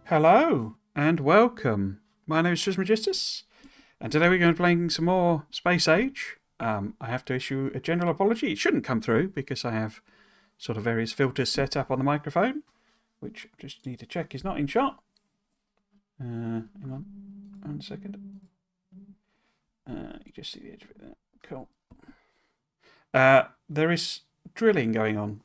Hello and welcome. My name is Trismegistus, and today we're going to be playing some more Space Age. I have to issue a general apology. It shouldn't come through because I have sort of various filters set up on the microphone, which I just need to check is not in shot. Hang on 1 second. You just see the edge of it there. Cool. There is drilling going on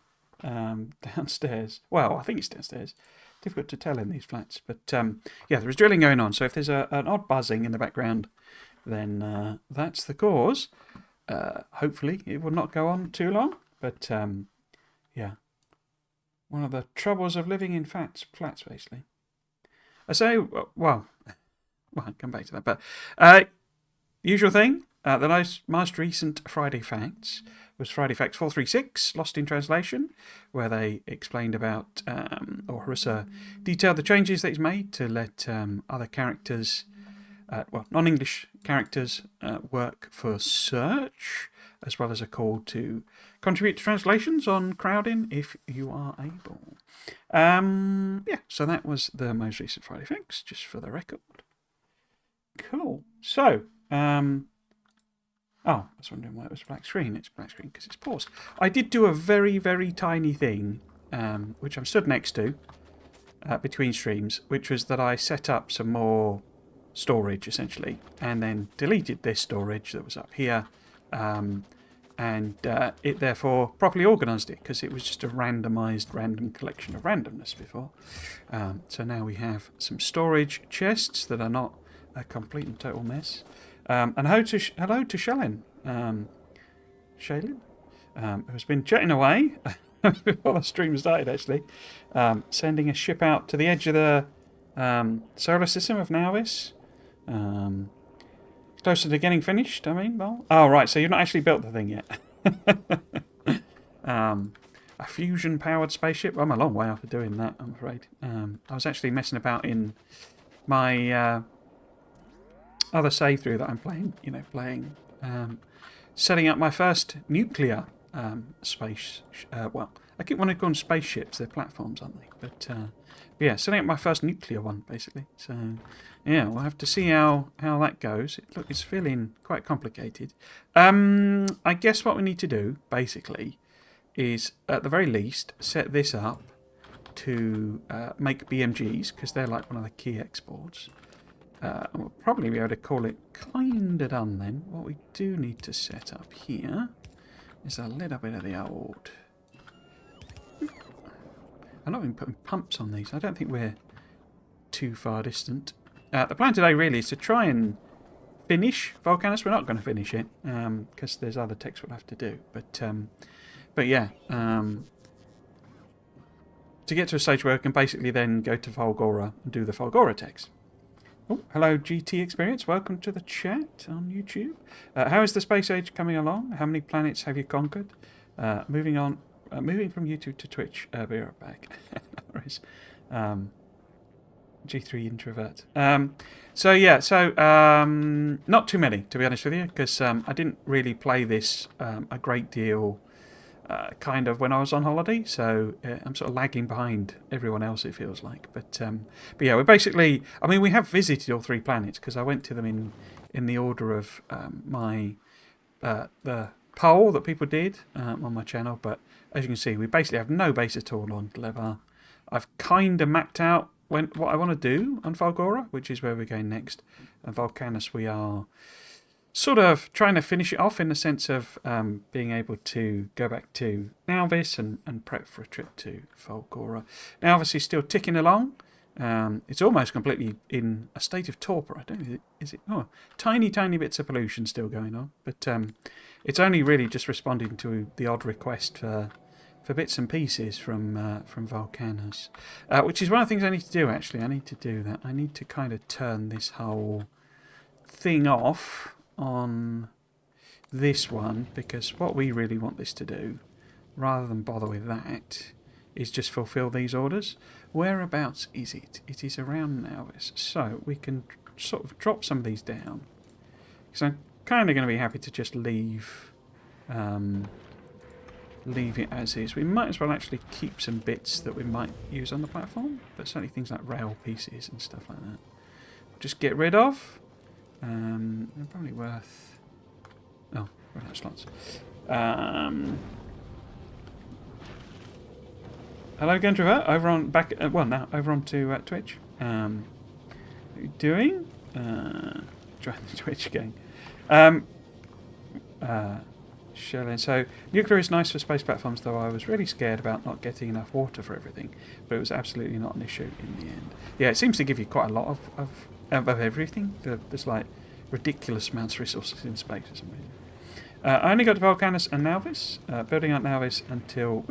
downstairs. Well, I think it's downstairs. Difficult to tell in these flats, but yeah, there is drilling going on. So if there's an odd buzzing in the background, then that's the cause. Hopefully, it will not go on too long. But yeah, one of the troubles of living in flats, basically. I say, well, I'll come back to that. But usual thing. The most recent Friday Facts was Friday Facts 436, Lost in Translation, where they explained about, or Harissa detailed the changes that he's made to let other characters, non-English characters, work for search, as well as a call to contribute to translations on crowding if you are able. Yeah, so that was the most recent Friday Facts, just for the record. Cool. So, I was wondering why it was black screen. It's black screen because it's paused. I did do a very, very tiny thing, which I'm stood next to between streams, which was that I set up some more storage, essentially, and then deleted this storage that was up here, and it therefore properly organised it, because it was just a randomised random collection of randomness before. So now we have some storage chests that are not a complete and total mess. And hello to Shailin, who's been chatting away before the stream started, actually, sending a ship out to the edge of the solar system of Nauvis. Closer to getting finished, I mean. Well, oh, right, so you've not actually built the thing yet. A fusion-powered spaceship? I'm a long way off of doing that, I'm afraid. I was actually messing about in my other save through that I'm playing, setting up my first nuclear space. Well, I keep wanting to call them spaceships. They're platforms, aren't they? But yeah, setting up my first nuclear one, basically. So yeah, we'll have to see how that goes. It's feeling quite complicated. I guess what we need to do, basically, is at the very least set this up to make BMGs, because they're like one of the key exports. We'll probably be able to call it kinda done then. What we do need to set up here is a little bit of the old... I'm not even putting pumps on these. I don't think we're too far distant. The plan today really is to try and finish Vulcanus. We're not going to finish it because there's other techs we'll have to do. But yeah, to get to a stage where we can basically then go to Volgora and do the Volgora techs. Oh, hello GT Experience, welcome to the chat on YouTube. How is the Space Age coming along? How many planets have you conquered? Moving from YouTube to Twitch, be right back. G3 introvert. Not too many, to be honest with you, because I didn't really play this a great deal kind of when I was on holiday, so I'm sort of lagging behind everyone else, it feels like. But yeah, we're basically... I mean, we have visited all 3 planets, because I went to them in the order of the poll that people did on my channel. But as you can see, we basically have no base at all on Levar. I've kind of mapped out what I want to do on Volgora, which is where we're going next. And Vulcanus, we are sort of trying to finish it off in the sense of being able to go back to Nauvis and prep for a trip to Volgora. Now, obviously, still ticking along. It's almost completely in a state of torpor. I don't know, is it? Oh, tiny bits of pollution still going on. But it's only really just responding to the odd request for bits and pieces from Vulcanus. Which is one of the things I need to do, actually. I need to do that. I need to kind of turn this whole thing off on this one, because what we really want this to do, rather than bother with that, is just fulfill these orders. Whereabouts is it? It is around Nauvis. So we can sort of drop some of these down, because I'm kind of going to be happy to just leave leave it as is. We might as well actually keep some bits that we might use on the platform, but certainly things like rail pieces and stuff like that. Just get rid of. They're probably worth... Oh, run out of slots. Hello, Gentrovert. Over on back. Well, now over on to Twitch. What are you doing? Join the Twitch gang. Shelling. So nuclear is nice for space platforms, though I was really scared about not getting enough water for everything, but it was absolutely not an issue in the end. Yeah, it seems to give you quite a lot of everything. There's like ridiculous amounts of resources in space or something. I only got to Vulcanus and Nauvis, building out Nauvis until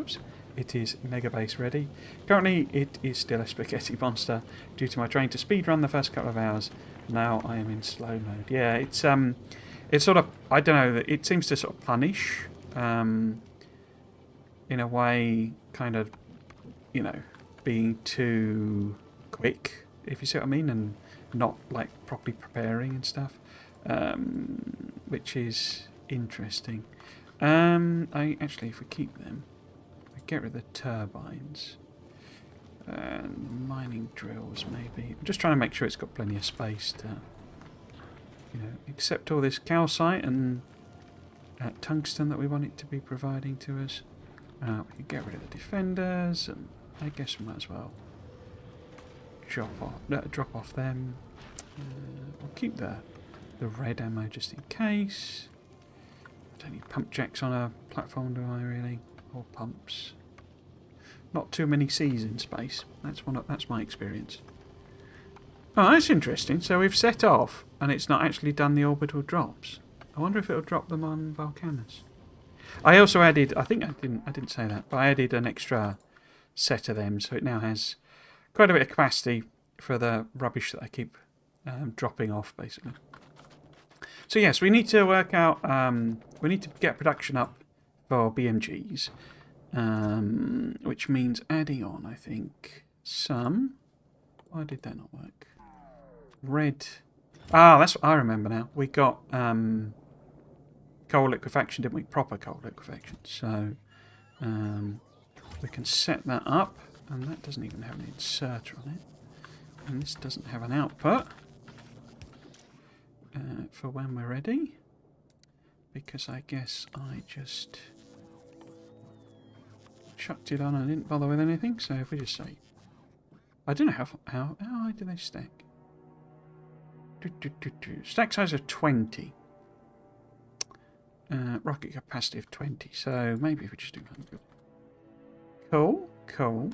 it is Mega Base ready. Currently, it is still a spaghetti monster due to my trying to speedrun the first couple of hours. Now I am in slow mode. Yeah, it's sort of, I don't know, it seems to sort of punish, in a way, kind of, you know, being too quick, if you see what I mean, and not like properly preparing and stuff, which is interesting. Actually, if we keep them, we get rid of the turbines and the mining drills. Maybe I'm just trying to make sure it's got plenty of space to, you know, accept all this calcite and tungsten that we want it to be providing to us. We can get rid of the defenders, and I guess we might as well drop off them. We'll keep the red ammo just in case. Don't need pump jacks on a platform, do I really? Or pumps? Not too many C's in space. That's my experience. Oh, that's interesting. So we've set off, and it's not actually done the orbital drops. I wonder if it'll drop them on Vulcanus. I also added, I think I didn't say that, but I added an extra set of them, so it now has quite a bit of capacity for the rubbish that I keep dropping off, basically. So yes, we need to work out, we need to get production up for BMGs, which means adding on, I think, some... Why did that not work? Red... Ah, that's what I remember now. We got coal liquefaction, didn't we? Proper coal liquefaction. So we can set that up, and that doesn't even have an inserter on it. And this doesn't have an output for when we're ready. Because I guess I just chucked it on and didn't bother with anything. So if we just say... I don't know how high do they stack? Stack size of 20. Rocket capacity of 20. So maybe if we just do 100. Cool.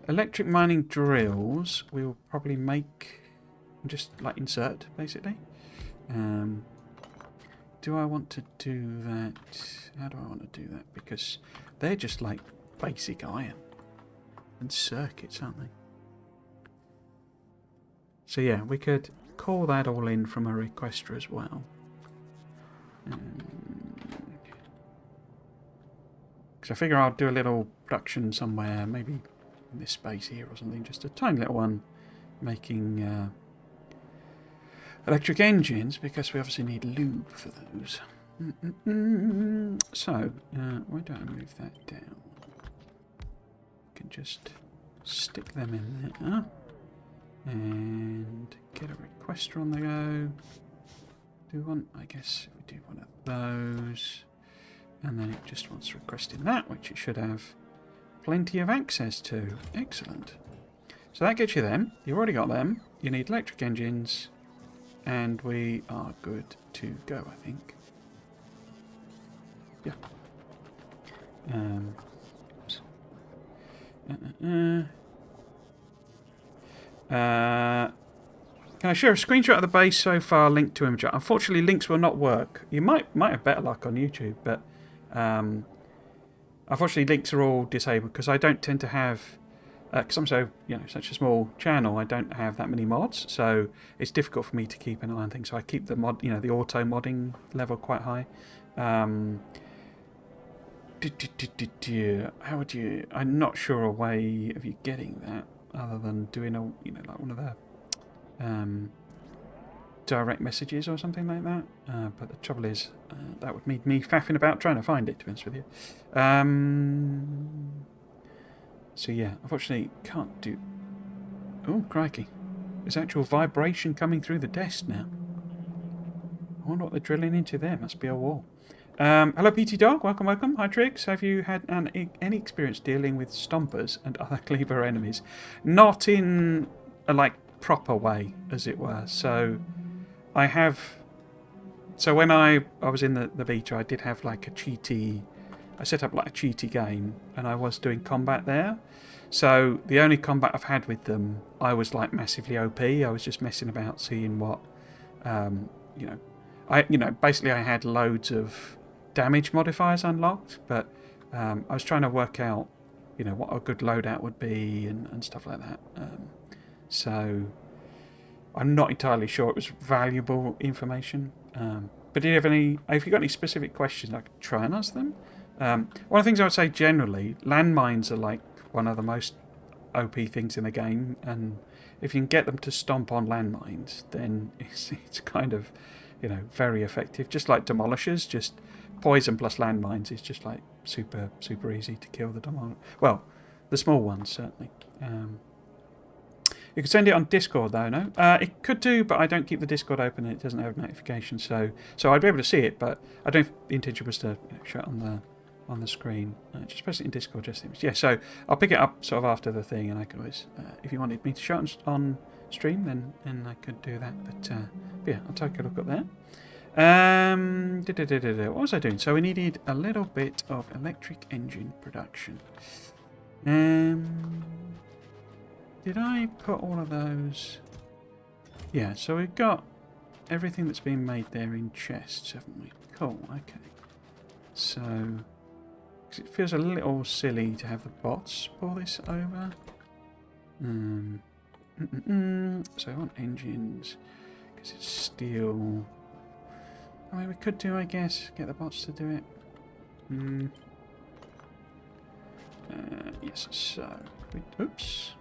Electric mining drills we'll probably make, just like insert basically. Do I want to do that? How do I want to do that? Because they're just like basic iron and circuits, aren't they? So yeah, we could call that all in from a requester as well. Because I figure I'll do a little production somewhere, maybe in this space here or something, just a tiny little one, making electric engines, because we obviously need lube for those. So, why don't I move that down? We can just stick them in there. And get a requester on the go. Do one, I guess we do one of those. And then it just wants requesting that, which it should have plenty of access to. Excellent. So that gets you them. You've already got them. You need electric engines. And we are good to go, I think. Yeah. Can I share a screenshot of the base so far linked to image? Unfortunately, links will not work. You might have better luck on YouTube, but unfortunately, links are all disabled because I don't tend to have, because I'm so such a small channel, I don't have that many mods, so it's difficult for me to keep an eye on things. So I keep the mod, the auto modding level quite high. How would you? I'm not sure a way of you getting that other than doing a like one of the direct messages or something like that. But the trouble is, that would mean me faffing about trying to find it, to be honest with you. So yeah, unfortunately can't do... Oh, crikey. There's actual vibration coming through the desk now. I wonder what they're drilling into there. Must be a wall. Hello, PT Dog. Welcome, welcome. Hi, Triggs. Have you had any experience dealing with stompers and other Kleber enemies? Not in a, like, proper way, as it were. So, I have... So, when I was in the beta, I did have, like, a cheaty... I set up, like, a cheaty game, and I was doing combat there. So, the only combat I've had with them, I was, like, massively OP. I was just messing about, seeing what, you know... basically I had loads of damage modifiers unlocked, but I was trying to work out, you know, what a good loadout would be and stuff like that. So I'm not entirely sure it was valuable information. But do you have any? If you've got any specific questions, I could try and ask them. One of the things I would say generally, landmines are like one of the most OP things in the game, and if you can get them to stomp on landmines, then it's kind of, you know, very effective. Just like demolishers, just poison plus landmines is just like super easy to kill the demolish. Well, the small ones certainly. You can send it on Discord though, no? It could do, but I don't keep the Discord open and it doesn't have notifications, so I'd be able to see it, but I don't. The intention was to, you know, show it on the screen. Just press it in Discord, just yeah. So I'll pick it up sort of after the thing, and I can always, if you wanted me to show it on stream, then I could do that. But yeah, I'll take a look at that. What was I doing? So we needed a little bit of electric engine production. Did I put all of those? Yeah, so we've got everything that's been made there in chests, haven't we? Cool, okay. So, 'cause it feels a little silly to have the bots pull this over. So I want engines, because it's steel. I mean, we could do, I guess, get the bots to do it. Yes, so, oops.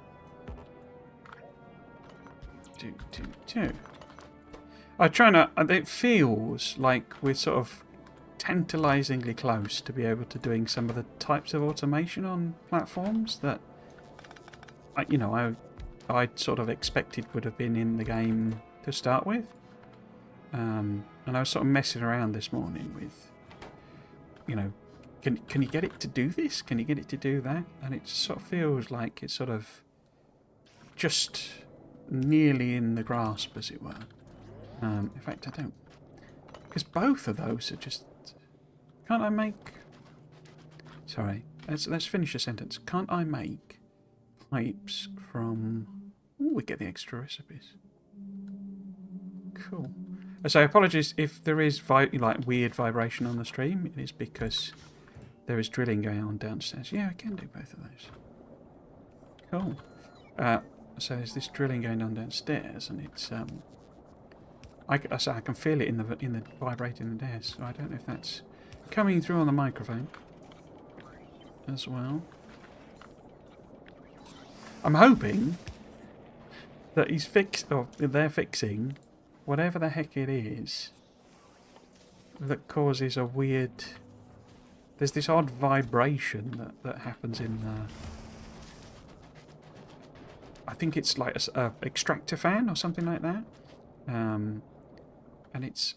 Do. I'm trying to, it feels like we're sort of tantalisingly close to be able to doing some of the types of automation on platforms that, you know, I sort of expected would have been in the game to start with. And I was sort of messing around this morning with, you know, can you get it to do this? Can you get it to do that? And it sort of feels like it's sort of just nearly in the grasp, as it were. In fact, I don't, because both of those are just. Can't I make? Sorry, let's finish the sentence. Can't I make pipes from? Oh, we get the extra recipes. Cool. So apologies if there is like weird vibration on the stream. It is because there is drilling going on downstairs. Yeah, I can do both of those. Cool. So there's this drilling going on downstairs, and it's I can feel it in the vibrating in the desk. So I don't know if that's coming through on the microphone as well. I'm hoping that they're fixing whatever the heck it is that causes a weird. There's this odd vibration that happens in the. I think it's like a extractor fan or something like that, and it's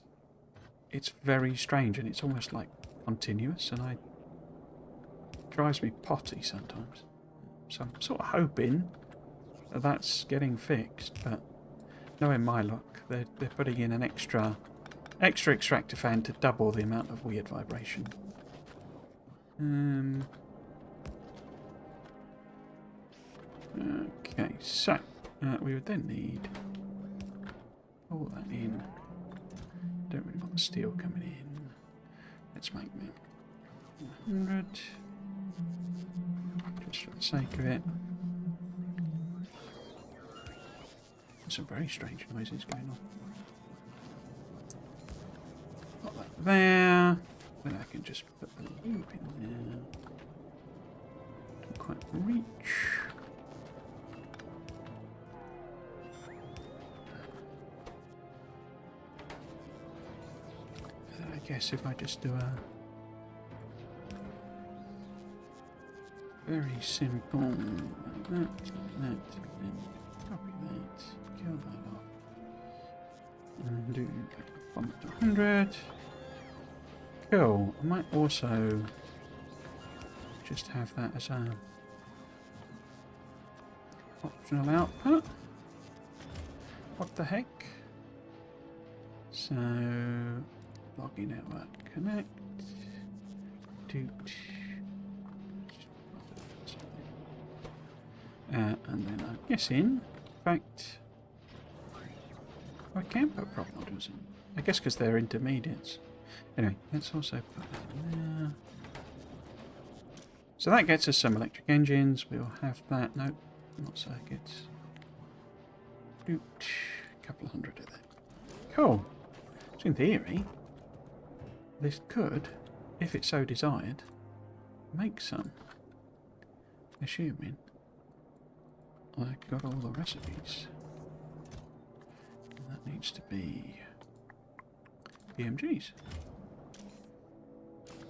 very strange, and it's almost like continuous, and it drives me potty sometimes. So I'm sort of hoping that that's getting fixed, but knowing my luck, they're putting in an extra extractor fan to double the amount of weird vibration. Okay, so we would then need all that in. Don't really want the steel coming in. Let's make them 100, just for the sake of it. There's some very strange noises going on. Put that there. Then I can just put the loop in there. Don't quite reach. guess if I just do a very simple that, then copy that, kill that off, and do 1 to 100. Cool. I might also just have that as a optional output. What the heck? So, login network connect. And then I'm guessing, in fact, I can put prop modules in. I guess because they're intermediates. Anyway, let's also put that in there. So that gets us some electric engines. We'll have that. No, not circuits. A couple of hundred of that. Cool. So in theory, this could, if it so desired, make some. Assuming I got all the recipes. And that needs to be BMGs.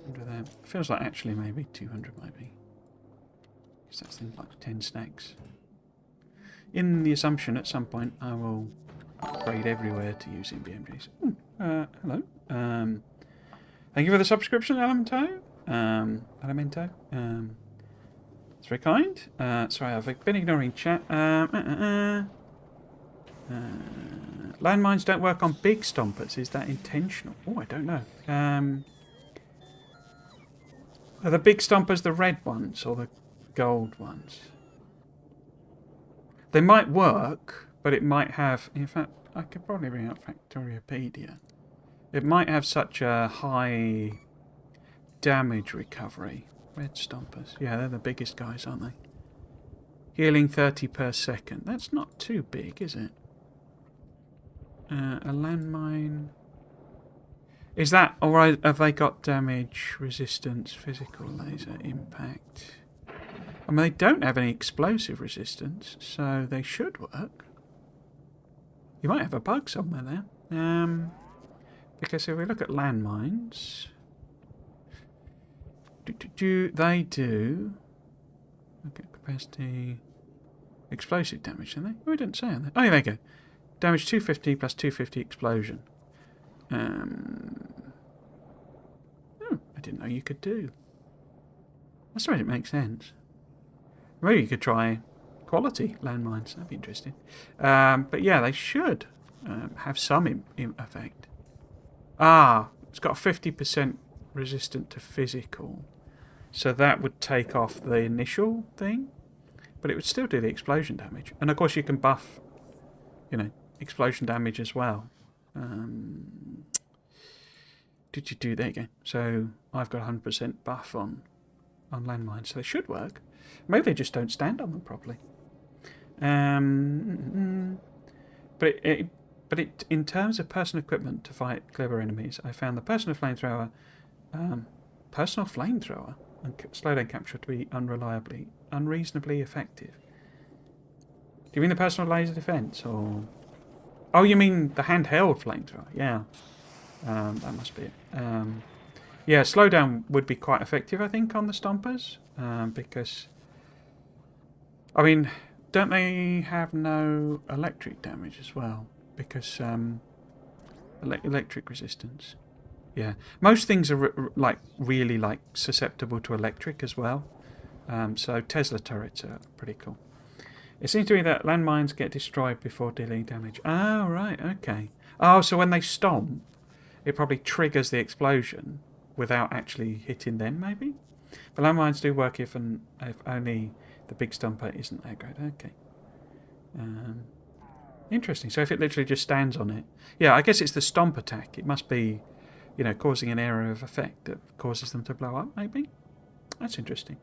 100 of them. Feels like actually maybe 200 maybe. Because that's things like 10 stacks. In the assumption at some point I will upgrade everywhere to using BMGs. Hello. Thank you for the subscription, Elemento. Elemento. It's very kind. Sorry, I've been ignoring chat. Landmines don't work on big stompers. Is that intentional? Oh, I don't know. Are the big stompers the red ones or the gold ones? They might work, but it might have... In fact, I could probably bring up Factoriopedia. It might have such a high damage recovery. Red stompers. Yeah, they're the biggest guys, aren't they? Healing 30 per second. That's not too big, is it? A landmine... Is that... Or have they got damage, resistance, physical laser, impact? I mean, they don't have any explosive resistance, so they should work. You might have a bug somewhere there. Because if we look at landmines... They do... Okay, capacity... Explosive damage, don't they? Oh, we didn't say on that. Oh, yeah, there you go. Damage 250 plus 250 explosion. Oh, I didn't know you could do. I suppose it makes sense. Maybe you could try quality landmines. That'd be interesting. But yeah, they should have some effect. Ah, it's got a 50% resistant to physical. So that would take off the initial thing. But it would still do the explosion damage. And of course you can buff, you know, explosion damage as well. Did you do... There you go. So I've got 100% buff on landmines. So they should work. Maybe they just don't stand on them properly. But in terms of personal equipment to fight clever enemies, I found the personal flamethrower and slowdown capture to be unreasonably effective. Do you mean the personal laser defense, or? Oh, you mean the handheld flamethrower? Yeah, that must be it. Yeah, slowdown would be quite effective, I think, on the stompers, because, I mean, don't they have no electric damage as well? Because electric resistance. Yeah, most things are really susceptible to electric as well. So Tesla turrets are pretty cool. It seems to me that landmines get destroyed before dealing damage. Oh, right, okay. Oh, so when they stomp, it probably triggers the explosion without actually hitting them, maybe? But landmines do work if only the big stomper isn't aggroed. Okay. Interesting. So if it literally just stands on it... Yeah, I guess it's the stomp attack. It must be, you know, causing an area of effect that causes them to blow up, maybe? That's interesting.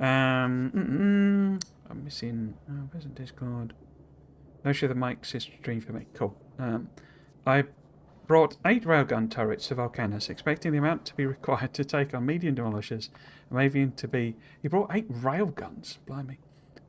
I'm missing... Oh, where's the Discord? No sure the mic stream for me. Cool. I brought 8 railgun turrets to Vulcanus, expecting the amount to be required to take on medium demolishers, and maybe to be... He brought 8 railguns, blimey,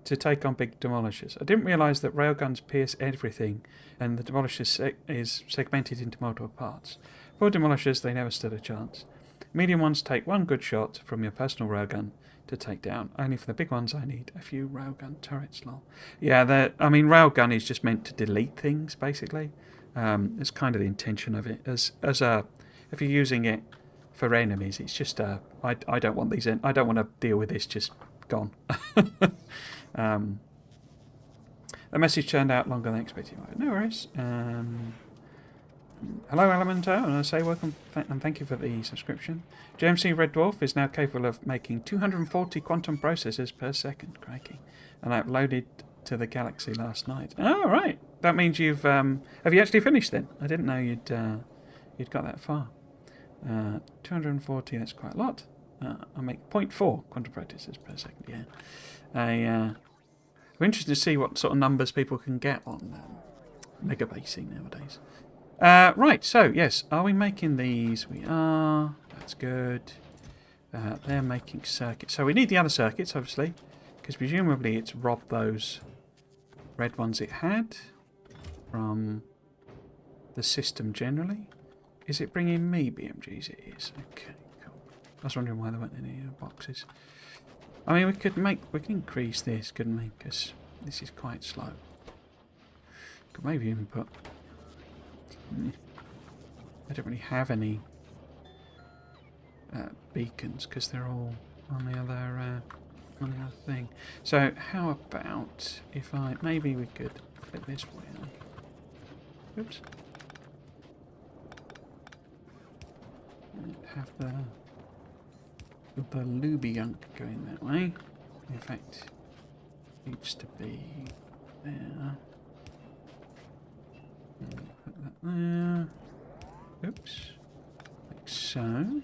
to take on big demolishers. I didn't realise that railguns pierce everything, and the demolisher is segmented into multiple parts. For demolishers, they never stood a chance. Medium ones take one good shot from your personal railgun to take down. Only for the big ones, I need a few railgun turrets. Lol. Yeah, I mean, railgun is just meant to delete things, basically. It's kind of the intention of it. If you're using it for enemies, it's just I don't want these in. I don't want to deal with this. Just gone. The message turned out longer than expected. No worries. Hello, Elemento, and I say welcome and thank you for the subscription. JMC Red Dwarf is now capable of making 240 quantum processors per second. Crikey. And I uploaded to the Galaxy last night. Oh, right. That means you've... have you actually finished then? I didn't know you'd got that far. 240, that's quite a lot. I make 0.4 quantum processors per second, yeah. I'm interested to see what sort of numbers people can get on megabasing nowadays. Right, so, yes, are we making these? We are. That's good. They're making circuits. So we need the other circuits, obviously, because presumably it's robbed those red ones it had from the system generally. Is it bringing me BMGs? It is. Okay, cool. I was wondering why there weren't any boxes. I mean, we can increase this, couldn't we? Because this is quite slow. Could maybe even put... I don't really have any beacons because they're all on the other thing. So how about if maybe we could flip this way? Oops. Have the Lubiunk going that way. In fact, it needs to be there. Put that there. Oops. Like so.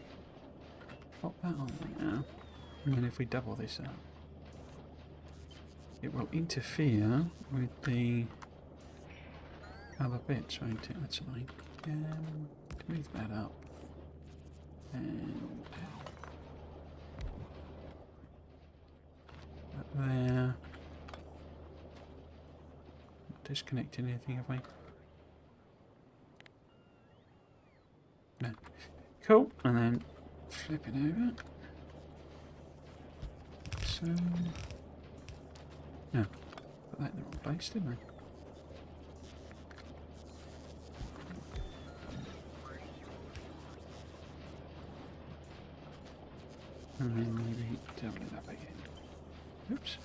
Pop that on there. And then if we double this up, it will interfere with the other bits, won't it? That's annoying. Move that up. And that there. Not disconnecting anything, have we? No. Cool. And then flip it over. So... no. Put that in the wrong place, didn't I? And then maybe double it up again. Oops.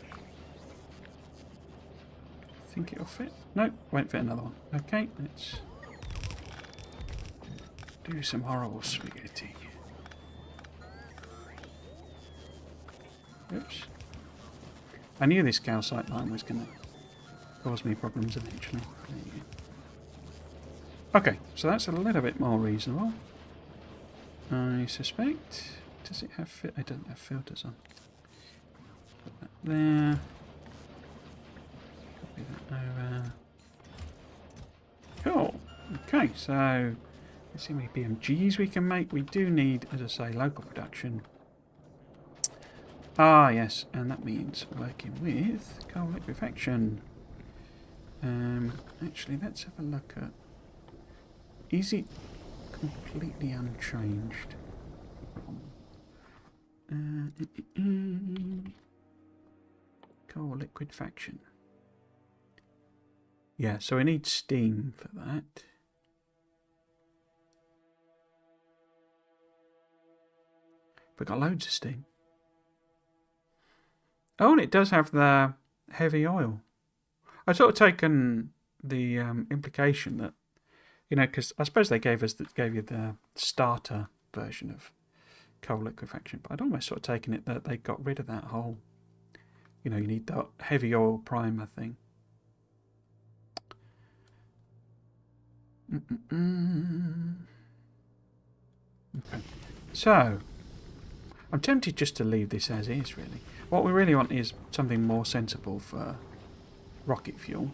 Think it'll fit? No, won't fit another one. Okay, let's... do some horrible spaghetti. Oops. I knew this calcite line was going to cause me problems eventually. There you go. Okay, so that's a little bit more reasonable. I suspect... does it have... it doesn't have filters on. Put that there. Copy that over. Cool. Okay, so... let's see how many BMGs we can make. We do need, as I say, local production. Ah, yes, and that means working with coal liquefaction. Actually, let's have a look at... is it completely unchanged from coal liquefaction? Yeah, so we need steam for that. We've got loads of steam. Oh, and it does have the heavy oil. I've sort of taken the implication that, you know, because I suppose they gave you the starter version of coal liquefaction, but I'd almost sort of taken it that they got rid of that whole, you know, you need that heavy oil primer thing. Okay, so I'm tempted just to leave this as is, really. What we really want is something more sensible for rocket fuel.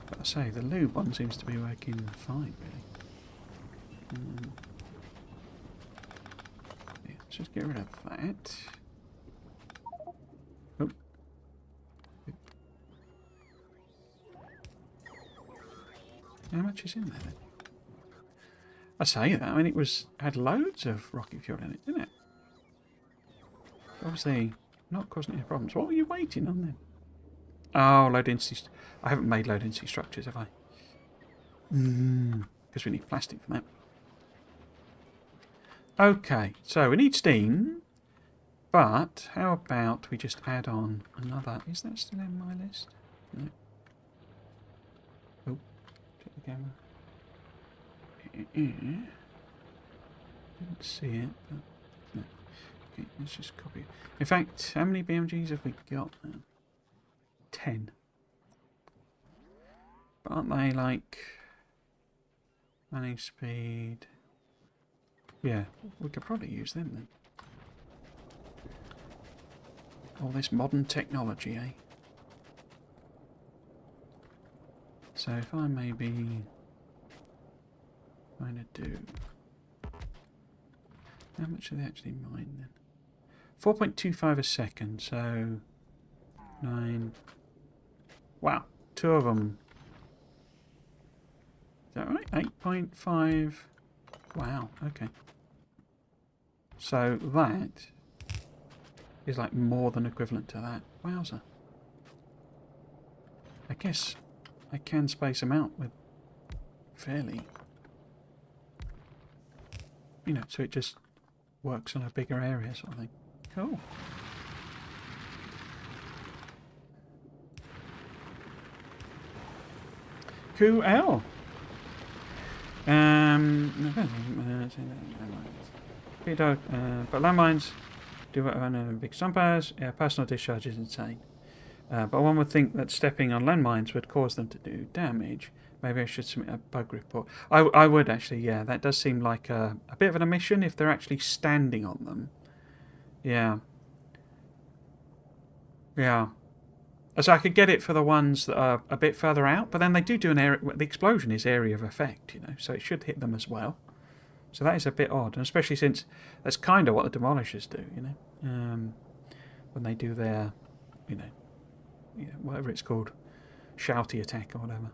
But I say, the lube one seems to be working fine, really. Yeah, let's just get rid of that. Oh. How much is in there then? I say that, I mean, had loads of rocket fuel in it, didn't it? Obviously, not causing any problems. What were you waiting on then? Oh, low density. I haven't made low density structures, have I? Because we need plastic for that. Okay, so we need steam. But how about we just add on another? Is that still in my list? No. Oh, check the camera. Didn't see it, but no. Okay, let's just copy it. In fact, how many BMGs have we got now? 10. But aren't they like running speed? Yeah, we could probably use them then. All this modern technology, eh? So if I maybe kind of do... How much do they actually mine then? 4.25 a second, so 9... Wow, 2 of them. Is that right? 8.5... Wow, okay. So that is like more than equivalent to that. Wowza. I guess I can space them out with fairly... You know, so it just works on a bigger area sort of thing. Cool. Cool. But landmines do whatever big stompers. Yeah, personal discharge is insane. But one would think that stepping on landmines would cause them to do damage. Maybe I should submit a bug report. I would actually, yeah. That does seem like a bit of an omission if they're actually standing on them. Yeah. Yeah. So I could get it for the ones that are a bit further out, but then they do an area... The explosion is area of effect, you know, so it should hit them as well. So that is a bit odd, and especially since that's kind of what the demolishers do, you know. When they do their, you know, whatever it's called, shouty attack or whatever.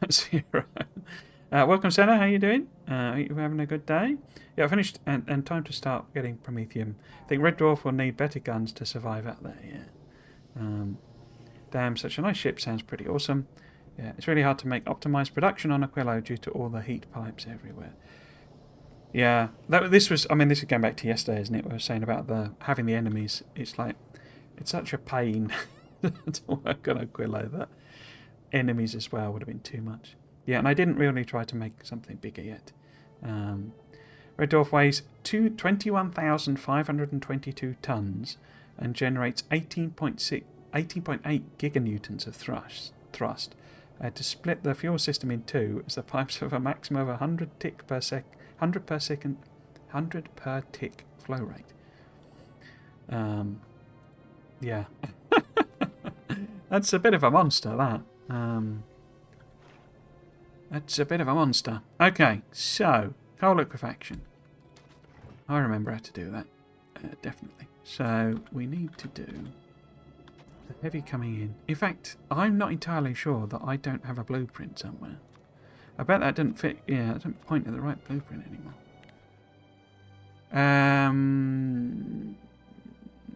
Zero. Welcome, Senna. How you doing? Are you having a good day? Yeah, I finished and time to start getting Promethium. I think Red Dwarf will need better guns to survive out there. Yeah. Damn, such a nice ship. Sounds pretty awesome. Yeah, it's really hard to make optimized production on Aquilo due to all the heat pipes everywhere. Yeah, this is going back to yesterday, isn't it? We were saying about having the enemies. It's like it's such a pain to work on Aquilo that enemies as well would have been too much. Yeah, and I didn't really try to make something bigger yet. Red Dwarf weighs 21,522 tons and generates 18.8 giganewtons of thrust. To split the fuel system in two, as the pipes have a maximum of 100 per tick flow rate. Yeah, that's a bit of a monster. That's a bit of a monster. Okay, so coal liquefaction. I remember how to do that, definitely. So we need to do the heavy coming in. In fact, I'm not entirely sure that I don't have a blueprint somewhere. I bet that didn't fit. Yeah, it doesn't point at the right blueprint anymore.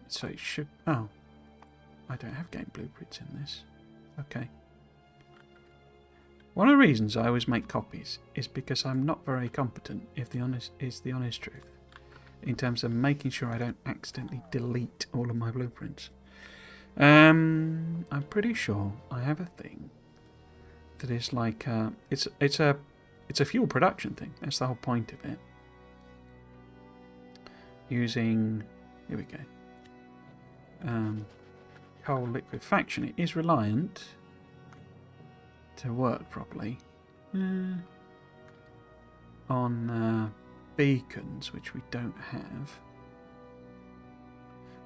So it should... Oh. I don't have game blueprints in this. Okay. One of the reasons I always make copies is because I'm not very competent, is the honest truth, in terms of making sure I don't accidentally delete all of my blueprints. I'm pretty sure I have a thing that is like it's a fuel production thing. That's the whole point of it. Using, here we go, coal liquefaction. It is reliant to work properly on beacons, which we don't have.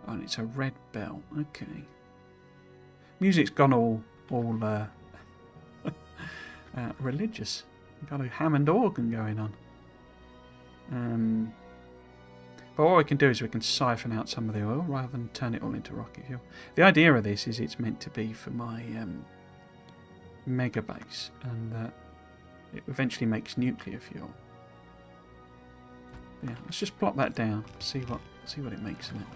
Oh, and it's a red belt. Okay. Music's gone all religious. We've got a Hammond organ going on. But what we can do is we can siphon out some of the oil rather than turn it all into rocket fuel. The idea of this is it's meant to be for my mega base, and that it eventually makes nuclear fuel. Yeah, let's just plop that down. See what it makes of it.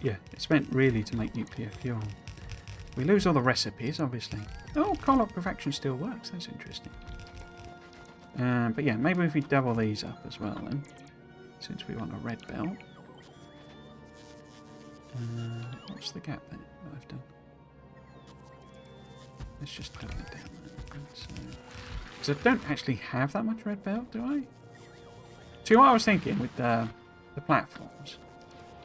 Yeah, it's meant really to make nuclear fuel. We lose all the recipes, obviously. Oh, coal liquefaction still works. That's interesting. But yeah, maybe if we double these up as well, then, since we want a red belt. What's the gap then that I've done? Let's just double it down there. So I don't actually have that much red belt, do I? See, what I was thinking with the platforms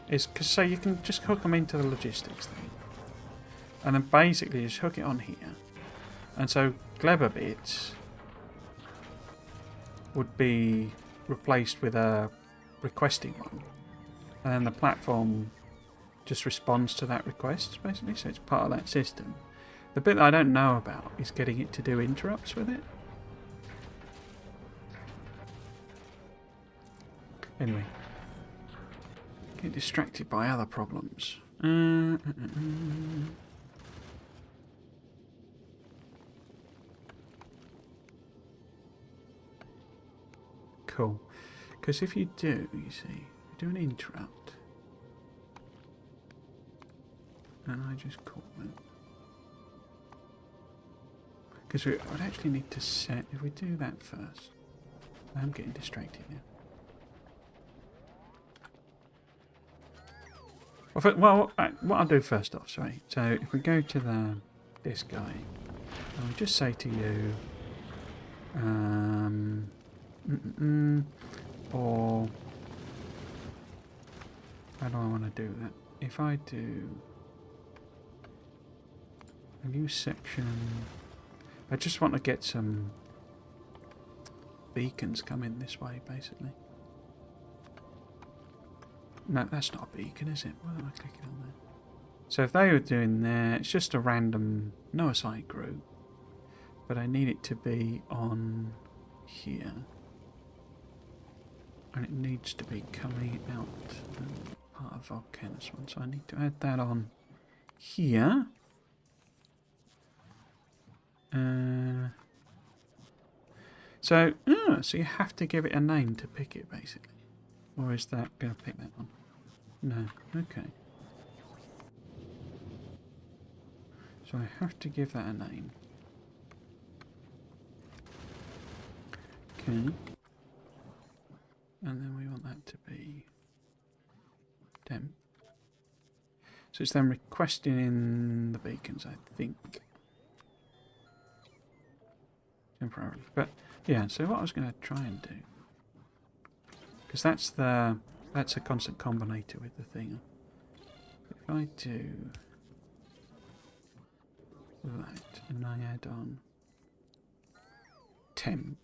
is, because so you can just hook them into the logistics thing, and then basically just hook it on here, and so Glebber bits would be replaced with a requesting one, and then the platform just responds to that request, basically, so it's part of that system. The bit that I don't know about is getting it to do interrupts with it. Anyway, get distracted by other problems. Cool. Because if you do, you see, you do an interrupt, and I just call it. Because I would actually need to set, if we do that first. I'm getting distracted now. Well, what I'll do first off, sorry. So if we go to this guy, I'll just say to you, or how do I want to do that? If I do a new section, I just want to get some beacons coming this way, basically. No, that's not a beacon, is it? Why am I clicking on that? So if they were doing there, it's just a random no-aside group, but I need it to be on here, and it needs to be coming out part of Vulcanus one, so I need to add that on here. So you have to give it a name to pick it, basically. Or is that going to pick that one? No. Okay. So I have to give that a name. Okay. And then we want that to be temp. So it's then requesting in the beacons, I think. Temporarily. But yeah, so what I was going to try and do, because that's a constant combinator with the thing. If I do that and I add on temp,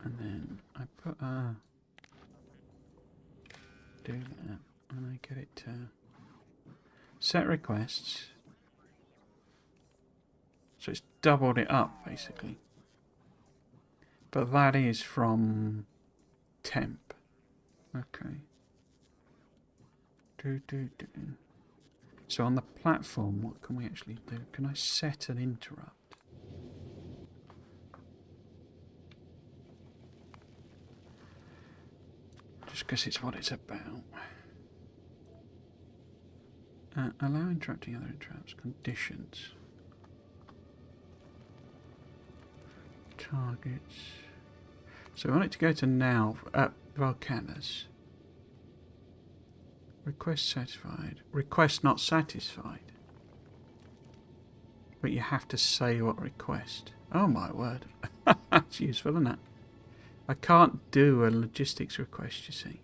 and then I put do that, and I get it to set requests. So it's doubled it up, basically. But that is from temp. Okay. So on the platform, what can we actually do? Can I set an interrupt? Just because it's what it's about. Allow interrupting other interrupts. Conditions. Targets. So I want it to go to now Vulcanus. Request satisfied. Request not satisfied. But you have to say what request. Oh my word. That's useful, isn't it? I can't do a logistics request, you see.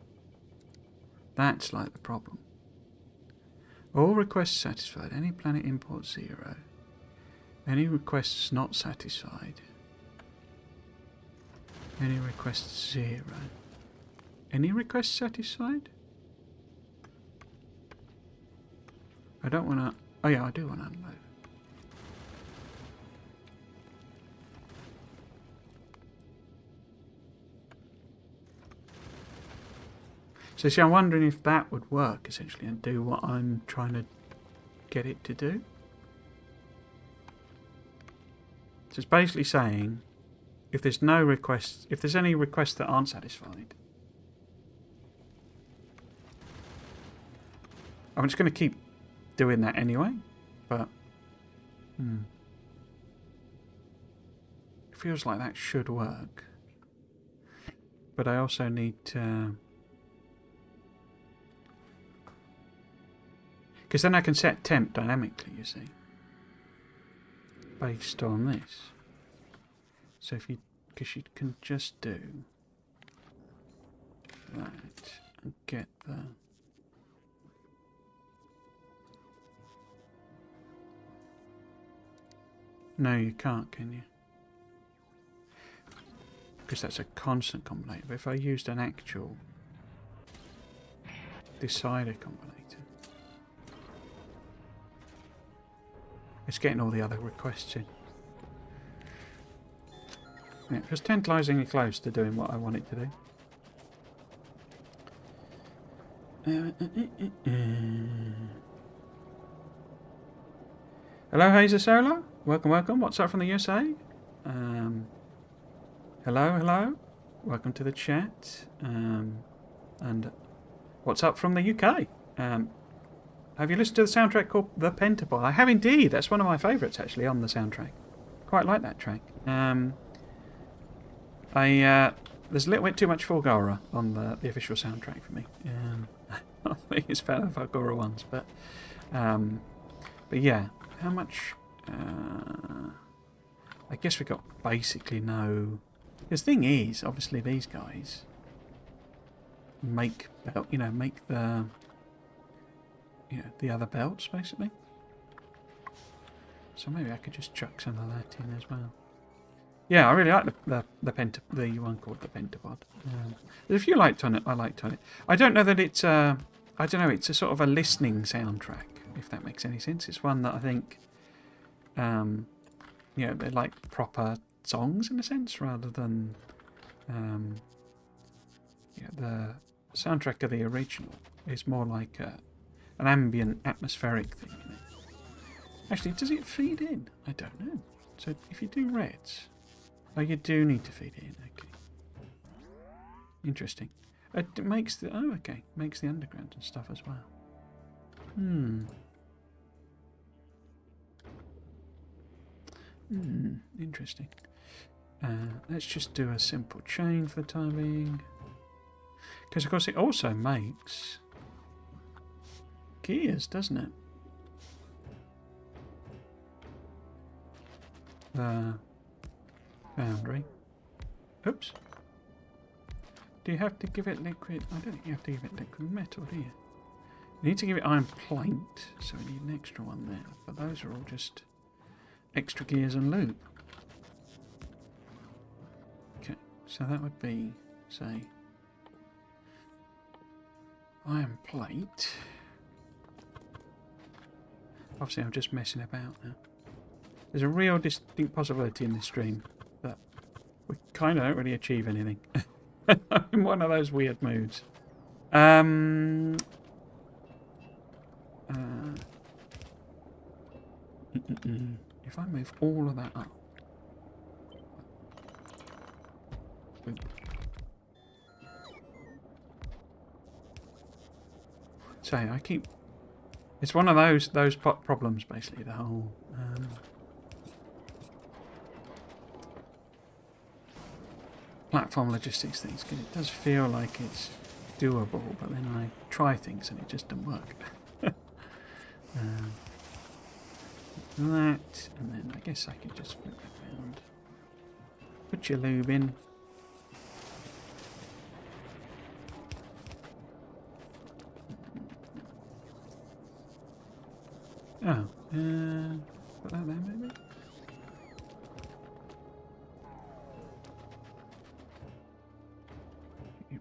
That's like the problem. All requests satisfied. Any planet import 0. Any requests not satisfied. Any requests 0. Any requests satisfied? I don't want to... Oh yeah, I do want to unload. So see, I'm wondering if that would work, essentially, and do what I'm trying to get it to do. So it's basically saying, if there's no requests, if there's any requests that aren't satisfied, I'm just going to keep doing that anyway, but it feels like that should work. But I also need to... Because then I can set temp dynamically, you see, based on this. So if you... Because you can just do that and get the... No, you can't, can you? Because that's a constant combinator. But if I used an actual decider combinator, it's getting all the other requests in. Yeah, it was tantalisingly close to doing what I want it to do. Hello, Hazer Solar. Welcome, welcome. What's up from the USA? Hello. Welcome to the chat. And what's up from the UK? Have you listened to the soundtrack called The Pentapod? I have indeed. That's one of my favourites, actually, on the soundtrack. Quite like that track. There's a little bit too much Fulgora on the official soundtrack for me. I think it's better than Fulgora ones, but yeah. How much? I guess we got basically no. The thing is, obviously, these guys make belt. Make the the other belts basically. So maybe I could just chuck some of that in as well. Yeah, I really like the one called the Pentapod. There's a few liked on it. I liked on it. I don't know that it's I don't know. It's a sort of a listening soundtrack, if that makes any sense. It's one that I think, they're like proper songs in a sense, rather than, the soundtrack of the original is more like an ambient, atmospheric thing. Isn't it? Actually, does it feed in? I don't know. So if you do reds, oh, you do need to feed in. Okay, interesting. It makes the makes the underground and stuff as well. Interesting. Let's just do a simple chain for the time being. Because, of course, it also makes gears, doesn't it? The foundry. Oops. Do you have to give it liquid? I don't think you have to give it liquid metal, do you? You need to give it iron plate, so we need an extra one there. But those are all just extra gears and loop. Okay, so that would be, say, iron plate. Obviously, I'm just messing about now. There's a real distinct possibility in this stream that we kind of don't really achieve anything. I'm in one of those weird moods. If I move all of that up. Boop. So I keep... It's one of those problems, basically, the whole... platform logistics things, because it does feel like it's doable, but then I try things and it just doesn't work. That, and then I guess I can just flip it around. Put your lube in. Oh, put that there maybe?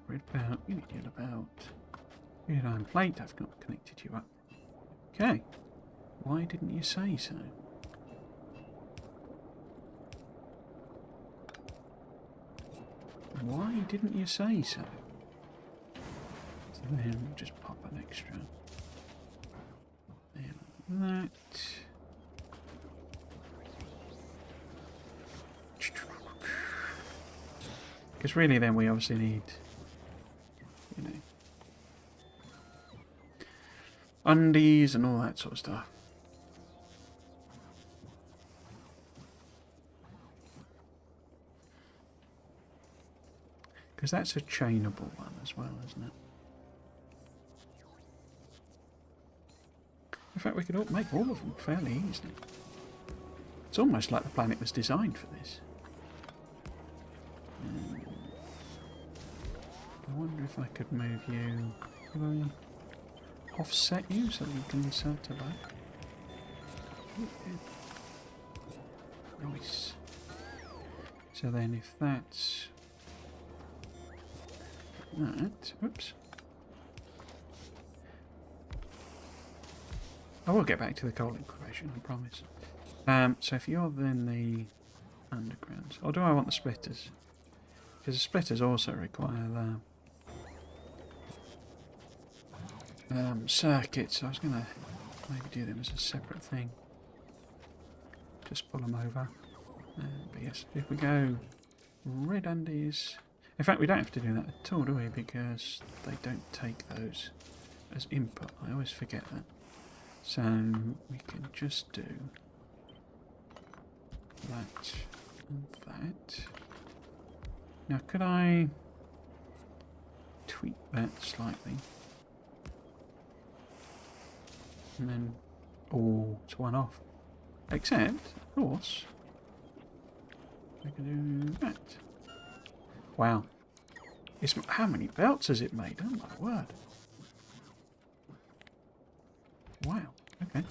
Red belt, you need yellow belt. You need iron plate, I've not connected you up. Okay. Why didn't you say so? Why didn't you say so? Is And then we'll just pop an extra there like that. Because really then we obviously need, you know, undies and all that sort of stuff. Because that's a chainable one as well, isn't it? In fact, we could make all of them fairly easily. It's almost like the planet was designed for this. I wonder if I could move you. Could I offset you so you can insert to back? Nice. So then if that's that, oops. I will get back to the coal equation, I promise. So if you're then the underground, or do I want the splitters? Because the splitters also require circuits. So I was going to maybe do them as a separate thing. Just pull them over. But yes, if we go red undies. In fact, we don't have to do that at all, do we? Because they don't take those as input. I always forget that. So we can just do that and that. Now, could I tweak that slightly? And then, oh, it's one off. Except, of course, I can do that. Wow. How many belts has it made? Oh my word. Wow. Okay.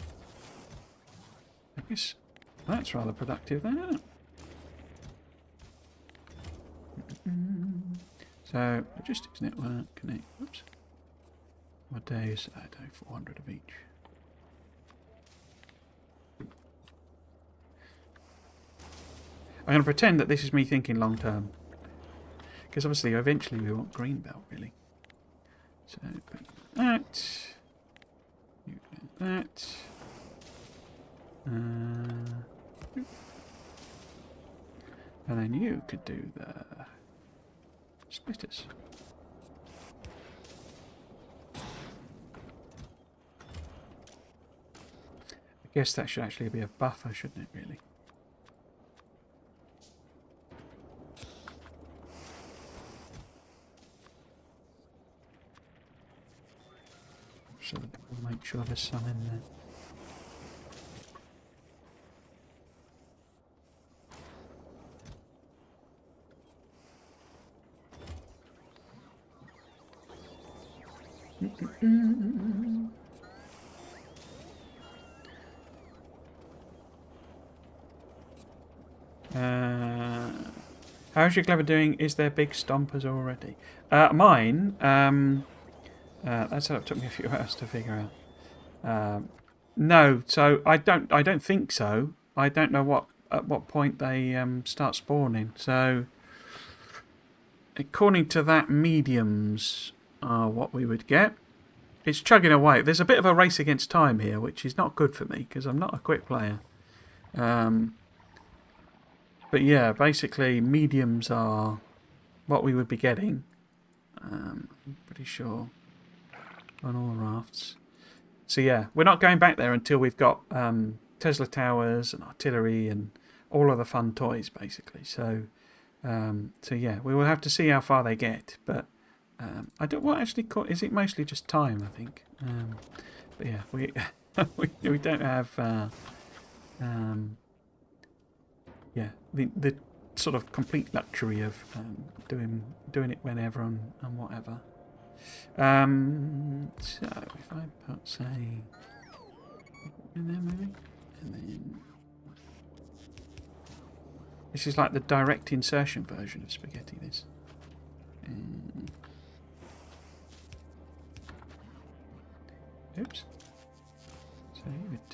I guess that's rather productive then, isn't it? So, logistics network, connect. Whoops. What days? I do 400 of each. I'm going to pretend that this is me thinking long term. Because obviously, eventually, we want green belt, really. So, put that. You get that. And then you could do the splitters. I guess that should actually be a buffer, shouldn't it, really? So we'll make sure there's some in there. How's your Clever doing? Is there big stompers already? Mine, that setup took me a few hours to figure out. No, so I don't think so. I don't know at what point they start spawning. So according to that, mediums are what we would get. It's chugging away. There's a bit of a race against time here, which is not good for me because I'm not a quick player. But yeah, basically mediums are what we would be getting. I'm pretty sure on all the rafts. So yeah, we're not going back there until we've got Tesla towers and artillery and all of the fun toys, basically. So yeah, we will have to see how far they get. But I don't. What actually is it? Mostly just time, I think. But yeah, we don't have. Yeah, the sort of complete luxury of doing it whenever and whatever. So if I put, say, in there maybe, and then this is like the direct insertion version of spaghetti. This. Oops. So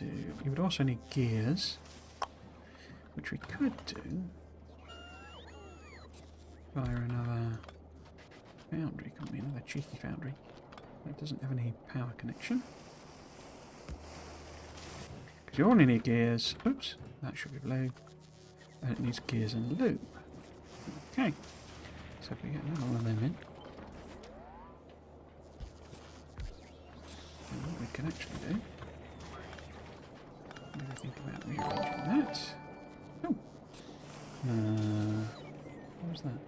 you would also need gears, which we could do via another foundry, couldn't we? Another cheeky foundry. It doesn't have any power connection. Because you only need gears. Oops, that should be blue. And it needs gears and lube. Okay. So if we get another one of them in. And what we can actually do. Maybe think about rearranging that. Oh. What was that?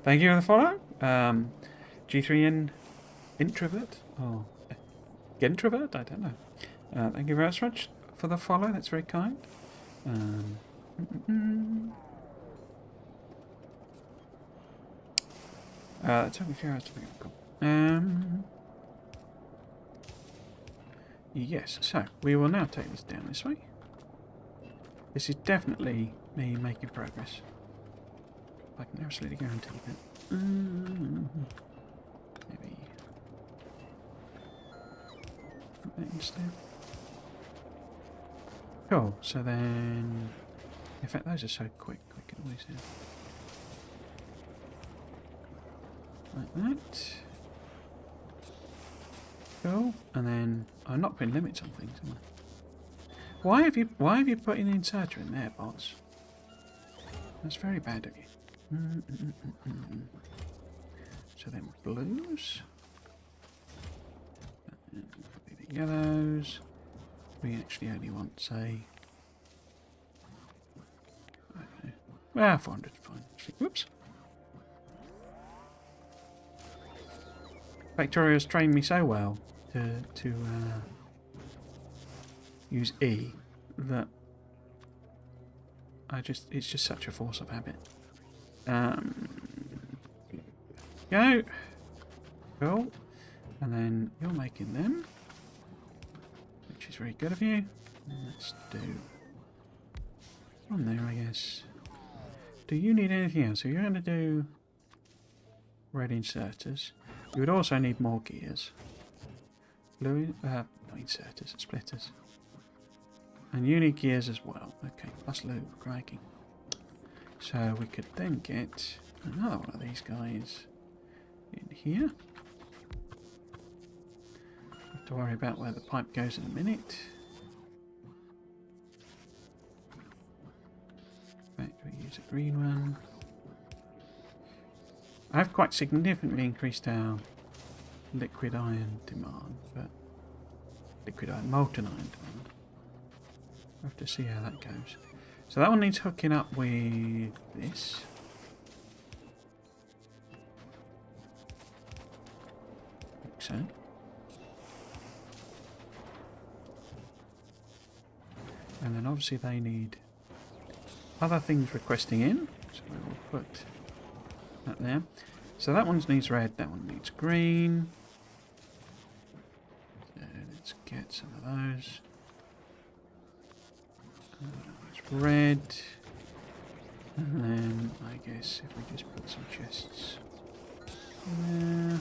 Thank you for the follow. G3N introvert or introvert? I don't know. Thank you very much for the follow. That's very kind. It took me a few hours to pick up. Cool. Yes. So we will now take this down this way. This is definitely me making progress. I can absolutely guarantee that. Maybe put that instead. Cool. So then, in fact, those are so quick. We can always have like that. Cool. And then I'm not putting limits on things, am I? Why have you put an inserter in there, bots? That's very bad of you. So then blues, and the yellows. We actually only want, say, I don't know. Well, 400 is fine. Actually. Whoops. Factorio's trained me so well to use E that it's just such a force of habit. Go. Cool. And then you're making them, which is very good of you. Let's do from there, I guess. Do you need anything else? So you're going to do red inserters. You would also need more gears. Blue, not inserters, splitters. And you need gears as well. Okay, plus lube, crikey. So we could then get another one of these guys in here. Have to worry about where the pipe goes in a minute. Right, we use a green one. I've quite significantly increased our liquid iron demand, but liquid iron, molten iron demand. We'll have to see how that goes. So that one needs hooking up with this. Like so. And then obviously they need other things requesting in. So we will put that there. So that one needs red, that one needs green. So let's get some of those. It's red. And then I guess if we just put some chests there.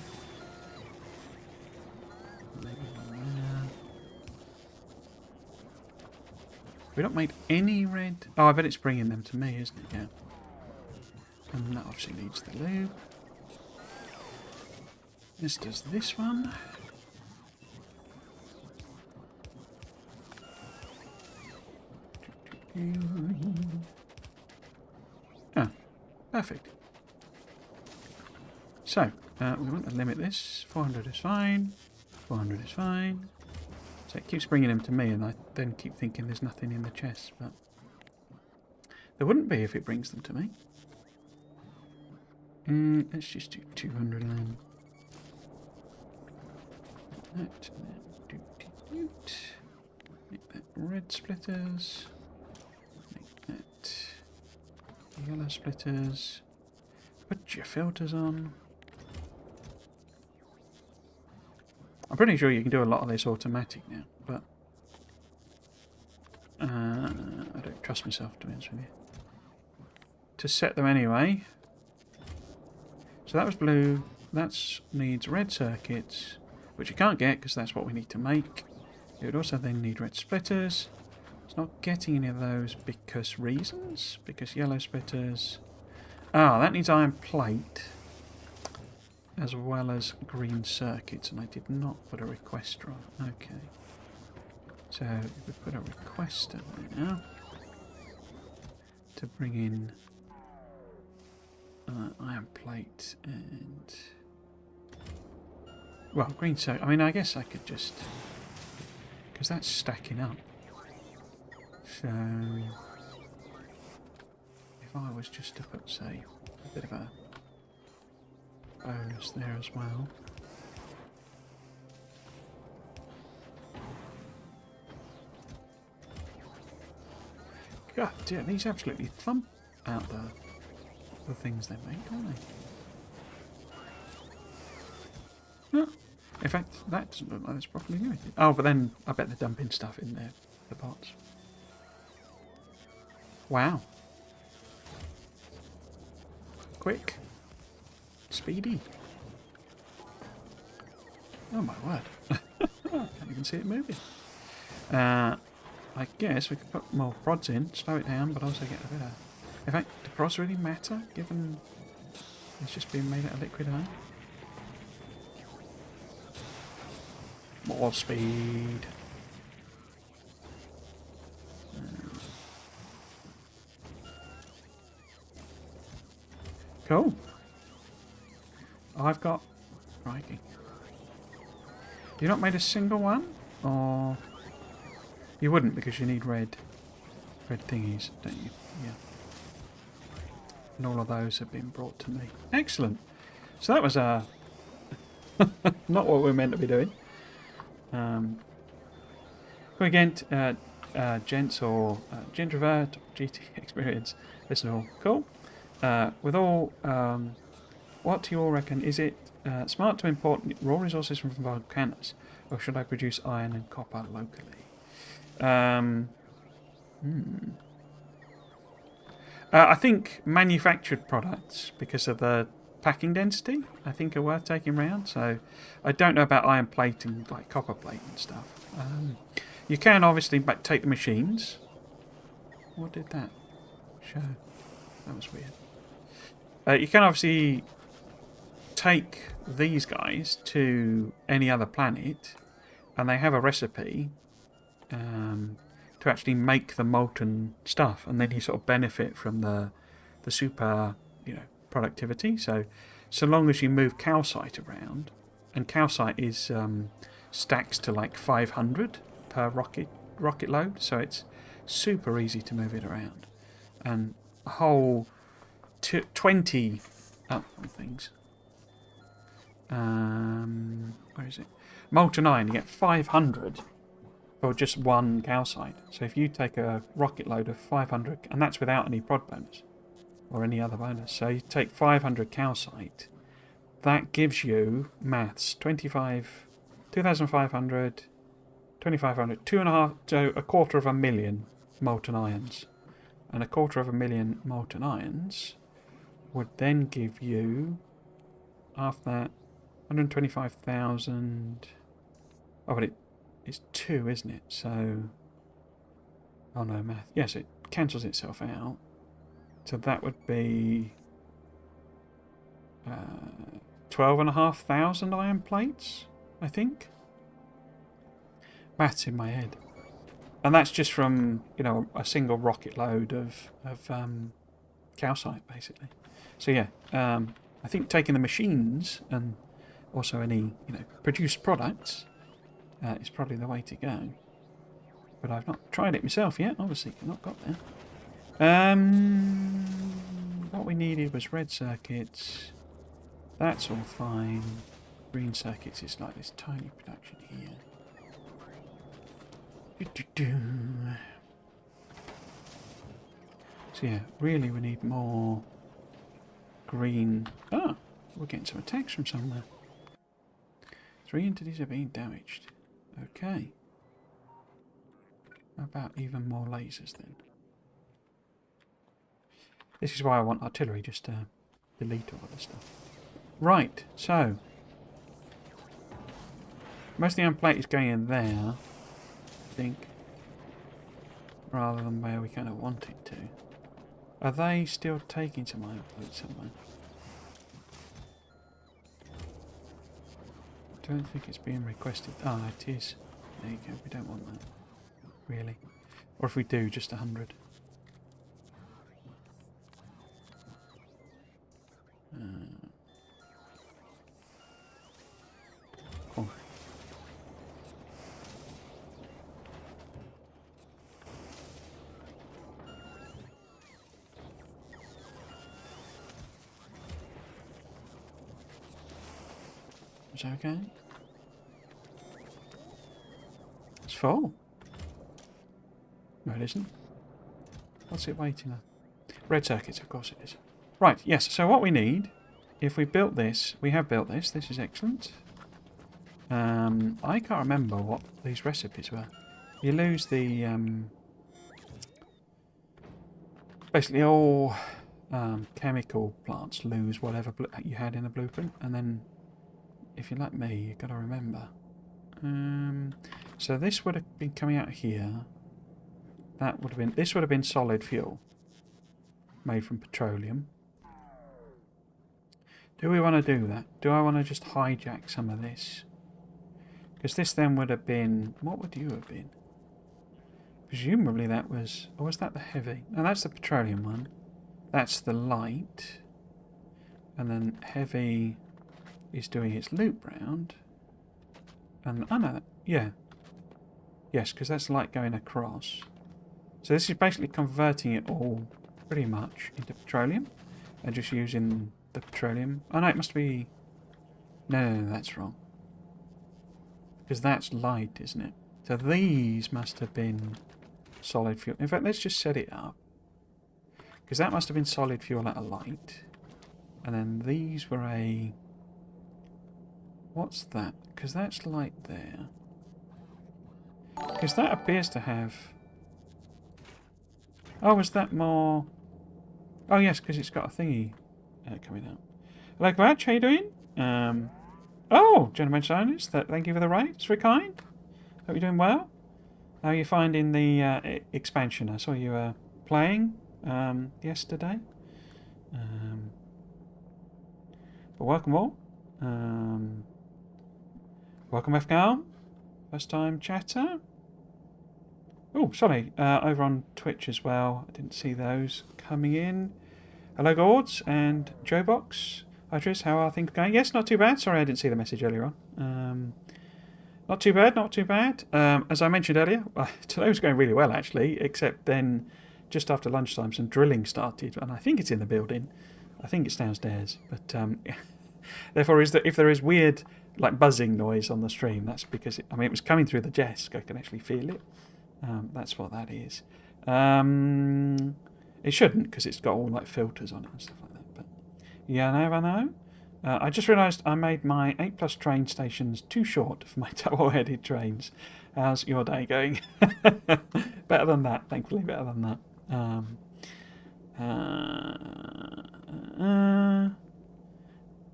Maybe one there. We don't made any red. Oh, I bet it's bringing them to me, isn't it? Yeah. And that obviously needs the lube. This does this one. Ah, perfect. So, we want to limit this. 400 is fine. 400 is fine. So it keeps bringing them to me, and I then keep thinking there's nothing in the chest, but there wouldn't be if it brings them to me. Let's just do 200 then. That, make that red splitters. Make that yellow splitters. Put your filters on. I'm pretty sure you can do a lot of this automatic now, but I don't trust myself, to be honest with you. To set them anyway. So that was blue. That needs red circuits, which you can't get because that's what we need to make. It would also then need red splitters. It's not getting any of those because reasons. Because yellow splitters. Ah, that needs iron plate. as well as green circuits, and I did not put a requester on. Okay. So we put a requester there now to bring in iron plate and, well, green circuit. I mean, I guess I could just, because that's stacking up. So if I was just to put, say, a bit of a bonus there as well. God dear, these absolutely thump out the things they make, don't they? Oh, in fact, that doesn't look like it's properly limited. Oh, but then I bet they're dumping stuff in there, the pots. Wow. Quick. Speedy. Oh my word. Can't even see it moving. I guess we could put more prods in, slow it down, but also get a bit of... In fact, do prods really matter, given it's just being made out of liquid iron? More speed. Cool. I've got... Crikey. You not made a single one? Or... You wouldn't, because you need red thingies, don't you? Yeah. And all of those have been brought to me. Excellent. So that was not what we were meant to be doing. Again, gents or Gintrovert, GT experience, listen all. Cool. With all, what do you all reckon? Is it smart to import raw resources from Vulcanus, or should I produce iron and copper locally? I think manufactured products, because of the packing density, I think are worth taking round. So I don't know about iron plate and like copper plate and stuff. You can obviously take the machines. What did that show? That was weird. You can obviously take these guys to any other planet, and they have a recipe to actually make the molten stuff, and then you sort of benefit from the super, productivity. So long as you move calcite around, and calcite is stacks to like 500 per rocket load, so it's super easy to move it around, and a whole 20 things. Where is it? Molten iron, you get 500 for just one calcite. So if you take a rocket load of 500, and that's without any prod bonus or any other bonus, so you take 500 calcite, that gives you maths 2,500, 2,500, 2.5, so 250,000 molten irons, and 250,000 molten irons would then give you, after that, 125,000. Oh, but it's 2, isn't it? So, oh no, math. Yes, it cancels itself out. So that would be 12,500 iron plates, I think. Maths in my head, and that's just from a single rocket load of calcite, basically. So yeah, I think taking the machines and also any produced products is probably the way to go. But I've not tried it myself yet. Obviously, not got there. What we needed was red circuits. That's all fine. Green circuits is like this tiny production here. So yeah, really we need more green. Ah, we're getting some attacks from somewhere. 3 entities are being damaged. Okay. How about even more lasers then? This is why I want artillery, just to delete all of this stuff. Right, so most of the iron plate is going in there, I think, rather than where we kind of want it to. Are they still taking some iron plate somewhere? don't think it's being requested. Ah, it is. There you go. We don't want that. Really. Or if we do, just 100. Cool. Is that okay? It's full. No, it isn't. What's it waiting on? Red circuits, of course it is. Right, yes, so what we need, if we built this, we have built this is excellent. I can't remember what these recipes were. You lose the, basically all chemical plants lose whatever you had in the blueprint, and then, if you're like me, you've got to remember. So this would have been coming out here. That would have been, this would have been solid fuel made from petroleum. Do we want to do that? Do I want to just hijack some of this? Because this then would have been, what would you have been? Presumably that was, or was that the heavy? No, that's the petroleum one. That's the light. And then heavy is doing its loop round. And, oh no, yeah. Yes, because that's light going across. So this is basically converting it all pretty much into petroleum. And just using the petroleum. Oh no, it must be... No, that's wrong. Because that's light, isn't it? So these must have been solid fuel. In fact, let's just set it up. Because that must have been solid fuel at a light. And then these were a... What's that? Because that's light there. Because that appears to have... Oh, was that more... Oh, yes, because it's got a thingy coming out. Hello, Gladge, how you doing? Oh, Gentleman Scientist, thank you for the raid. It's very kind. Hope you're doing well. How are you finding the expansion? I saw you playing yesterday. But welcome all. Welcome, FGAL. First time chatter. Oh, sorry, over on Twitch as well. I didn't see those coming in. Hello, Gords and Joebox. Hi, Tris, how are things going? Yes, not too bad. Sorry, I didn't see the message earlier on. Not too bad, not too bad. As I mentioned earlier, today was going really well, actually, except then just after lunchtime, some drilling started, and I think it's in the building. I think it's downstairs. But therefore, if there is weird, like buzzing noise on the stream, that's because, it was coming through the desk. I can actually feel it. That's what that is. It shouldn't, because it's got all like filters on it and stuff like that. But yeah, I know. I just realised I made my 8+ train stations too short for my double-headed trains. How's your day going? Better than that, thankfully. Better than that.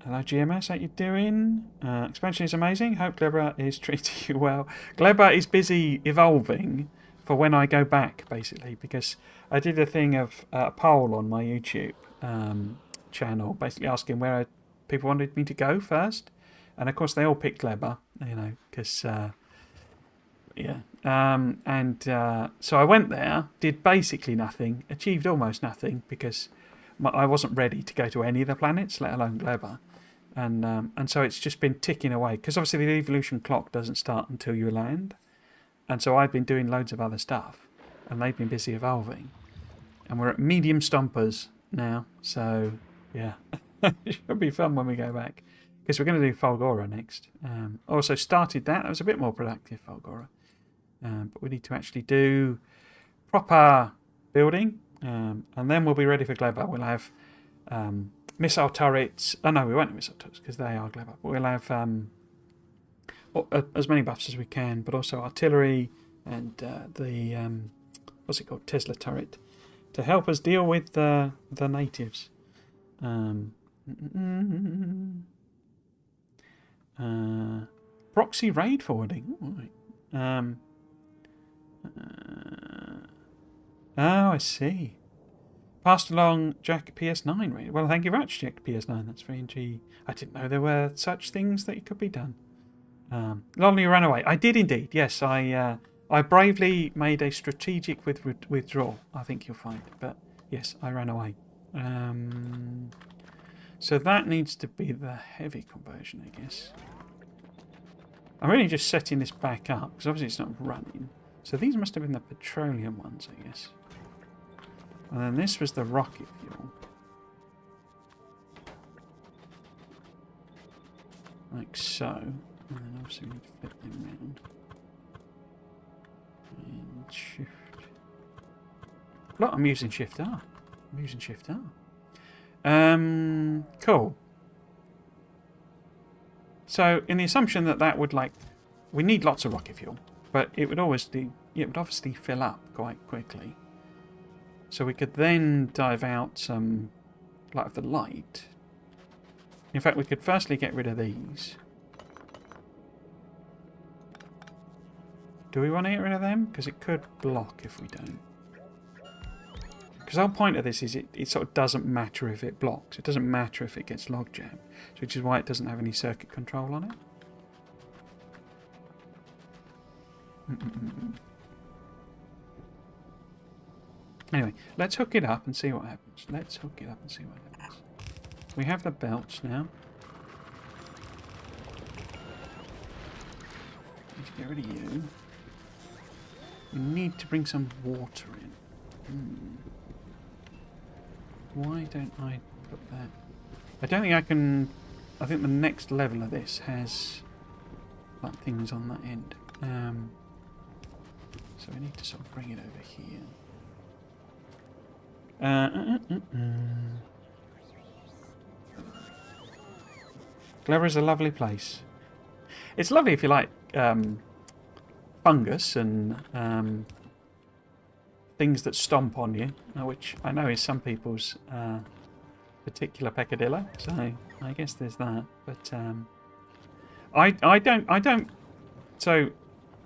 Hello, GMS. How you doing? Expansion is amazing. Hope Glebra is treating you well. Glebra is busy evolving for when I go back, basically, because I did a thing of a poll on my YouTube channel, basically asking where people wanted me to go first, and of course they all picked Glebra, because so I went there, did basically nothing, achieved almost nothing, because I wasn't ready to go to any of the planets, let alone Glebra. And so it's just been ticking away, because obviously the evolution clock doesn't start until you land. And so I've been doing loads of other stuff, and they've been busy evolving. And we're at medium stompers now, so yeah, it should be fun when we go back. Because we're going to do Fulgora next. Also started that was a bit more productive, Fulgora. But we need to actually do proper building, and then we'll be ready for Glebra. We'll have missile turrets. Oh no, we won't have missile turrets because they are Glebra. But we'll have as many buffs as we can, but also artillery and the what's it called, Tesla turret, to help us deal with the natives. Proxy raid forwarding. Ooh, right. Oh, I see. Passed along Jack PS9 Well, thank you very much, Jack PS9. That's very intriguing. I didn't know there were such things that could be done. Lonely ran away. I did indeed. Yes, I bravely made a strategic withdrawal. I think you'll find. But yes, I ran away. So that needs to be the heavy conversion, I guess. I'm really just setting this back up because obviously it's not running. So these must have been the petroleum ones, I guess. And then this was the rocket fuel. Like so. And then obviously we need to flip them around. And shift. Look, I'm using Shift R. I'm using Shift R. Cool. So, in the assumption that that would we need lots of rocket fuel, but it would obviously fill up quite quickly. So we could then dive out some of the light. In fact, we could firstly get rid of these. Do we want to get rid of them? Because it could block if we don't. Because the whole point of this is it sort of doesn't matter if it blocks. It doesn't matter if it gets log jammed, which is why it doesn't have any circuit control on it. Anyway, let's hook it up and see what happens. Let's hook it up and see what happens. We have the belts now. Need to get rid of you. We need to bring some water in. Why don't I put that? I don't think I can. I think the next level of this has things on that end. So we need to sort of bring it over here. Glera is a lovely place. It's lovely if you like fungus and things that stomp on you, which I know is some people's particular peccadillo. So I guess there's that. But I don't. So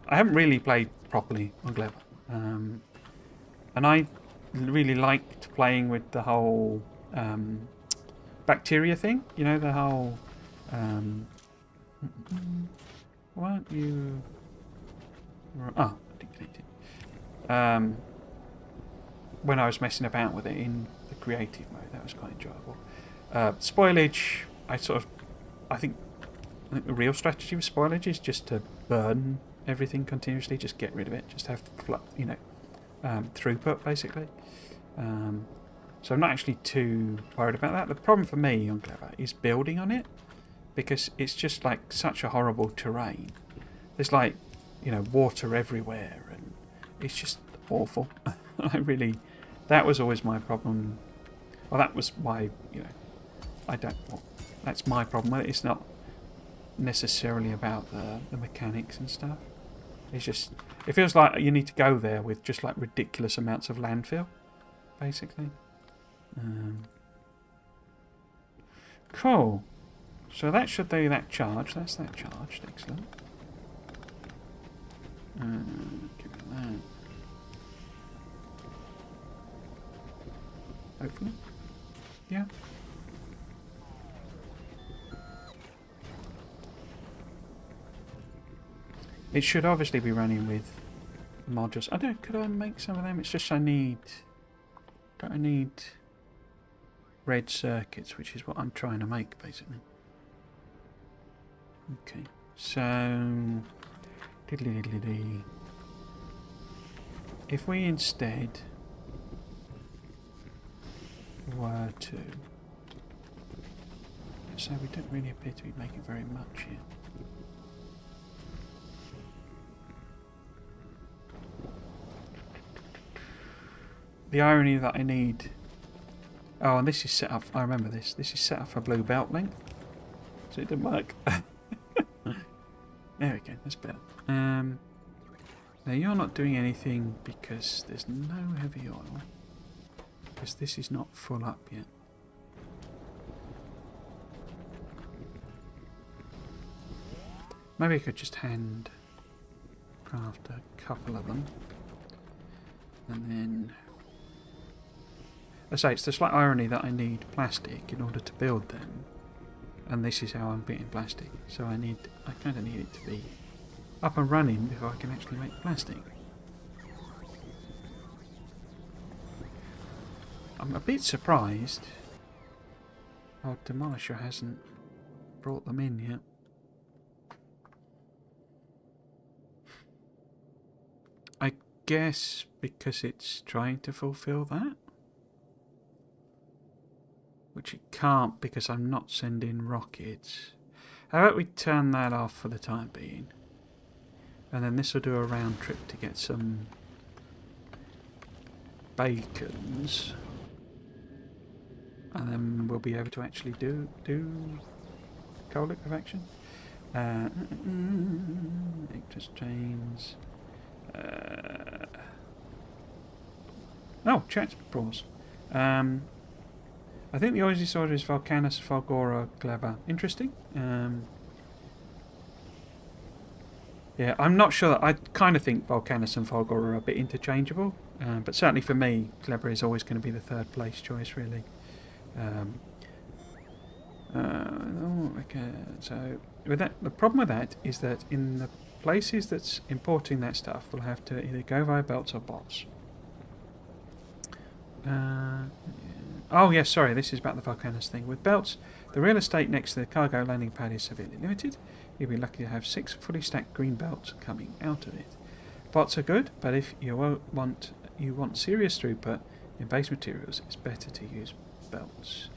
I haven't really played properly on Gleba, and I really liked playing with the whole bacteria thing. You know, the whole. Why aren't you? Oh, I didn't connect it. When I was messing about with it in the creative mode, that was quite enjoyable. Spoilage, I think the real strategy with spoilage is just to burn everything continuously, just get rid of it, just have throughput basically. So I'm not actually too worried about that. The problem for me on Clever is building on it, because it's just such a horrible terrain. There's water everywhere, and it's just awful. That was always my problem. Well, that was why, that's my problem with it. It's not necessarily about the mechanics and stuff. It's just, it feels like you need to go there with just ridiculous amounts of landfill, basically. Cool. So that should do that charge. That's that charged. Excellent. Give it that. Hopefully. Yeah. It should obviously be running with modules. Could I make some of them? It's just I need red circuits, which is what I'm trying to make, basically. Okay, so if we instead were to, so we don't really appear to be making very much here. The irony that I need. Oh, and this is set up. I remember this. This is set up for blue belt length, so it didn't work. There we go. That's better. Now you're not doing anything because there's no heavy oil, because this is not full up yet. Maybe I could just hand craft a couple of them, and then. I say it's the slight irony that I need plastic in order to build them, and this is how I'm beating plastic. So I kind of need it to be up and running before I can actually make plastic. I'm a bit surprised our demolisher hasn't brought them in yet. I guess because it's trying to fulfill that. Which it can't because I'm not sending rockets. How about we turn that off for the time being? And then this will do a round trip to get some bacons. And then we'll be able to actually do coal liquefaction. Actress chains. Oh, chat pause. I think the Aussie sword is Vulcanus Fulgora Gleba. Interesting. Yeah, I'm not sure. I kind of think Vulcanus and Fulgora are a bit interchangeable. But certainly for me, Gleba is always going to be the third place choice, really. Okay, so with that, the problem with that is that in the places that's importing that stuff, we'll have to either go via belts or bots. Oh yes, sorry, this is about the Vulcanus thing. With belts, the real estate next to the cargo landing pad is severely limited. You'll be lucky to have 6 fully stacked green belts coming out of it. Bots are good, but if you want serious throughput in base materials, it's better to use belts.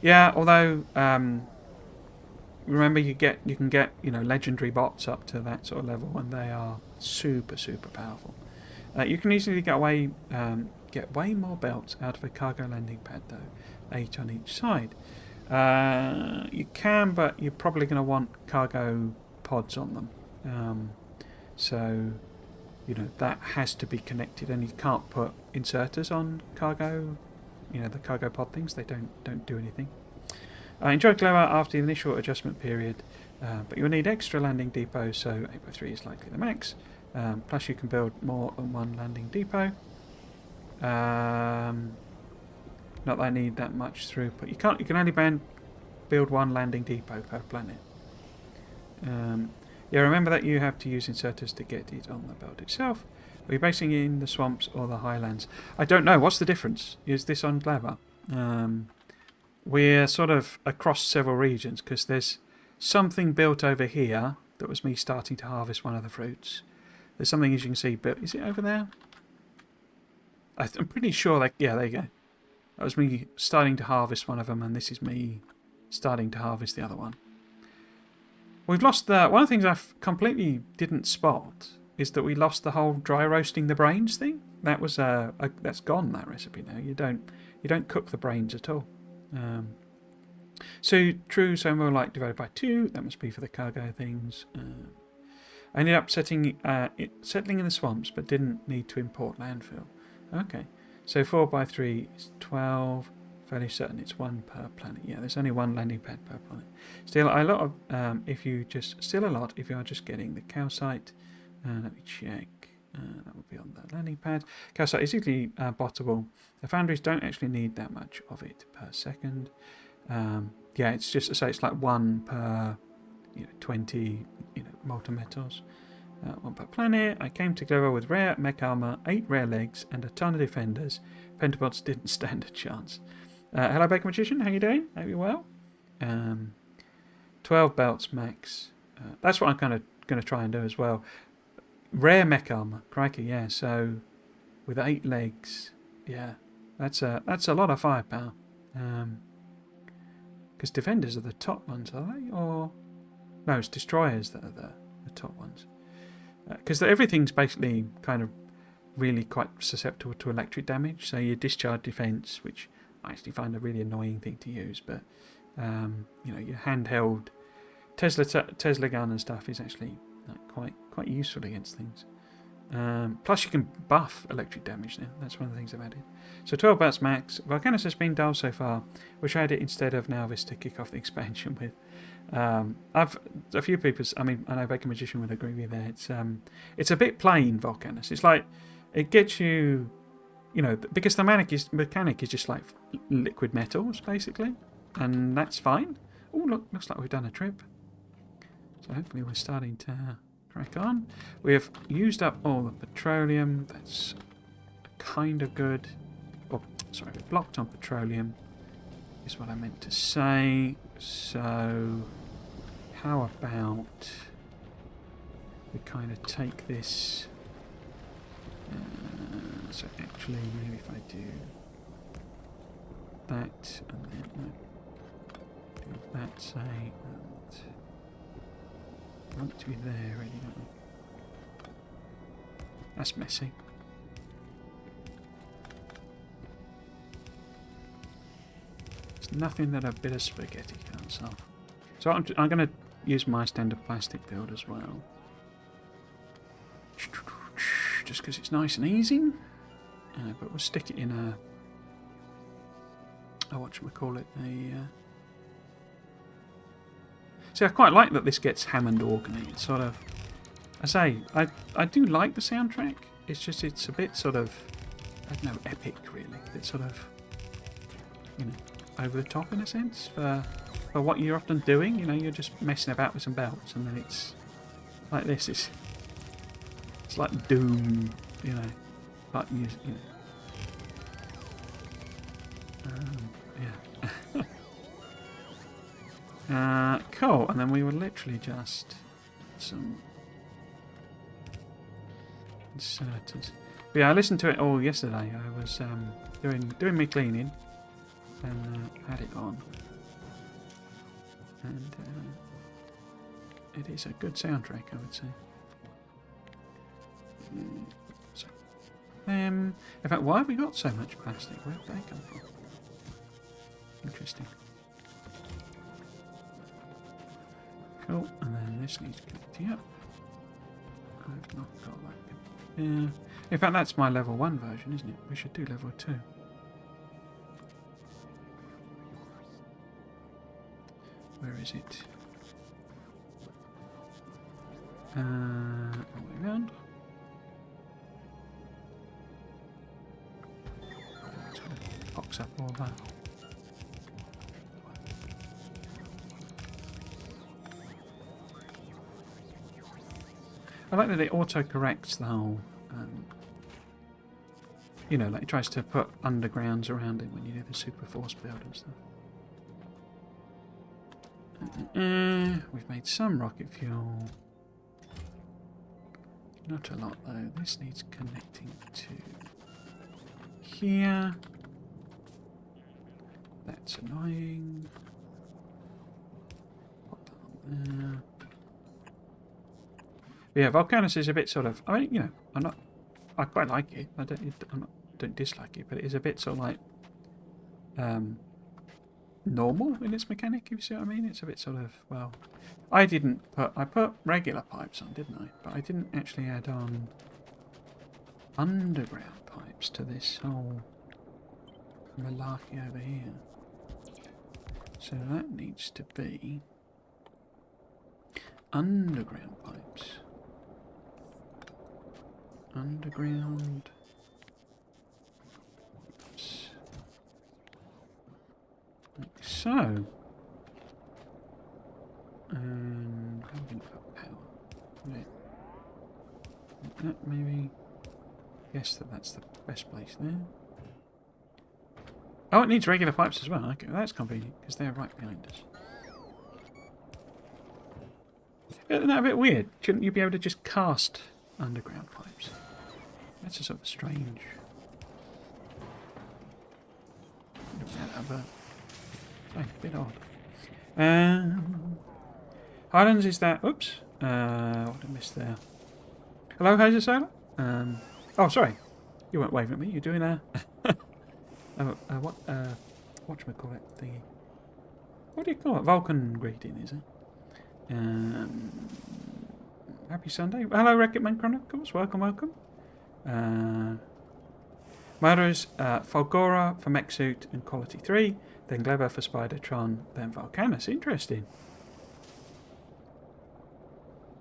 Yeah, although remember you can get legendary bots up to that sort of level, and they are super powerful. You can easily get way more belts out of a cargo landing pad though, 8 on each side. You can, but you're probably going to want cargo pods on them. So that has to be connected, and you can't put inserters on cargo. The cargo pod things, they don't do anything. Enjoy Gleba after the initial adjustment period, but you'll need extra landing depots, so 8x3 is likely the max. Plus you can build more than one landing depot. Not that I need that much throughput. You can only build one landing depot per planet. Yeah, remember that you have to use inserters to get it on the belt itself. Are you basing it in the swamps or the highlands? I don't know. What's the difference? Is this on Gleba? We're sort of across several regions because there's something built over here that was me starting to harvest one of the fruits. There's something, as you can see, built. Is it over there? I'm pretty sure yeah, there you go. That was me starting to harvest one of them, and this is me starting to harvest the other one. We've lost one of the things I completely didn't spot is that we lost the whole dry roasting the brains thing. That was that's gone, that recipe now. You don't cook the brains at all. So true, so more like divided by 2. That must be for the cargo things. I ended up settling in the swamps, but didn't need to import landfill. Okay, so 4x3 is 12. Fairly certain it's 1 per planet. Yeah, there's only 1 landing pad per planet. Still a lot if you are just getting the calcite. Let me check. That will be on the landing pad. Calcite is easily bottable. The foundries don't actually need that much of it per second. Yeah, it's just so it's like 1 per 20 molten metals. 1 per planet. I came together with rare mech armor, 8 rare legs, and a ton of defenders. Pentabots didn't stand a chance. Hello, Baker Magician. How you doing? Hope you're well. 12 belts max. That's what I'm kind of going to try and do as well. Rare mech armor, crikey, yeah. So with 8 legs, yeah, that's a lot of firepower. Because defenders are the top ones, are they? Or no, it's destroyers that are the top ones. Because everything's basically kind of really quite susceptible to electric damage. So your discharge defense, which I actually find a really annoying thing to use, but your handheld Tesla gun and stuff is actually quite useful against things. Plus you can buff electric damage now. That's one of the things I've added. So 12 bats max. Vulcanus has been dull so far. Wish I had it instead of Nauvis to kick off the expansion with. I've a few people. I mean, I know Baker Magician would agree with that. It's a bit plain Vulcanus. It's like it gets you, because the mechanic is just like liquid metals basically, and that's fine. Oh, look, looks like we've done a trip. So hopefully we're starting to crack on. We have used up all the petroleum. That's kind of good. Oh, sorry, we blocked on petroleum is what I meant to say. So how about we kind of take this... so actually, maybe if I do that and then do that, say, and I want to be there, really, don't we? That's messy. It's nothing that a bit of spaghetti can't solve. So I'm going to use my standard plastic build as well. Just because it's nice and easy. But we'll stick it in a... oh, whatchamacallit? See, I quite like that this gets Hammond organy. It's sort of... I say, I do like the soundtrack. It's just, it's a bit sort of... I don't know, epic, really. It's sort of... you know, over the top in a sense for what you're often doing. You know, you're just messing about with some belts, and then it's like this. It's like Doom, you know, like you know. Yeah. Cool. And then we were literally just some inserters. But yeah, I listened to it all yesterday. I was doing me cleaning and had it on, and it is a good soundtrack, I would say. So, in fact, why have we got so much plastic? Where did they come from? Interesting. Cool, and then this needs connecting up. I've not got that. Yeah. In fact, that's my level 1 version, isn't it? We should do level 2. Where is it? All the way around. Box up all that. I like that it auto-corrects the whole, you know, like it tries to put undergrounds around it when you do the super force build and stuff. We've made some rocket fuel. Not a lot though. This needs connecting to here. That's annoying. Pop that on there. But yeah, Vulcanus is a bit sort of... I mean, you know, I quite like it. I don't dislike it, but it is a bit sort of like normal in its mechanic, if you see what I mean. It's a bit sort of, well, I put regular pipes on, didn't I? But I didn't actually add on underground pipes to this whole malarkey over here. So that needs to be underground pipes. Underground. Oops. Like so. And how are we going to put power? Like that maybe. Guess that's the best place there. Oh, it needs regular pipes as well. Okay, well, that's convenient because they're right behind us. Isn't that a bit weird? Shouldn't you be able to just cast underground pipes? That's a sort of strange. A bit odd. Highlands is that? Oops. What did I miss there? Hello, Hazer Sailor. Oh, sorry. You weren't waving at me. You're doing a. Whatchamacallit thingy. What do you call it? Vulcan greeting, is it? Happy Sunday. Hello, Reckittman Chronicles. Welcome, welcome. Murderers, Fulgora for Mech Suit and Quality 3, then Gleber for Spidertron, then Vulcanus. Interesting.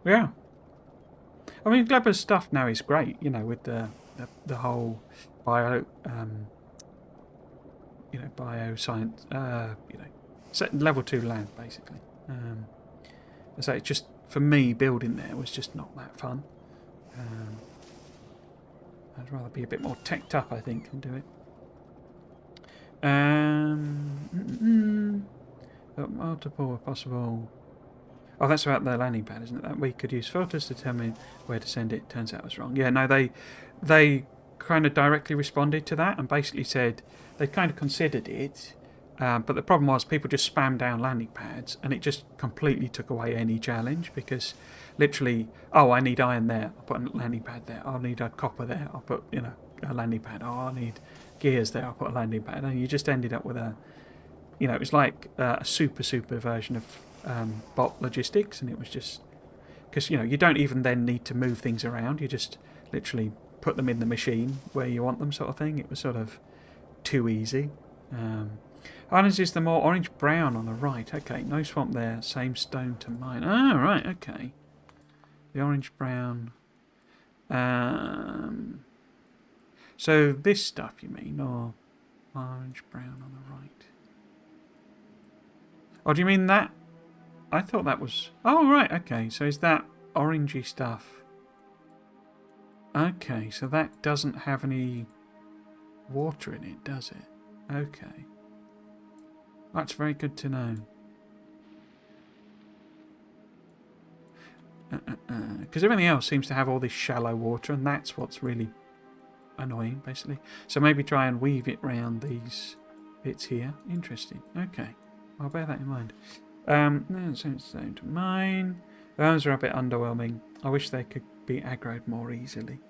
Yeah. I mean, Gleber's stuff now is great, you know, with the whole bioscience, level 2 land, basically. So it's just, for me, building there was just not that fun. I'd rather be a bit more teched up, I think, and do it. Multiple possible. Oh, that's about the landing pad, isn't it? That we could use filters to determine where to send it. Turns out I was wrong. Yeah, no, they kind of directly responded to that and basically said they kind of considered it, but the problem was people just spammed down landing pads and it just completely took away any challenge, because literally, oh, I need iron there, I'll put a landing pad there. I'll need a copper there, I'll put a landing pad. Oh, I need gears there, I'll put a landing pad. And you just ended up with a, it was like a super version of bot logistics, and it was just because you don't even then need to move things around. You just literally put them in the machine where you want them, sort of thing. It was sort of too easy. Islands is the more orange brown on the right. Okay, no swamp there. Same stone to mine. Oh, right. Okay, the orange brown. So this stuff you mean, or orange brown on the right? Oh, do you mean that? I thought that was... Oh, right, okay. So is that orangey stuff? Okay, so that doesn't have any water in it, does it? Okay. That's very good to know. Because everything else seems to have all this shallow water, and that's what's really annoying, basically. So maybe try and weave it round these bits here. Interesting. Okay. I'll bear that in mind. Same to mine. Those are a bit underwhelming. I wish they could be aggroed more easily.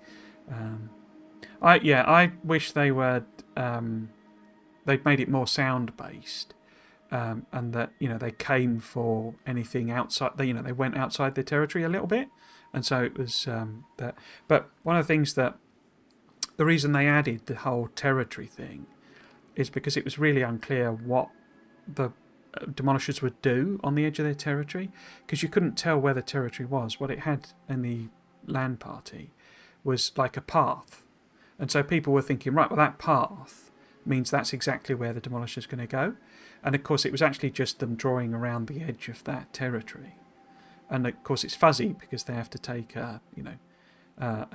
I wish they were. They'd made it more sound based, and that they came for anything outside. They went outside their territory a little bit, and so it was that. But one of the things that the reason they added the whole territory thing is because it was really unclear what the demolishers would do on the edge of their territory, because you couldn't tell where the territory was. What it had in the land party was like a path, and so people were thinking, right, well, that path means that's exactly where the demolisher's going to go. And of course it was actually just them drawing around the edge of that territory, and of course it's fuzzy because they have to take a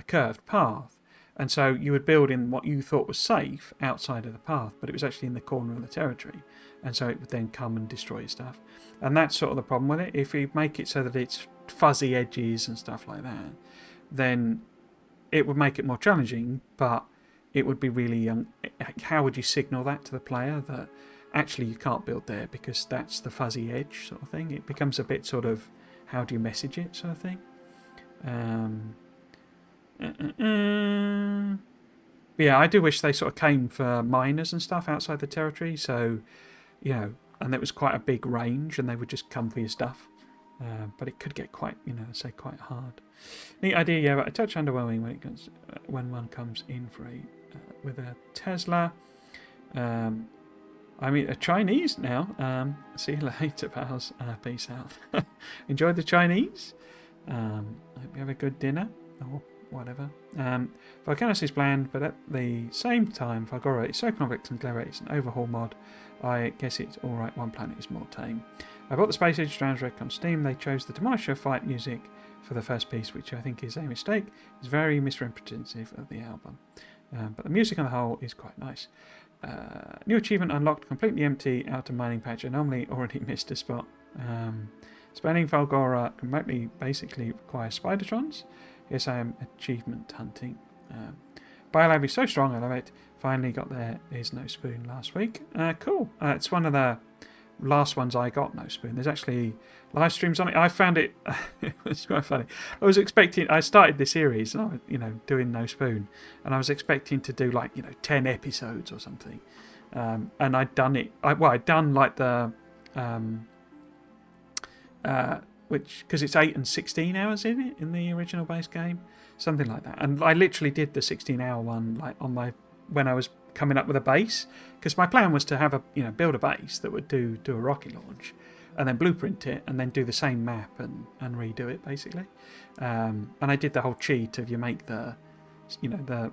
curved path. And so you would build in what you thought was safe outside of the path, but it was actually in the corner of the territory. And so it would then come and destroy stuff. And that's sort of the problem with it. If you make it so that it's fuzzy edges and stuff like that, then it would make it more challenging, but it would be really... how would you signal that to the player that actually you can't build there because that's the fuzzy edge sort of thing? It becomes a bit sort of, how do you message it sort of thing? Yeah, I do wish they sort of came for miners and stuff outside the territory, so and it was quite a big range and they would just come for your stuff, but it could get quite quite hard. Neat idea, yeah, but a touch underwhelming when one comes in for with a Tesla. I mean a Chinese now. See you later, pals. Peace out. Enjoy the Chinese. Hope you have a good dinner or whatever. Vulcanus is bland, but at the same time, Factorio is so complex and clever. It's an overhaul mod. I guess it's alright. One planet is more tame. I bought the Space Age Transrec on Steam. They chose the Demolisher fight music for the first piece, which I think is a mistake. It's very misrepresentative of the album. But the music on the whole is quite nice. New achievement unlocked, completely empty outer mining patch. I normally already missed a spot. Spending Falgora remotely basically requires Spidertrons. Yes, I am achievement hunting. Biolab is so strong, I love it. Finally got there. Is no spoon last week. Cool. It's one of the last ones I got, no spoon. There's actually live streams on it. I found it. It was quite funny. I started this series, and I was, doing no spoon, and I was expecting to do like 10 episodes or something. And I'd done it. I'd done like the which, because it's 8 and 16 hours in it in the original base game, something like that. And I literally did the 16-hour one like when I was coming up with a base, because my plan was to have build a base that would do a rocket launch, and then blueprint it, and then do the same map and redo it basically. And I did the whole cheat of you make the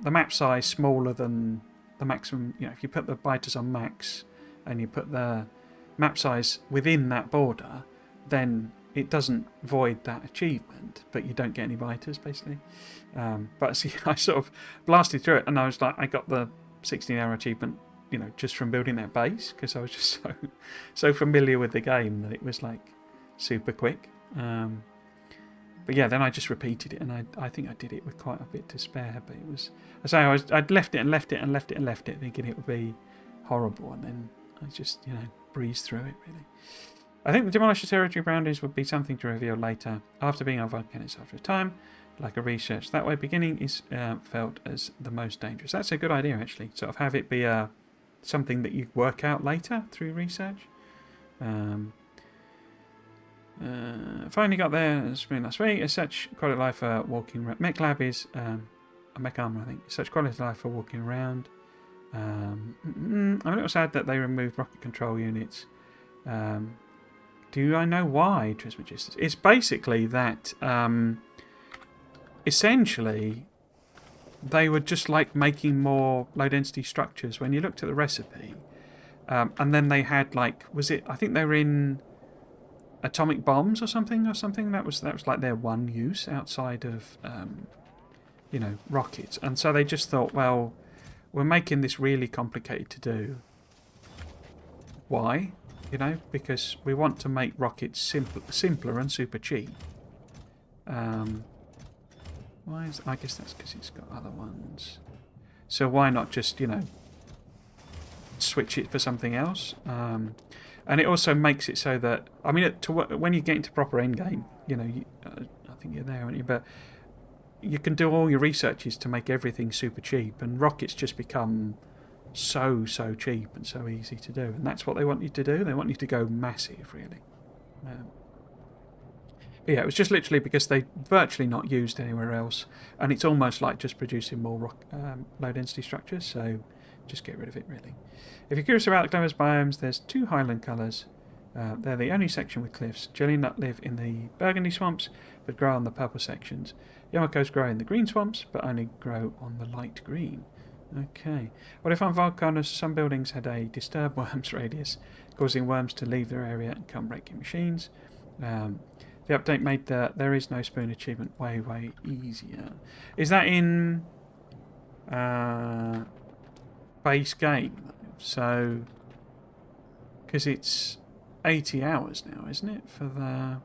map size smaller than the maximum. If you put the biters on max and you put the map size within that border, then it doesn't void that achievement, but you don't get any biters, basically. But see, I sort of blasted through it, and I was like, I got the 16-hour achievement, just from building that base, because I was just so familiar with the game that it was like super quick. But yeah, then I just repeated it, and I think I did it with quite a bit to spare. But it was, I'd left it and left it and left it and left it, thinking it would be horrible, and then I just breezed through it really. I think the Demolisher territory boundaries would be something to reveal later, after being on Vulcanus after a time, like a research. That way, beginning is felt as the most dangerous. That's a good idea, actually. Sort of have it be something that you work out later through research. Finally got there spring last week. As such, quality of life for walking around. Mech Lab is a mech armor, I think. Such quality of life for walking around. I'm a little sad that they removed rocket control units. Do I know why, Trismegistus? It's basically that essentially they were just like making more low density structures when you looked at the recipe. And then they had like, I think they were in atomic bombs or something. That was like their one use outside of rockets. And so they just thought, well, we're making this really complicated to do. Why? Because we want to make rockets simpler and super cheap. Why is? I guess that's because it's got other ones. So why not just switch it for something else? And it also makes it so that when you get into proper endgame, I think you're there, aren't you? But you can do all your researches to make everything super cheap, and rockets just become so cheap and so easy to do, and that's what they want you to do. They want you to go massive, really. But yeah, it was just literally because they virtually not used anywhere else, and it's almost like just producing more low density structures, so just get rid of it, really. If you're curious about the Glamorous biomes, there's 2 highland colours. They're the only section with cliffs. Jelly nut live in the burgundy swamps, but grow on the purple sections. Yamakos grow in the green swamps, but only grow on the light green. Okay. What if on Vulcanus some buildings had a disturb worms radius, causing worms to leave their area and come breaking machines? The update made the there is no spoon achievement way easier. Is that in base game? So, because it's 80 hours now, isn't it, for the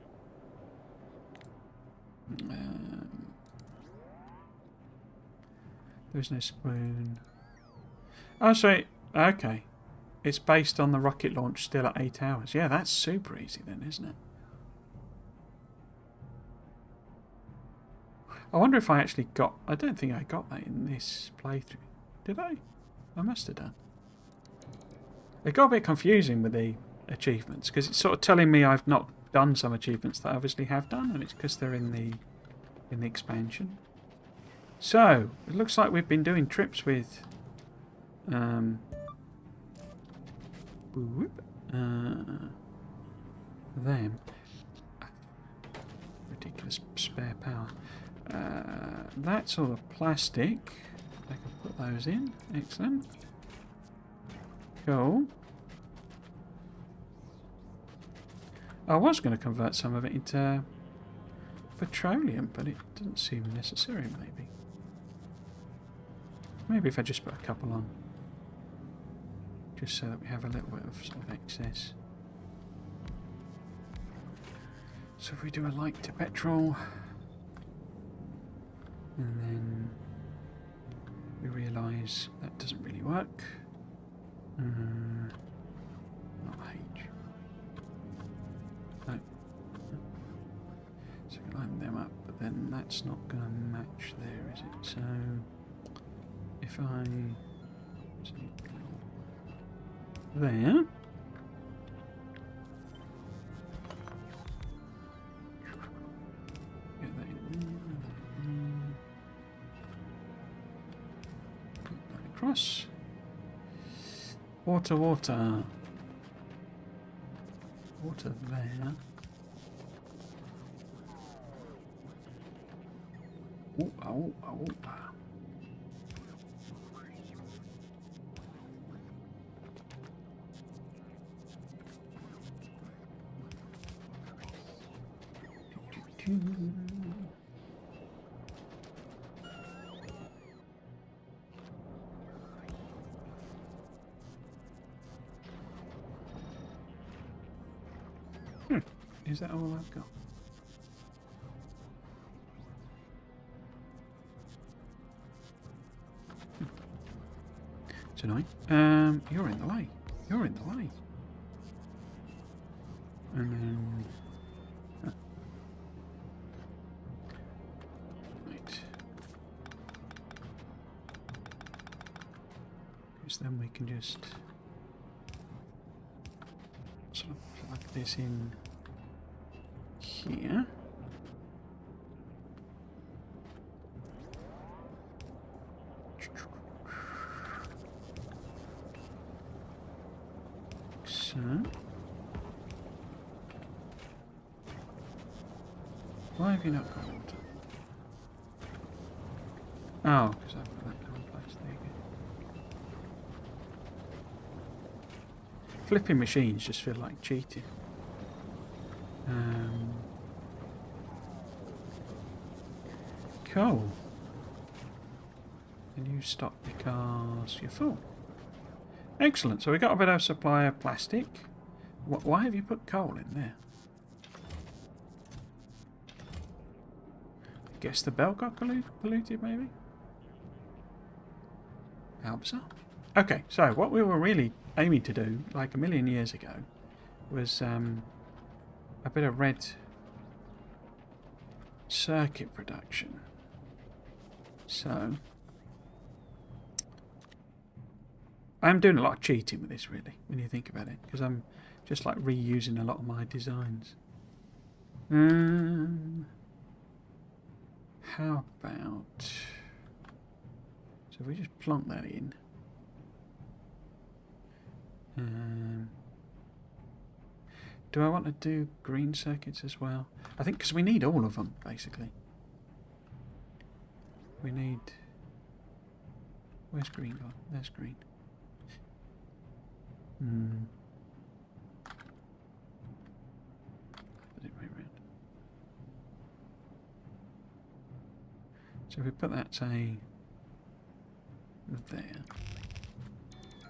there's no spoon. Oh, sorry. Okay. It's based on the rocket launch still at 8 hours. Yeah, that's super easy then, isn't it? I wonder if I actually got... I don't think I got that in this playthrough. Did I? I must have done. It got a bit confusing with the achievements, because it's sort of telling me I've not done some achievements that I obviously have done, and it's because they're in the expansion. So, it looks like we've been doing trips with them. Ridiculous spare power. That's all the plastic. I can put those in. Excellent. Cool. I was going to convert some of it into petroleum, but it doesn't seem necessary, maybe. Maybe if I just put a couple on. Just so that we have a little bit of sort of excess. So if we do a light to petrol, and then we realise that doesn't really work. Not H. No. So we line them up, but then that's not going to match there, is it? So if I see there. Get that in there. Put that across. Water. Water there. Oh. Is that all I've got? It's annoying. You're in the way. You're in the way. And then... Right. Because then we can just... sort of plug this in here. So... Why have you not got water? Oh, because I've got that in one place. There you go. Flipping machines just feel like cheating. Cool. And you stop because you're full. Excellent. So we got a bit of supply of plastic. Why have you put coal in there? Guess the bell got polluted, maybe? How bizarre. Okay, so what we were really aiming to do, like a million years ago, was a bit of red circuit production. So, I'm doing a lot of cheating with this, really, when you think about it, because I'm just like reusing a lot of my designs. How about... So if we just plonk that in. Do I want to do green circuits as well? I think because we need all of them, basically. We need... Where's green gone? There's green. Put it right around. So if we put that, say, there,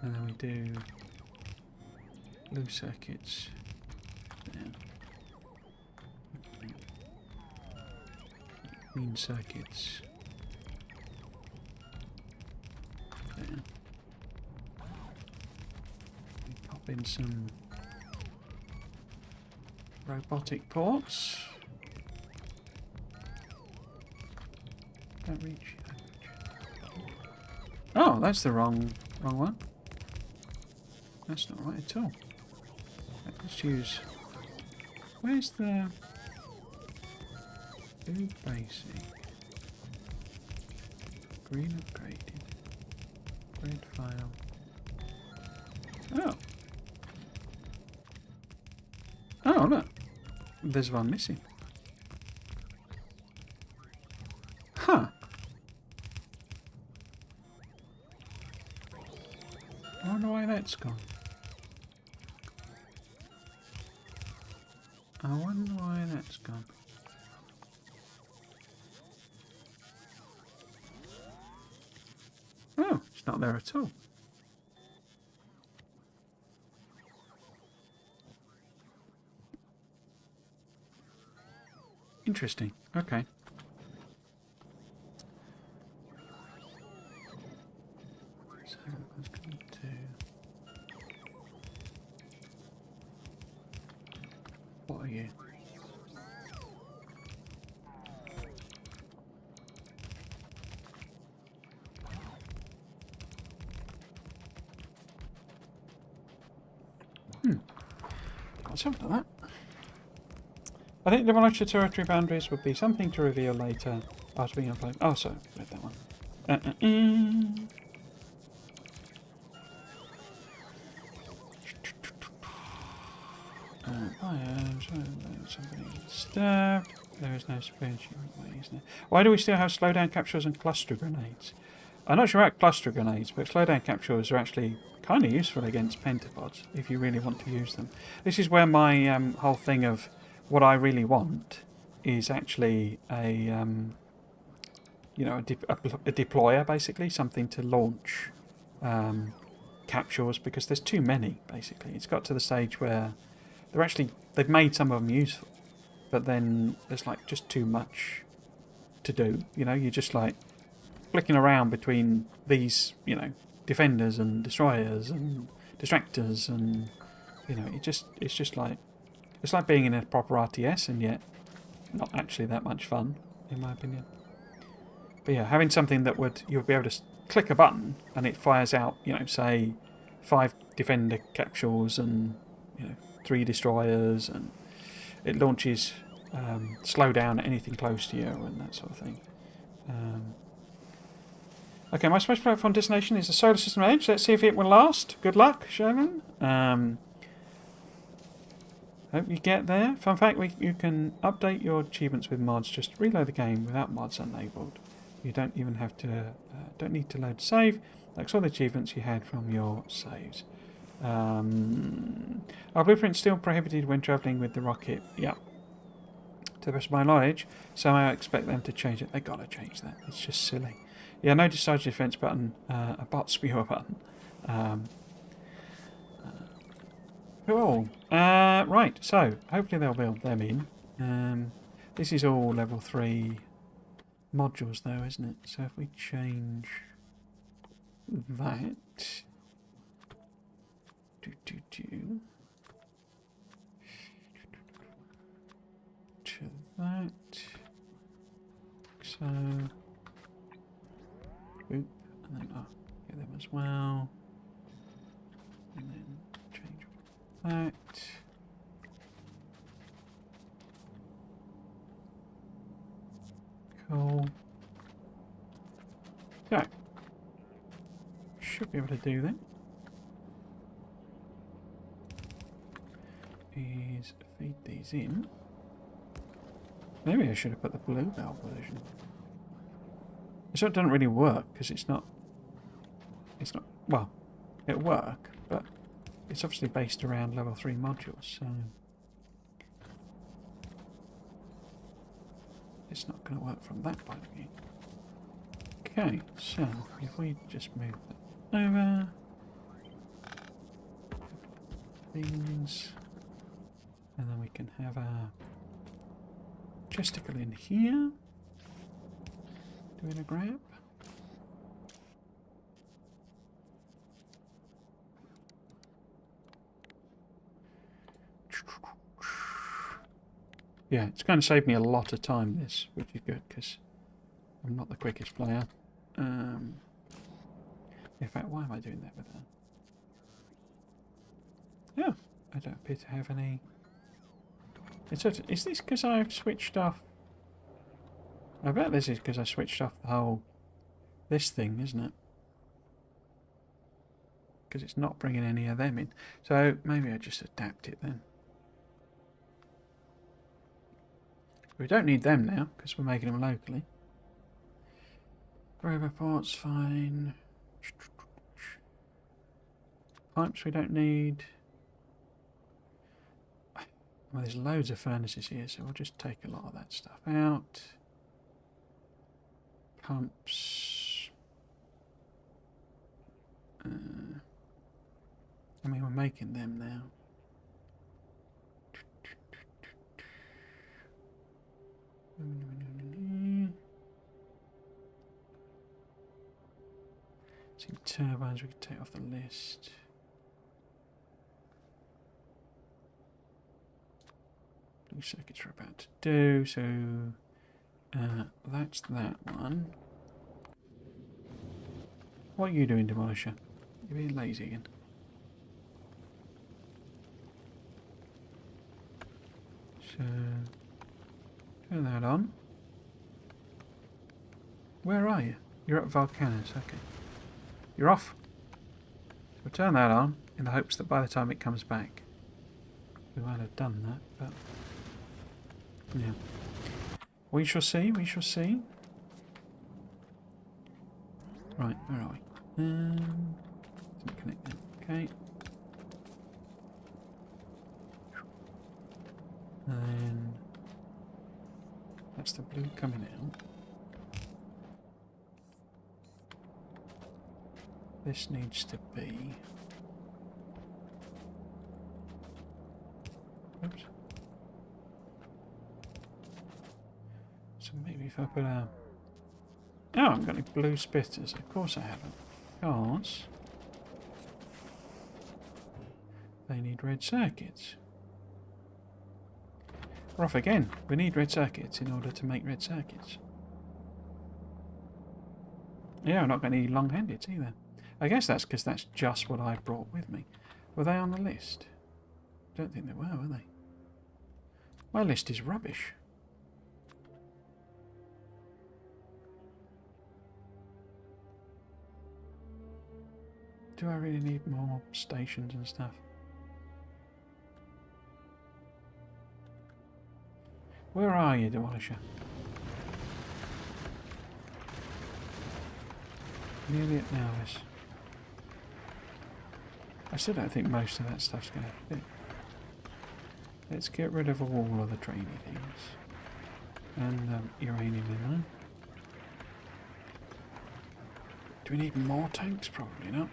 and then we do blue circuits there, green circuits there, we pop in some robotic ports. Don't reach. Oh, that's the wrong one. That's not right at all. Let's use... Where's the... Blue basic. Green upgraded. Red file. Oh. Oh, look. There's one missing. Huh. I wonder why that's gone. I wonder why that's gone. Oh, it's not there at all. Interesting. Okay. So I was going to... What are you? Got something like that. I think demolition territory boundaries would be something to reveal later after being uploaded. Oh, sorry, read that one. Somebody stabbed. There is no space. Why do we still have slowdown capsules and cluster grenades? I'm not sure about cluster grenades, but slowdown capsules are actually kind of useful against pentapods if you really want to use them. This is where my whole thing of what I really want is actually a you know, a deployer, basically, something to launch capsules, because there's too many, basically. It's got to the stage where they've made some of them useful, but then there's like just too much to do. You know, you're just like flicking around between these, you know, defenders and destroyers and distractors, and you know, it's just like it's like being in a proper RTS, and yet not actually that much fun, in my opinion. But yeah, having something that you'll be able to click a button and it fires out, you know, say 5 defender capsules and, you know, 3 destroyers, and it launches slow down anything close to you and that sort of thing. Okay, my special platform destination is the solar system edge. Let's see if it will last. Good luck, Sherman. Hope you get there. Fun fact, you can update your achievements with mods. Just reload the game without mods enabled. You don't even have to, don't need to load save. That's all the achievements you had from your saves. Our blueprint's still prohibited when travelling with the rocket. Yeah. To the best of my knowledge, so I expect them to change it. They gotta change that. It's just silly. Yeah, no discharge defense button, a bot spewer button. Cool. Right, so hopefully they'll build them in. This is all level 3 modules though, isn't it? So if we change that to that, so boop, and then get them as well, and then change that. Cool. So, should be able to do that. Is feed these in. Maybe I should have put the bluebell version. This one doesn't really work because it's not. Well, it'll work, but it's obviously based around level 3 modules, so it's not going to work from that point of view. Okay, so if we just move that over, things, and then we can have a chesticle in here, doing a grab. Yeah, it's going to save me a lot of time, this, which is good, because I'm not the quickest player. In fact, why am I doing that with that? Yeah, I don't appear to have any... Is this because I've switched off... I bet this is because I switched off the whole... this thing, isn't it? Because it's not bringing any of them in. So maybe I just adapt it then. We don't need them now, because we're making them locally. Robot ports, fine. Pipes we don't need. Well, there's loads of furnaces here, so we'll just take a lot of that stuff out. Pumps. I mean, we're making them now. Some turbines we could take off the list. Blue circuits we're about to do, so that's that one. What are you doing, Demolisher? You're being lazy again. So turn that on. Where are you? You're at Vulcanus, okay. You're off. So we'll turn that on in the hopes that by the time it comes back we might have done that, but yeah. We shall see, we shall see. Right, where are we? Didn't connect that. Okay. And then That's the blue coming out. This needs to be... Oops. So maybe if I put a... Oh, I haven't got any blue splitters. Of course I haven't. Because... they need red circuits. We're off again. We need red circuits in order to make red circuits. Yeah, I've not got any long-handeds either. I guess that's because that's just what I brought with me. Were they on the list? Don't think they were they? My list is rubbish. Do I really need more stations and stuff? Where are you, Demolisher? Nearly at Nauvis. I still don't think most of that stuff's going to fit. Let's get rid of all of the trainy things. And uranium in there. Do we need more tanks? Probably not.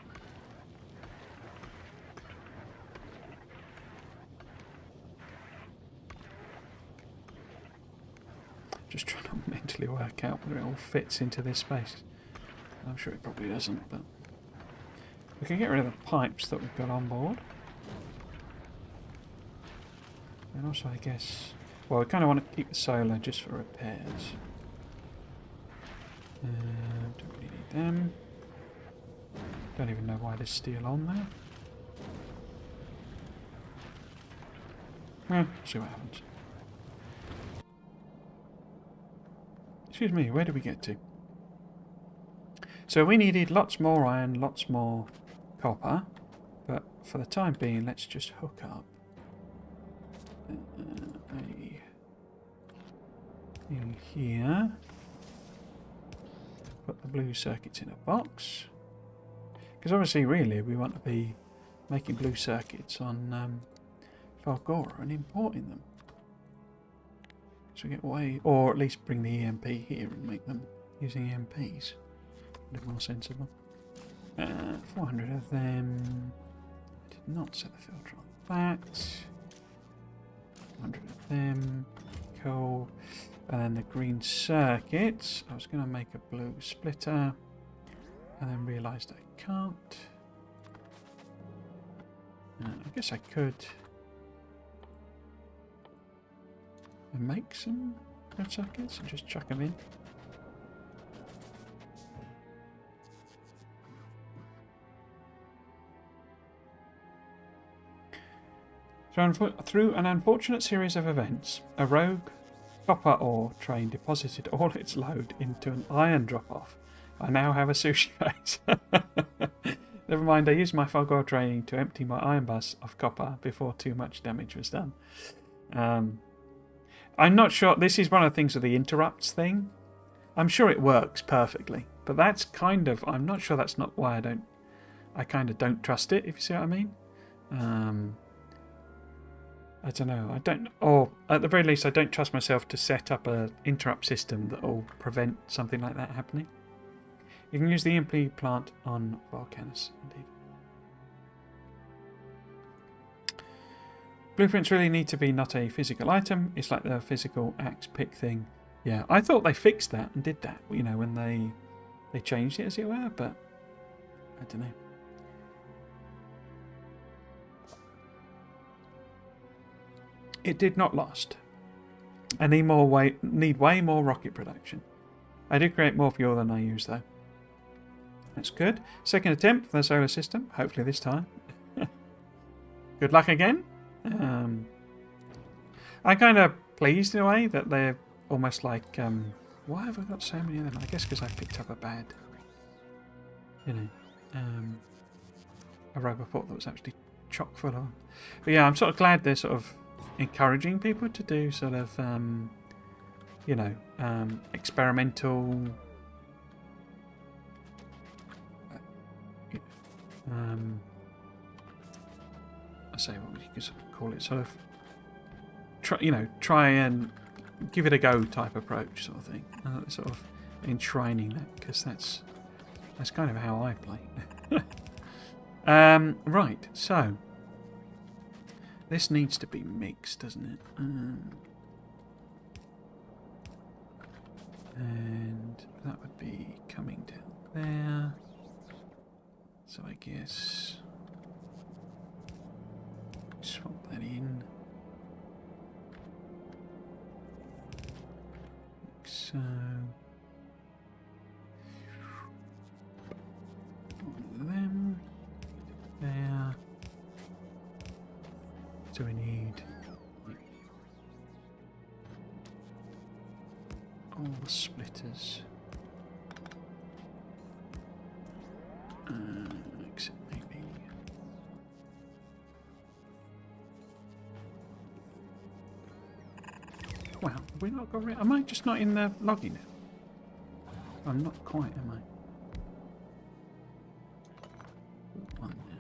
Just trying to mentally work out whether it all fits into this space. I'm sure it probably doesn't, but we can get rid of the pipes that we've got on board. And also, I guess, well, we kind of want to keep the solar just for repairs. Don't really need them. Don't even know why there's steel on there. Well, see what happens. Excuse me, where did we get to? So we needed lots more iron, lots more copper, but for the time being, let's just hook up in here. Put the blue circuits in a box. Because obviously, really, we want to be making blue circuits on Vulcanus and importing them. So we get way, or at least bring the EMP here and make them using EMPs. A little more sensible. 400 of them. I did not set the filter on that. 100 of them. Cool. And then the green circuits. I was going to make a blue splitter. And then realised I can't. I guess I could make some red circuits and just chuck them in. So through an unfortunate series of events, a rogue copper ore train deposited all its load into an iron drop-off. I now have a sushi face. Never mind, I used my Factorio training to empty my iron bus of copper before too much damage was done. I'm not sure. This is one of the things with the interrupts thing. I'm sure it works perfectly, but that's kind of... I'm not sure that's not why I kind of don't trust it, if you see what I mean. I don't know. I don't... Or, at the very least, I don't trust myself to set up an interrupt system that will prevent something like that happening. You can use the EMP plant on Vulcanus, indeed. Blueprints really need to be not a physical item. It's like the physical axe pick thing. Yeah, I thought they fixed that and did that, you know, when they changed it, as it were, but I don't know. It did not last. I need way more rocket production. I did create more fuel than I used, though. That's good. Second attempt for the solar system. Hopefully this time. Good luck again. I'm kind of pleased in a way that they're almost like... why have I got so many of them? I guess because I picked up a bad... You know... a Roboport that was actually chock full of them. But yeah, I'm sort of glad they're sort of encouraging people to do sort of... you know... experimental... I say what we could call it, sort of, try and give it a go type approach sort of thing. Sort of enshrining that, because that's kind of how I play. Right, so this needs to be mixed, doesn't it? And that would be coming down there. So I guess swap that in. Like so. One of them. There. So we need all the splitters. Except maybe. Well, have we not got rid? Am I just not in the logging now? I'm not quite, am I? One there.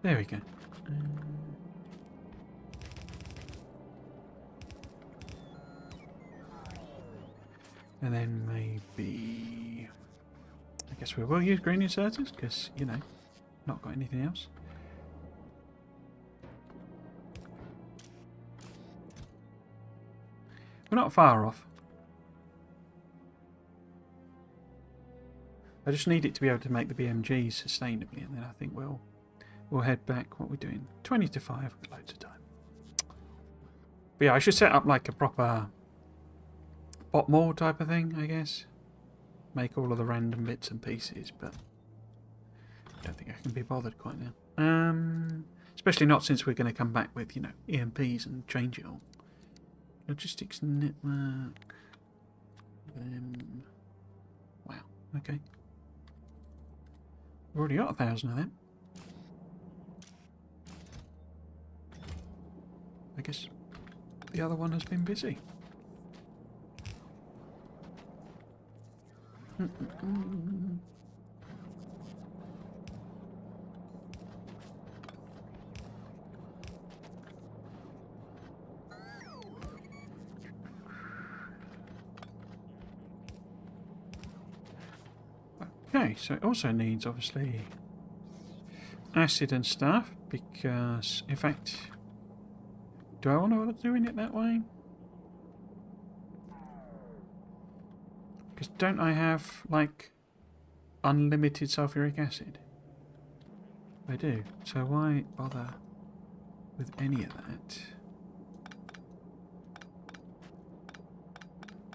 There we go. And then maybe, I guess we will use green inserters because, you know, not got anything else. We're not far off. I just need it to be able to make the BMGs sustainably, and then I think we'll head back. What we're doing, 20 to 5, with loads of time. But yeah, I should set up like a proper bot mall type of thing, I guess. Make all of the random bits and pieces, but I don't think I can be bothered quite now. Especially not since we're going to come back with, you know, EMPs and change it all. Logistics network. Wow. Okay. We've already got 1,000 of them. I guess the other one has been busy. Okay, so it also needs, obviously, acid and stuff, because, in fact, do I want to bother doing it that way? Because don't I have, like, unlimited sulfuric acid? I do. So why bother with any of that?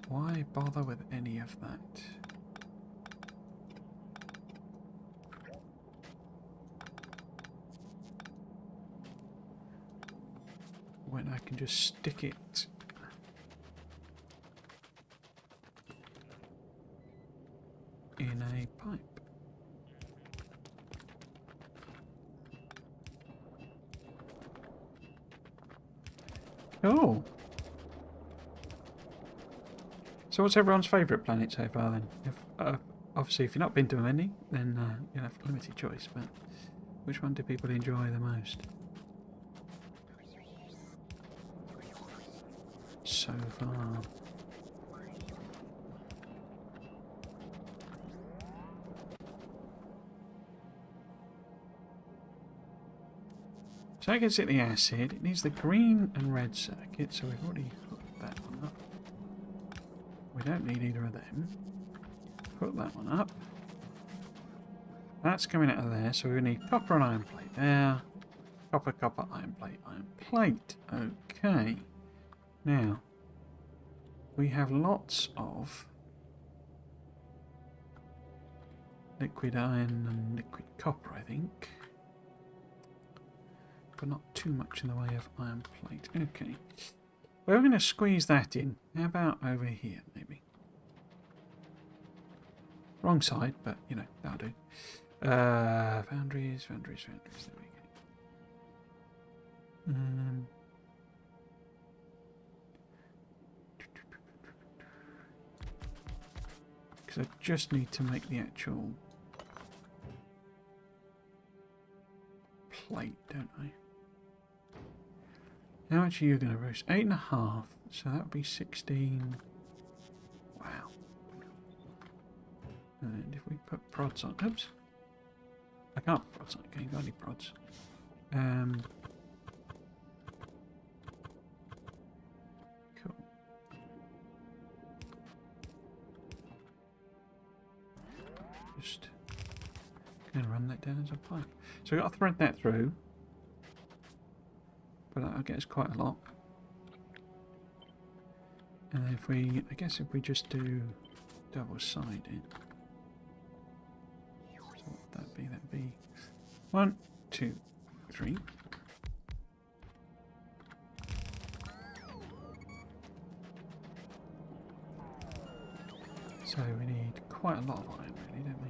Why bother with any of that? When I can just stick it in a pipe. Oh. So what's everyone's favourite planet so far then? Obviously if you've not been to many, then you'll have limited choice, but which one do people enjoy the most? So far. So that gets it the acid. It needs the green and red circuit, so we've already hooked that one up. We don't need either of them. Hook that one up. That's coming out of there, so we need copper and iron plate there. Copper, copper, iron plate, iron plate. Okay. Now, we have lots of liquid iron and liquid copper, I think. But not too much in the way of iron plate. Okay. Well, we're going to squeeze that in. How about over here, maybe? Wrong side, but, you know, that'll do. Foundries. There we go. Because I just need to make the actual plate, don't I? How much are you going to roost? 8.5. So that would be 16. Wow. And if we put prods on... Oops. I can't put prods on. Okay, you've got any prods. Cool. Just going to run that down as a pipe. So we've got to thread that through. But that'll get us quite a lot. And then if we... I guess if we just do double-sided... So what would that be? That'd be 1, 2, 3. So we need quite a lot of iron, really, don't we?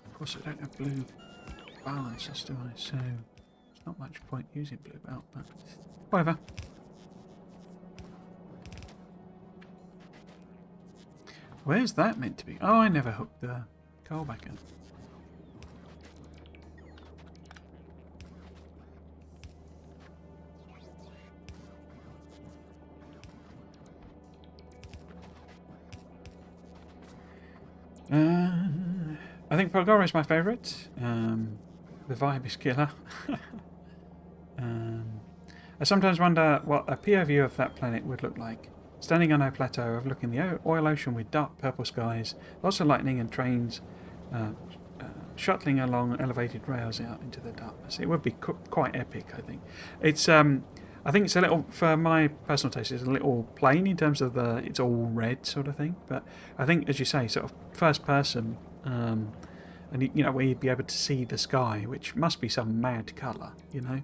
Of course, I don't have blue balancers, do I? So there's not much point using blue belt, but whatever. Where's that meant to be? Oh, I never hooked the coal back in. I think Factorio is my favourite. The vibe is killer. I sometimes wonder what a POV of that planet would look like. Standing on a plateau overlooking the oil ocean with dark purple skies, lots of lightning and trains shuttling along elevated rails out into the darkness. It would be quite epic, I think. It's I think it's a little, for my personal taste, it's a little plain in terms of the it's all red sort of thing. But I think, as you say, sort of first person, and you know, where you'd be able to see the sky, which must be some mad colour, you know,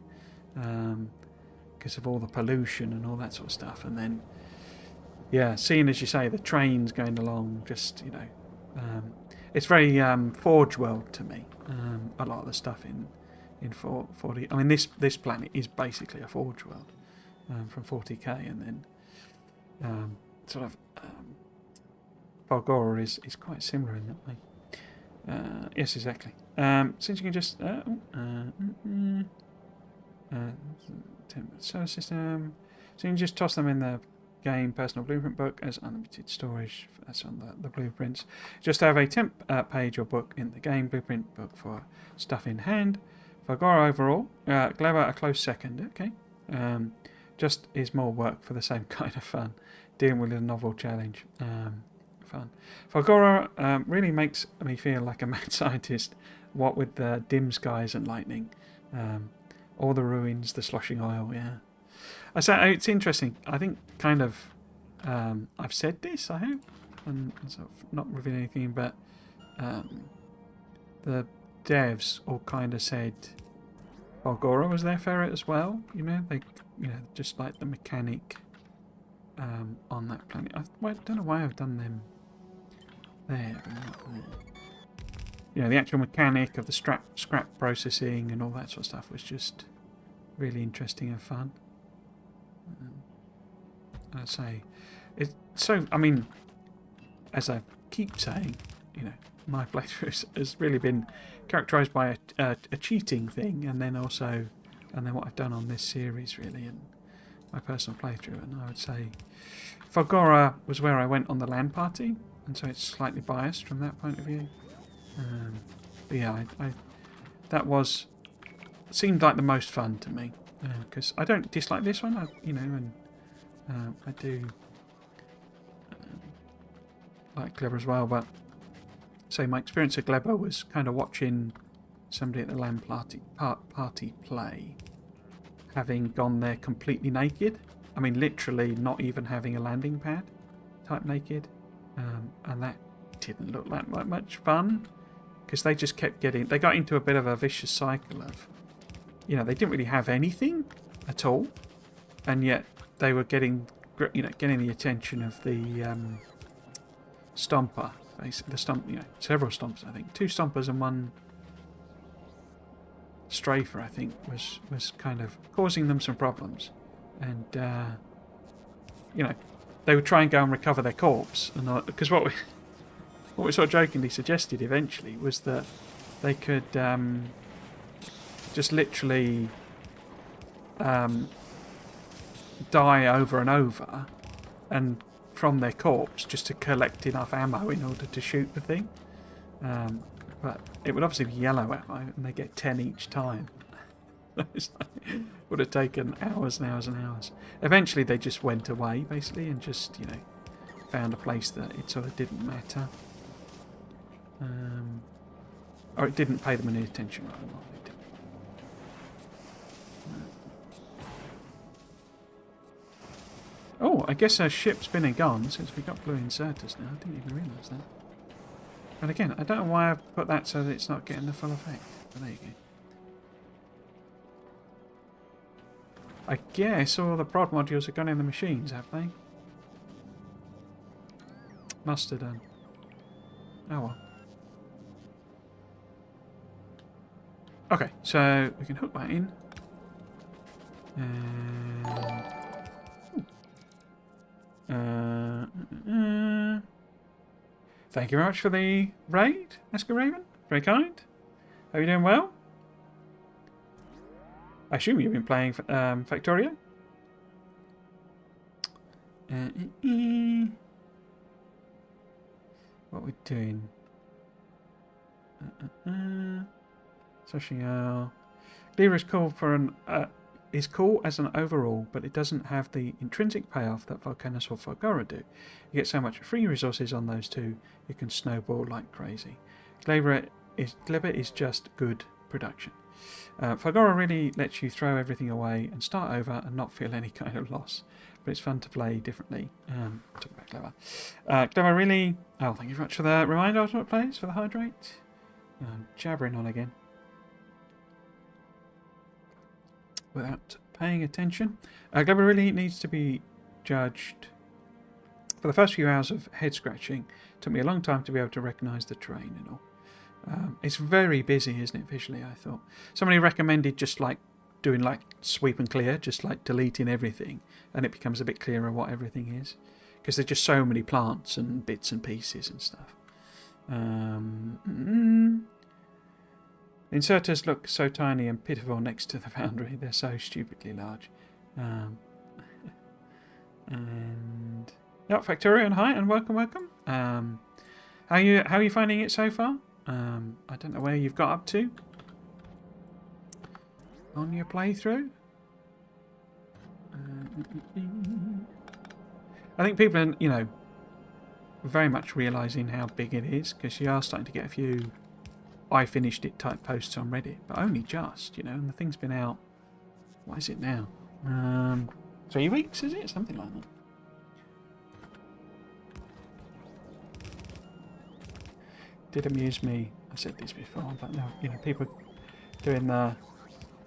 because of all the pollution and all that sort of stuff. And then, yeah, seeing, as you say, the trains going along, just, you know, it's very Forge World to me. A lot of the stuff in 40. I mean, this planet is basically a Forge World from 40k, and then sort of Vulcanus is quite similar in that way. Yes, exactly. Since you can just solar system, so you can just toss them in the game personal blueprint book as unlimited storage. That's on the blueprints. Just have a temp page or book in the game blueprint book for stuff in hand. Factorio overall, Clever a close second. Okay, just is more work for the same kind of fun. Dealing with a novel challenge, fun. Factorio really makes me feel like a mad scientist. What with the dim skies and lightning, all the ruins, the sloshing oil. Yeah, I say it's interesting. I think kind of I've said this, I hope, and sort of not revealing anything, but the devs all kind of said Vulcanus was their ferret as well. You know, they, you know, just like the mechanic on that planet. I don't know why I've done them there and not there. You know, the actual mechanic of the scrap processing and all that sort of stuff was just really interesting and fun. I'd say it's so. I mean, as I keep saying, you know, my playthrough has really been characterised by a cheating thing, and then also, and then what I've done on this series really, and my personal playthrough. And I would say Factorio was where I went on the LAN party, and so it's slightly biased from that point of view. But yeah, I that seemed like the most fun to me, because I don't dislike this one, you know, and I do like Clever as well, but so my experience of Clever was kind of watching somebody at the LAN party play, having gone there completely naked. I mean, literally not even having a landing pad, type naked, and that didn't look like much fun, because they just kept they got into a bit of a vicious cycle of, you know, they didn't really have anything at all, and yet they were getting the attention of the stomper. The stomp, you know, several stomps. I think 2 stompers and 1 strafer, I think, was kind of causing them some problems, and you know, they would try and go and recover their corpse. And because what we sort of jokingly suggested eventually was that they could just literally die over and over, and from their corpse just to collect enough ammo in order to shoot the thing. But it would obviously be yellow ammo, and they get 10 each time. Would have taken hours and hours and hours. Eventually they just went away, basically, and just, you know, found a place that it sort of didn't matter. Or it didn't pay them any attention, rather. Well, it didn't. Oh, I guess our ship's been and gone since we got blue inserters now. I didn't even realise that. And again, I don't know why I've put that so that it's not getting the full effect. But there you go. I guess all the prod modules have gone in the machines, have they? Must have done. Oh well. Okay, so we can hook that in. Thank you very much for the raid, Esker Raven. Very kind. Are you doing well? I assume you've been playing Factorio. What we're doing? Social. Cleaver is cool for an is cool as an overall, but it doesn't have the intrinsic payoff that Vulcanus or Factorio do. You get so much free resources on those two, you can snowball like crazy. Clever is just good production. Factorio really lets you throw everything away and start over and not feel any kind of loss. But it's fun to play differently. Talk about Clever. Clever really... Oh, thank you very much for the reminder, Ultimate Players, for the hydrate. Jabbering on again. Without paying attention. Clever really needs to be judged. For the first few hours of head scratching, it took me a long time to be able to recognise the terrain and all. It's very busy, isn't it, visually, I thought. Somebody recommended just like doing like sweep and clear, just like deleting everything, and it becomes a bit clearer what everything is. Because there's just so many plants and bits and pieces and stuff. Inserters look so tiny and pitiful next to the foundry. They're so stupidly large. And yep, Factorio and hi and welcome. How are you finding it so far? I don't know where you've got up to on your playthrough. I think people are, you know, very much realising how big it is, because you are starting to get a few I finished it type posts on Reddit, but only just, you know, and the thing's been out, what is it now? 3 weeks, is it? Something like that. Did amuse me. I said this before, but no, you know, people doing the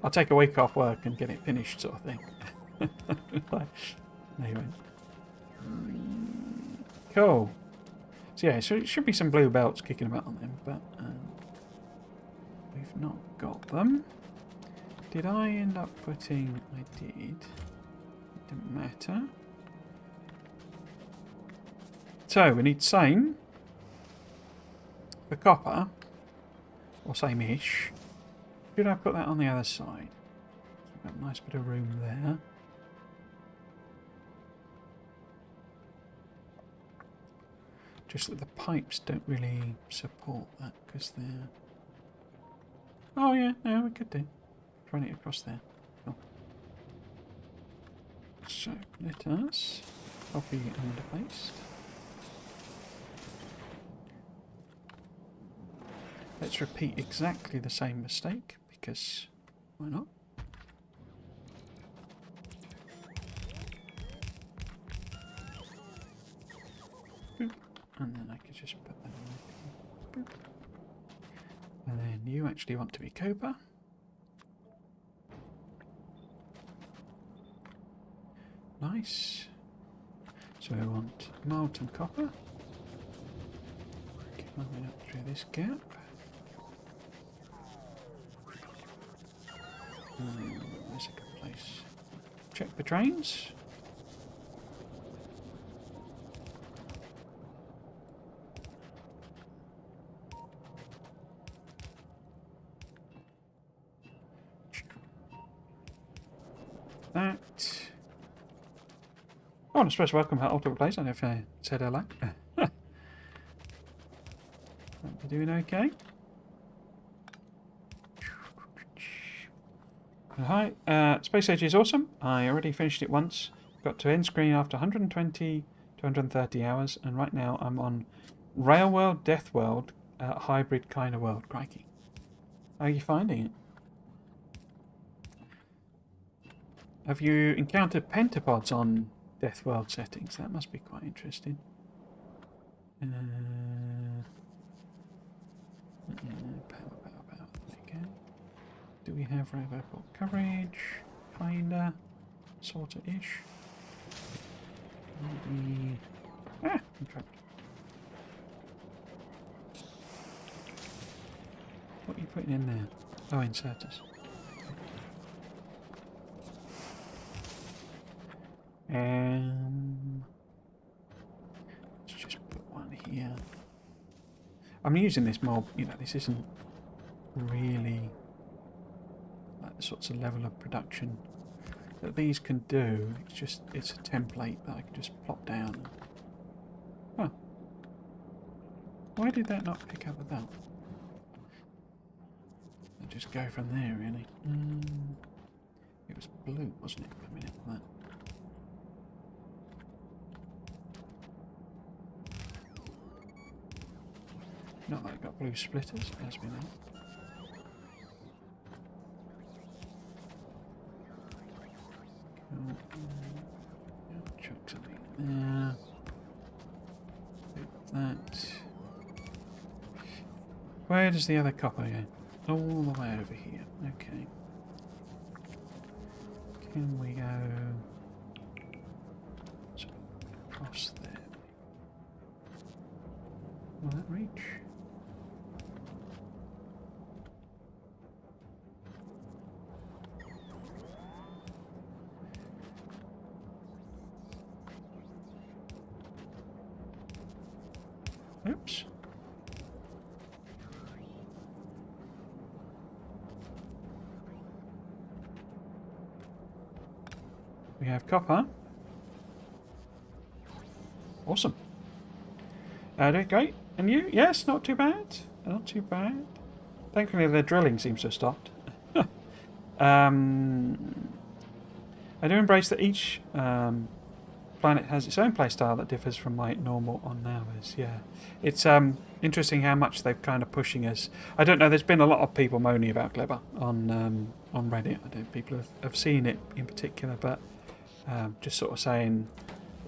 I'll take a week off work and get it finished sort of thing. Like, anyway. Cool. So yeah, so it should be some blue belts kicking about on them, but we've not got them. Did I end up putting... I did. It didn't matter. So we need same for copper, or same-ish. Should I put that on the other side? We've got a nice bit of room there. Just that the pipes don't really support that because they're... Oh yeah, no, we could do. Run it across there. Cool. So let us copy and paste. Let's repeat exactly the same mistake, because why not? Boop. And then I could just put them in. Boop. And then you actually want to be copper. Nice. So I want molten copper. Get my way up through this gap. There's a good place. Check the trains. that. Oh, and I suppose welcome to Ultimate Place. I don't know if I said hello. You doing okay? Hi. Space Age is awesome. I already finished it once. Got to end screen after 120 to 130 hours, and right now I'm on Rail World, Death World, hybrid kind of world. Crikey. How are you finding it? Have you encountered pentapods on Death World settings? That must be quite interesting. Power. There we go. Do we have roboport coverage? Kinda. Sorta-ish. Maybe... Ah! I'm trapped. What are you putting in there? Oh, inserters. Let's just put one here. I'm using this mob, you know, this isn't really like the sorts of level of production that these can do. It's a template that I can just plop down. Oh. Why did that not pick up with that? I'll just go from there, really. It was blue, wasn't it, for a minute? That. Not that I got blue splitters, as we know. Cool. Chuck something there. Put that. Where does the other copper go? All the way over here. Okay. Can we go across there? Will that reach? Oops. We have copper. Awesome. Doing great. And you? Yes, not too bad. Not too bad. Thankfully, the drilling seems to have stopped. I do embrace that each planet has its own playstyle that differs from my normal on nowers. Yeah, it's interesting how much they're kind of pushing us. I don't know. There's been a lot of people moaning about Clever on Reddit. I don't know if people have seen it in particular, but just sort of saying,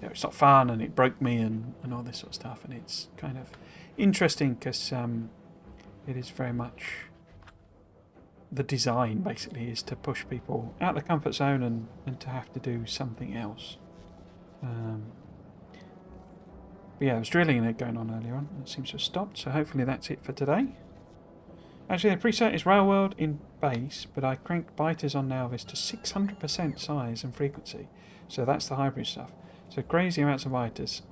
you know, it's not fun and it broke me and all this sort of stuff. And it's kind of interesting because it is very much the design basically is to push people out of the comfort zone and to have to do something else. But yeah, there was drilling going on earlier on. It seems to have stopped, so hopefully that's it for today. Actually, the preset is Railworld in base, but I cranked biters on now this to 600% size and frequency. So that's the hybrid stuff. So crazy amounts of biters.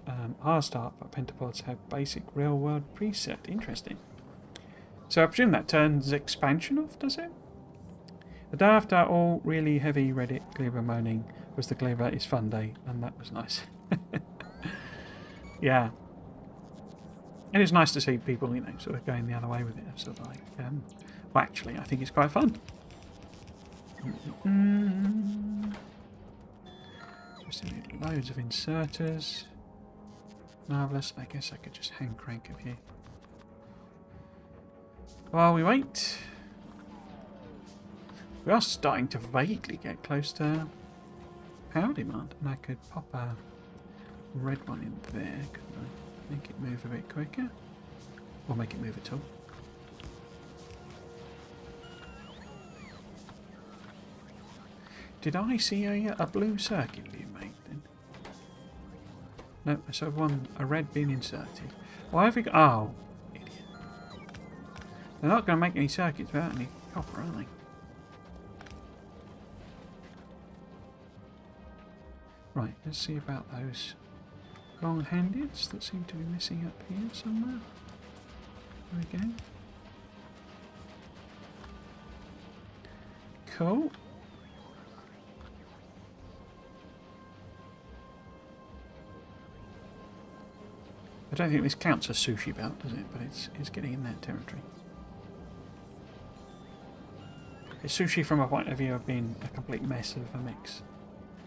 Hard start, but pentapods have basic Railworld preset. Interesting. So I presume that turns expansion off, does it? The day after all really heavy Reddit Gleaver moaning was the Gleaver is fun day, and that was nice. Yeah. It is nice to see people, you know, sort of going the other way with it. Sort of like, well, actually, I think it's quite fun. Just need loads of inserters. Marvellous. I guess I could just hand crank a few. While we wait, we are starting to vaguely get close to power demand, and I could pop a red one in there, couldn't I? Make it move a bit quicker, or make it move at all. Did I see a blue circuit being made then? No, I saw a red being inserted. Why have we got... Oh, idiot. They're not going to make any circuits without any copper, are they? Right, let's see about those long-handeds that seem to be missing up here somewhere. There we go. Cool. don't think this counts as sushi belt, does it? But it's getting in that territory. It's sushi from a point of view of being a complete mess of a mix.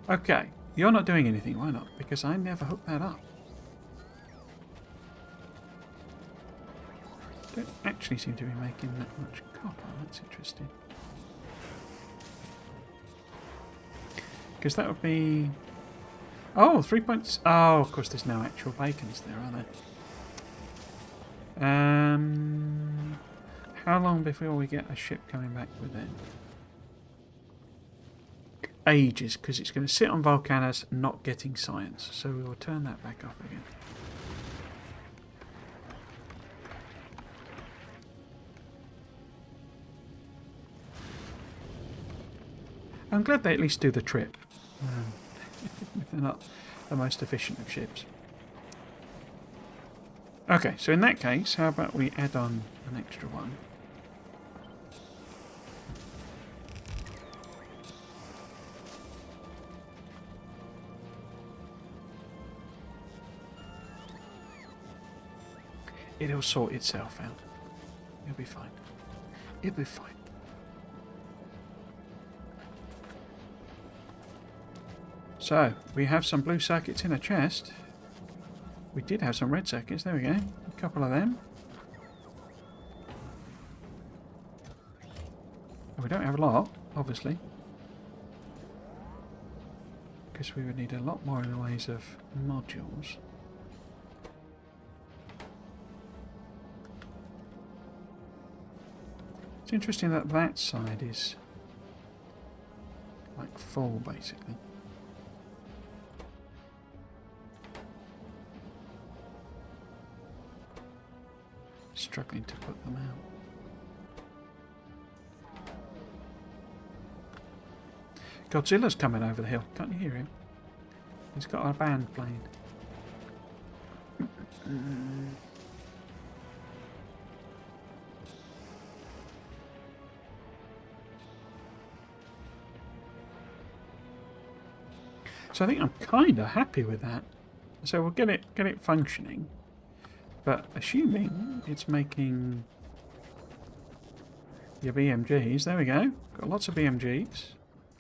Okay, you're not doing anything. Why not? Because I never hooked that up. Don't actually seem to be making that much copper. That's interesting. Because that would be... Oh, 3 points. Oh, of course, there's no actual bacons there, are there? How long before we get a ship coming back with it? Ages, because it's going to sit on Vulcanus not getting science. So we will turn that back up again. I'm glad they at least do the trip. If they're not the most efficient of ships. Okay, so in that case, how about we add on an extra one? It'll sort itself out. It'll be fine. It'll be fine. So, we have some blue circuits in a chest. We did have some red circuits. There we go. A couple of them. We don't have a lot, obviously. Because we would need a lot more in the ways of modules. It's interesting that that side is like full, basically. Struggling to put them out. Godzilla's coming over the hill. Can't you hear him? He's got a band playing. So I think I'm kind of happy with that. So we'll get it functioning. But assuming it's making your BMGs, there we go. Got lots of BMGs,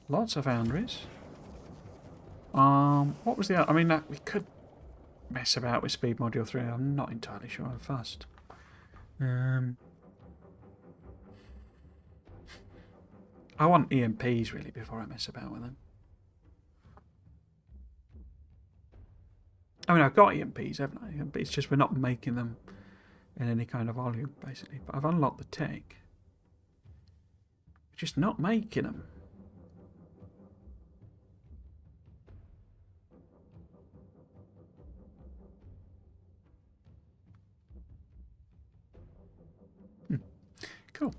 lots of foundries. What was the other? I mean, we could mess about with speed module 3. I'm not entirely sure. I'm fussed. I want EMPs really before I mess about with them. I mean, I've got EMPs, haven't I? But it's just we're not making them in any kind of volume, basically. But I've unlocked the tech. We're just not making them. Cool.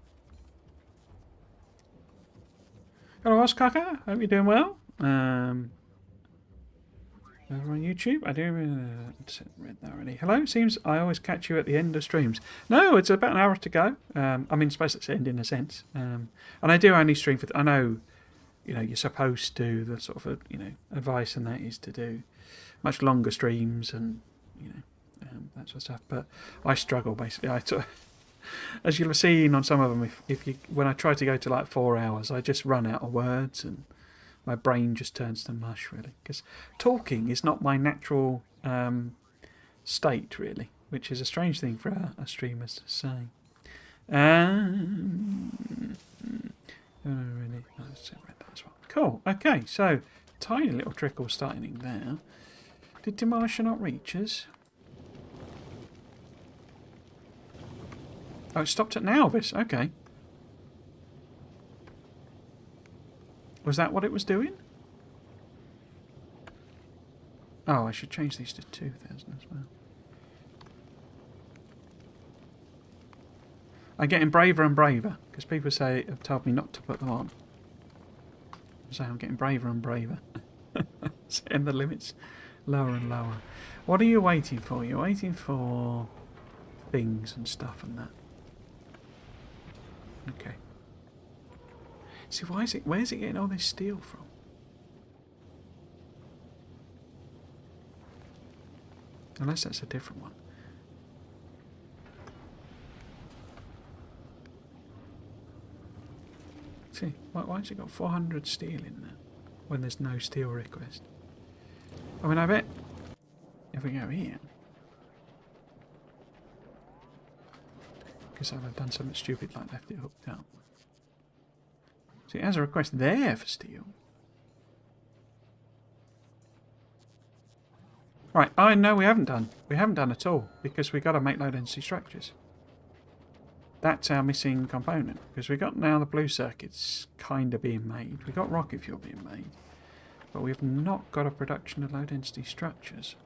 Hello, Oscar. Hope you're doing well. Over on YouTube, I do read that already. Hello, seems I always catch you at the end of streams. No, it's about an hour to go. I mean, suppose it's end in a sense. And I do only stream for. I know, you're supposed to. The sort of advice and that is to do much longer streams and that sort of stuff. But I struggle basically. As you'll have seen on some of them, when I try to go to like 4 hours, I just run out of words and my brain just turns to mush, really. Because talking is not my natural state, really, which is a strange thing for a streamer to say. Really, let's read that as well. Cool. Okay, so tiny little trickle starting there. Did Demolisher not reach us? Oh, it stopped at Nalvis. Okay. Was that what it was doing? Oh, I should change these to 2,000 as well. I'm getting braver and braver because people have told me not to put them on. So I'm getting braver and braver. Setting the limits lower and lower. What are you waiting for? You're waiting for things and stuff and that. Okay. See, where's it getting all this steel from? Unless that's a different one. See, why has it got 400 steel in there when there's no steel request? I mean, I bet if we go here, because I've done something stupid like left it hooked up. See, it has a request there for steel. Right, I know we haven't done. We haven't done at all, because we've got to make low density structures. That's our missing component, because we got now the blue circuits kind of being made. We got rocket fuel being made, but we've not got a production of low density structures.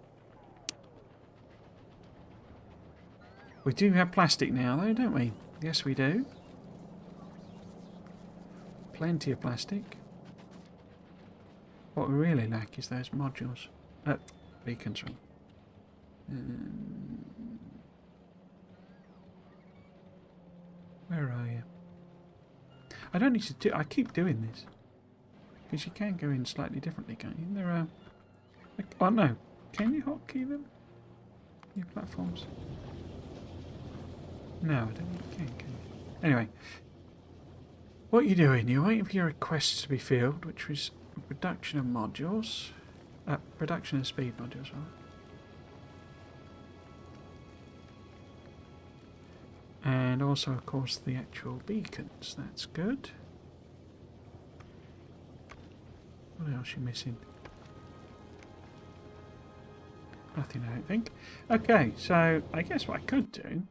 We do have plastic now though, don't we? Yes, we do. Plenty of plastic. What we really lack is those modules. Beacons, right? Where are you? I don't need to do... I keep doing this. Because you can go in slightly differently, can't you? There are... Oh, no. Can you hotkey them? Your platforms? No, I don't think you can you? Anyway. What are you doing? You're waiting for your requests to be filled, which was production of modules. Production of speed modules, right? And also, of course, the actual beacons. That's good. What else are you missing? Nothing, I don't think. Okay, so I guess what I could do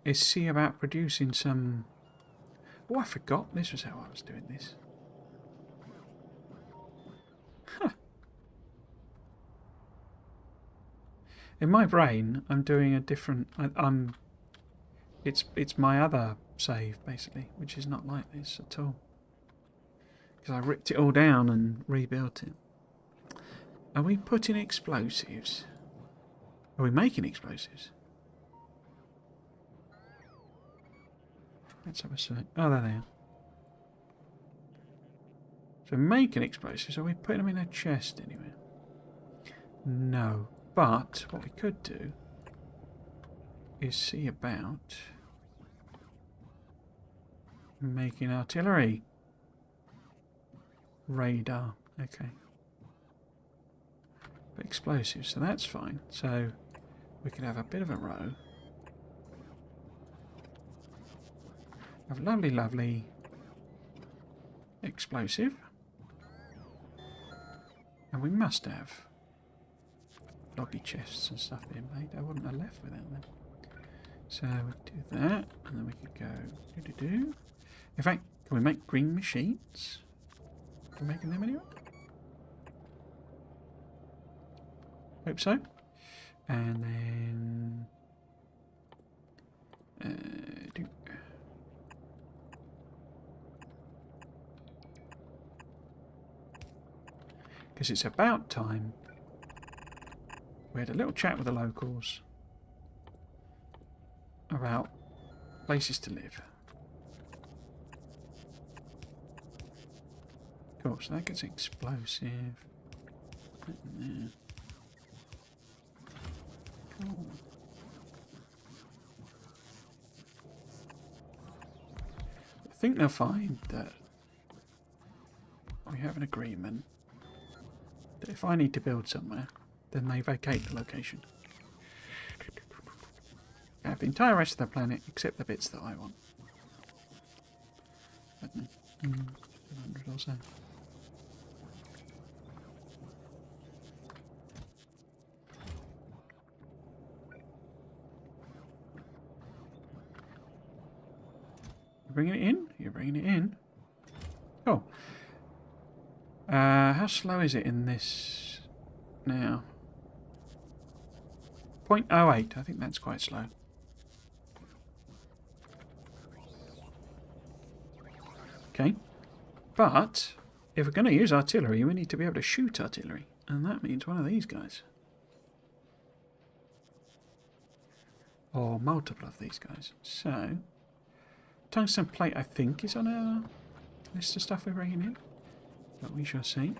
is see about producing some... Oh, I forgot this was how I was doing this. Huh. In my brain, I'm doing a different... It's my other save, basically, which is not like this at all. Because I ripped it all down and rebuilt it. Are we putting explosives? Are we making explosives? Let's have a search. Oh, there they are. So making explosives, are we putting them in a chest anywhere? No. But what we could do is see about making artillery. Radar. Okay. But explosives, so that's fine. So we could have a bit of a row of lovely, lovely explosive. And we must have lobby chests and stuff being made. I wouldn't have left without them. So we do that, and then we could go do-do-do. In fact, can we make green machines? Are we making them anyway? Hope so. And then because it's about time we had a little chat with the locals about places to live. Cool, so that gets explosive. There. Cool. I think they'll find that we have an agreement that if I need to build somewhere, then they vacate the location. I have the entire rest of the planet except the bits that I want. I don't know, 100 or so. You're bringing it in? You're bringing it in. Cool. How slow is it in this now? 0.08. I think that's quite slow. Okay. But if we're going to use artillery, we need to be able to shoot artillery. And that means one of these guys. Or multiple of these guys. So, tungsten plate, I think, is on our list of stuff we're bringing in. But we shall see.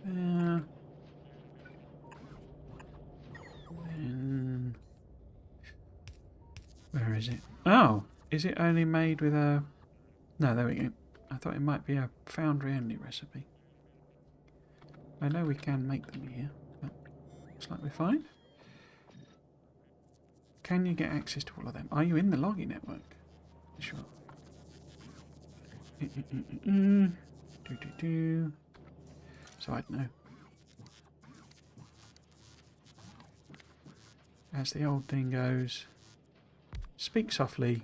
There. Then, where is it? Oh, is it only made with a... No, there we go. I thought it might be a foundry-only recipe. I know we can make them here, but looks like we're fine. Can you get access to all of them? Are you in the logging network? Sure. So I don't know. As the old thing goes, speak softly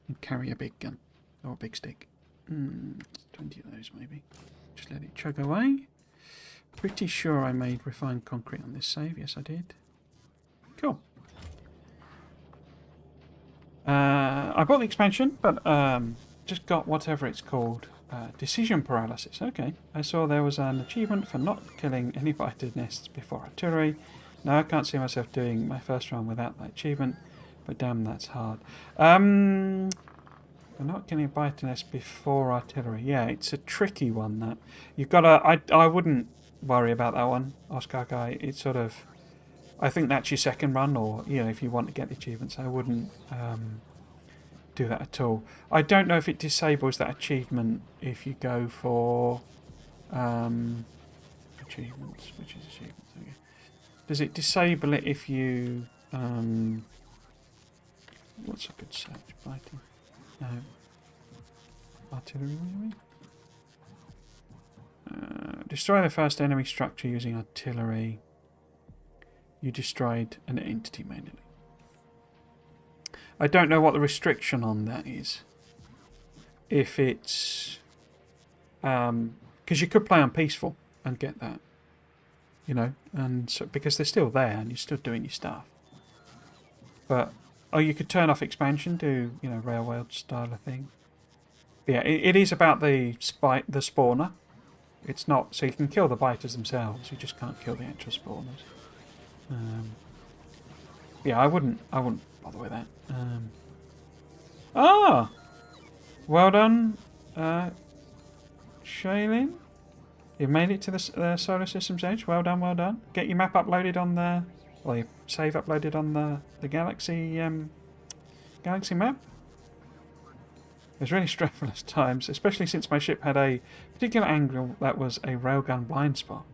and carry a big gun. Or a big stick. 20 of those maybe. Just let it chug away. Pretty sure I made refined concrete on this save. Yes, I did. Cool. I bought the expansion, but just got whatever it's called. Decision paralysis. Okay. I saw there was an achievement for not killing any biter nests before artillery. Now I can't see myself doing my first run without that achievement, but damn, that's hard. For not killing a biter nest before artillery. Yeah, it's a tricky one. That you've got to. I wouldn't worry about that one, Oscar Guy. It's sort of. I think that's your second run, or if you want to get the achievements, I wouldn't do that at all. I don't know if it disables that achievement if you go for achievements, which is achievements. Okay. Does it disable it if you what's a good search? Biting? No. Artillery, maybe? Destroy the first enemy structure using artillery. You destroyed an entity manually. I don't know what the restriction on that is. If it's... because you could play on peaceful and get that. And so, because they're still there and you're still doing your stuff. But, you could turn off expansion, do, railway style of thing. But yeah, it is about the spawner. It's not, so you can kill the biters themselves, you just can't kill the actual spawners. Yeah, I wouldn't bother with that. Well done, Shailene. You've made it to the solar system's edge. Well done, well done. Get your map uploaded on the, or your save uploaded on the galaxy map. It was really stressful at times, especially since my ship had a particular angle that was a railgun blind spot.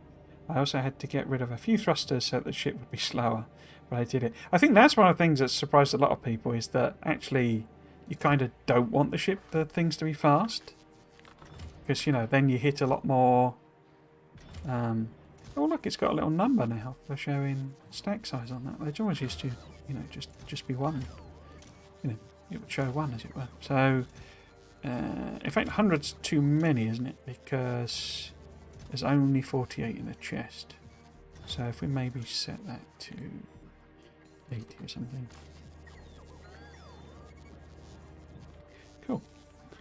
I also had to get rid of a few thrusters so that the ship would be slower, but I did it. I think that's one of the things that surprised a lot of people, is that actually you kind of don't want the things to be fast. Because, then you hit a lot more... oh, look, it's got a little number now for showing stack size on that. They always used to, just be one. It would show one, as it were. So, in fact, 100's too many, isn't it? Because... there's only 48 in the chest. So if we maybe set that to 80 or something. Cool.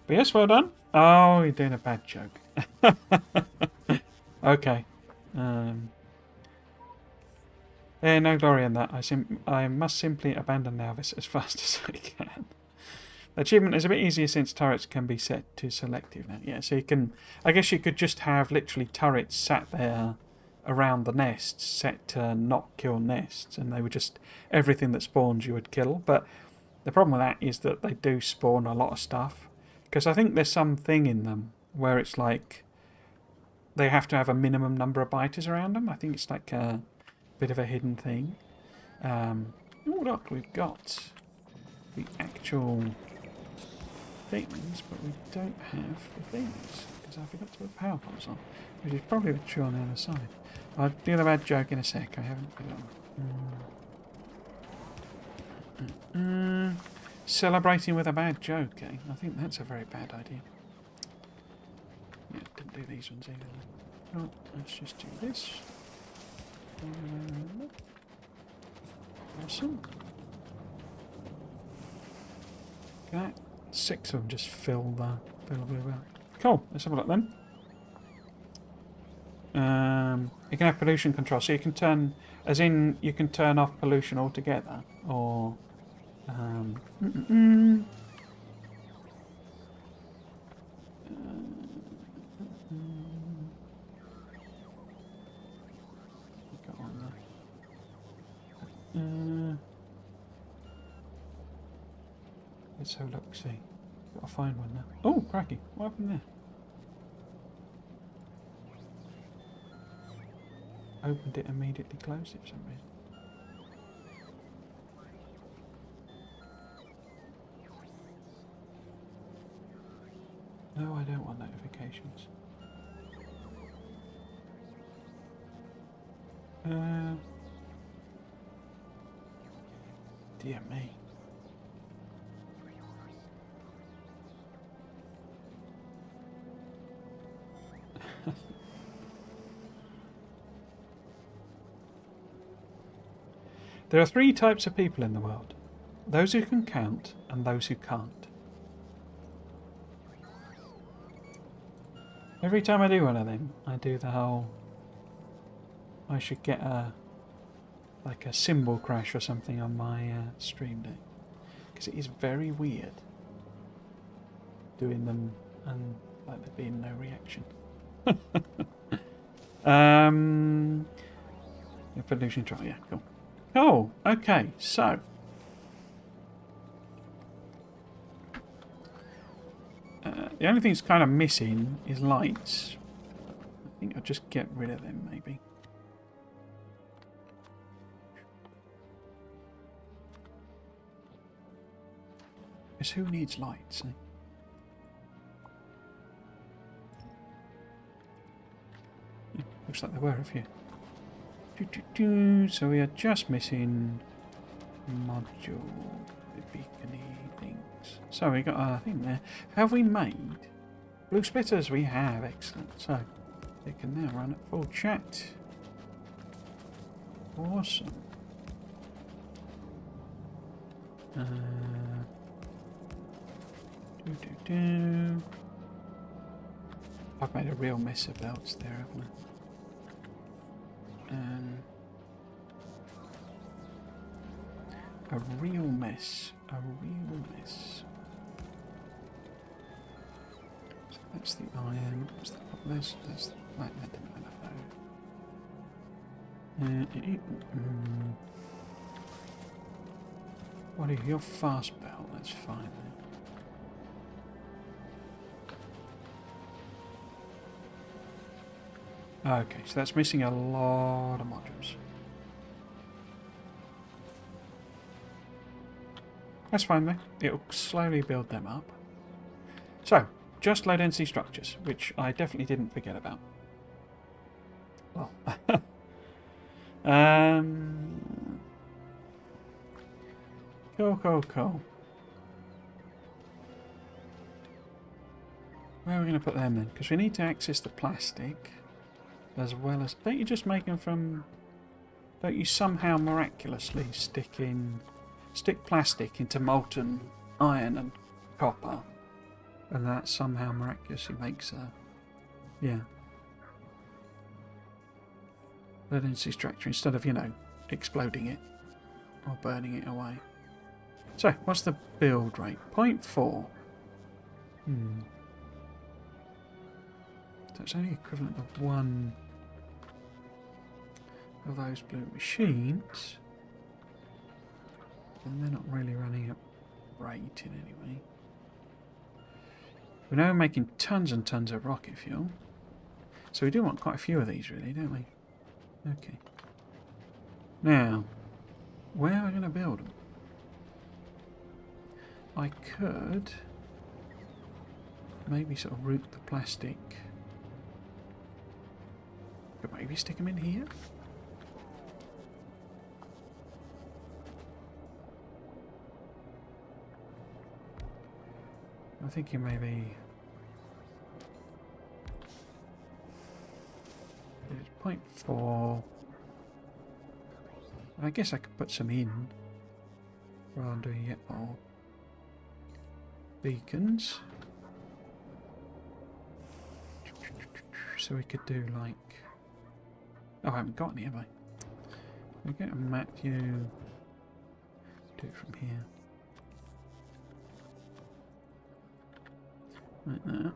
But yes, well done. Oh, you're doing a bad joke. Okay. Yeah, no glory in that. I must simply abandon Navis as fast as I can. The achievement is a bit easier since turrets can be set to selective now. Yeah, so you can... I guess you could just have literally turrets sat there around the nests, set to not kill nests, and they would just... everything that spawns you would kill. But the problem with that is that they do spawn a lot of stuff. Because I think there's something in them where it's like... they have to have a minimum number of biters around them. I think it's like a bit of a hidden thing. Oh, look, we've got the actual... things, but we don't have the things because I forgot to put power poles on, which is probably true on the other side. I'll do the bad joke in a sec. I haven't put it on. Celebrating with a bad joke, eh? I think that's a very bad idea. Yeah, didn't do these ones either. Oh, let's just do this. Awesome. Okay. 6 of them just fill a bit out. Cool, let's have a look then. You can have pollution control, so you can turn, as in you can turn off pollution altogether, or got on there. Let's have a look, see. Gotta find one now. Oh, cracky. What happened there? Opened it, immediately closed it for some reason. No, I don't want notifications. Dear me. There are 3 types of people in the world. Those who can count and those who can't. Every time I do one of them, I do the whole... I should get like a cymbal crash or something on my stream deck. Because it is very weird doing them and like there being no reaction. Evolution trial, yeah, cool. Oh, okay, so the only thing that's kind of missing is lights. I think I'll just get rid of them, maybe. Because who needs lights, eh? Yeah, looks like there were a few. So we are just missing module, the beacony things. So we got our thing there. Have we made blue splitters? We have, excellent. So they can now run at full chat. Awesome. I've made a real mess of belts there, haven't I? A real mess. A real mess. So that's the iron. What's the that's the black metal. What are you? You're fast belt. That's fine. Okay, so that's missing a lot of modules. That's fine though. It'll slowly build them up. So, just low density structures, which I definitely didn't forget about. Well, cool. Where are we going to put them then? Because we need to access the plastic. As well as... Don't you just make them from... Don't you somehow miraculously stick plastic into molten iron and copper? And that somehow miraculously makes a... Yeah. Low density structure instead of, you know, exploding it. Or burning it away. So, what's the build rate? 0.4. That's only equivalent of 1... of those blue machines, and they're not really running at rated anyway. We know we're making tons and tons of rocket fuel, so we do want quite a few of these, really, don't we? Okay. Now, where are we going to build them? I could maybe sort of route the plastic. Could maybe stick them in here. I'm thinking maybe it's 0.4. I guess I could put some in rather than doing it all. Beacons. So we could do like... Oh, I haven't got any, have I? We're going to map you. Do it from here. Like that.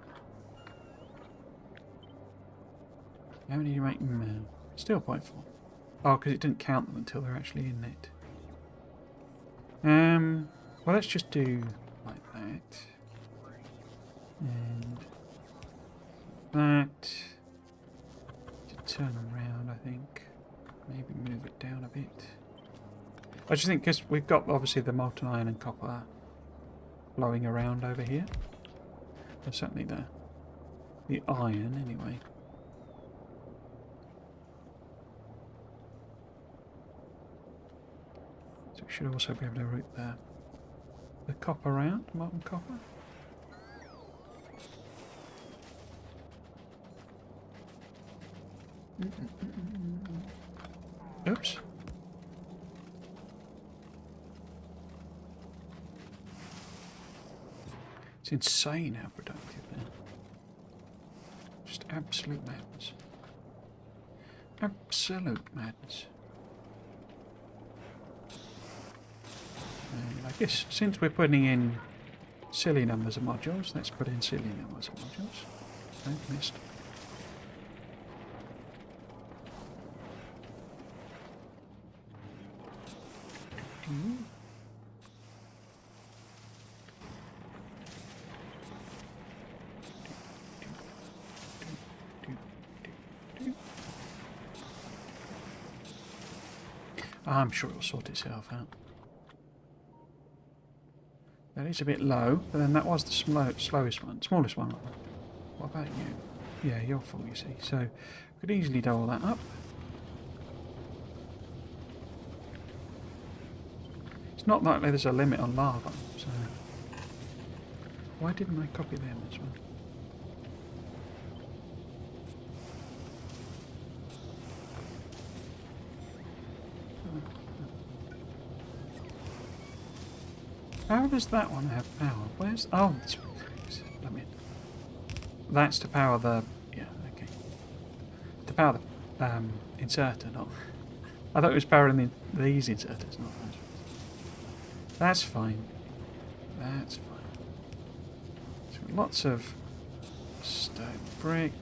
How many do you make now? Still 0.4. Oh, because it didn't count them until they're actually in it. Well, let's just do like that. And that. To turn around, I think. Maybe move it down a bit. I just think because we've got obviously the molten iron and copper flowing around over here. Or certainly the iron anyway. So we should also be able to route the copper out, molten copper. Oops. It's insane how productive they're. Just absolute madness. Absolute madness. And I guess since we're putting in silly numbers of modules, let's put in silly numbers of modules. Don't missed. I'm sure it'll sort itself out. That is a bit low, but then that was the slowest one, smallest one. What about you? Yeah, you're full, you see. So we could easily double that up. It's not like there's a limit on lava, so why didn't I copy them as well? How does that one have power? Where's... Oh, let me... That's to power the... Yeah, okay. To power the inserter, not... I thought it was powering these inserters, not that. That's fine. That's fine. So lots of stone brick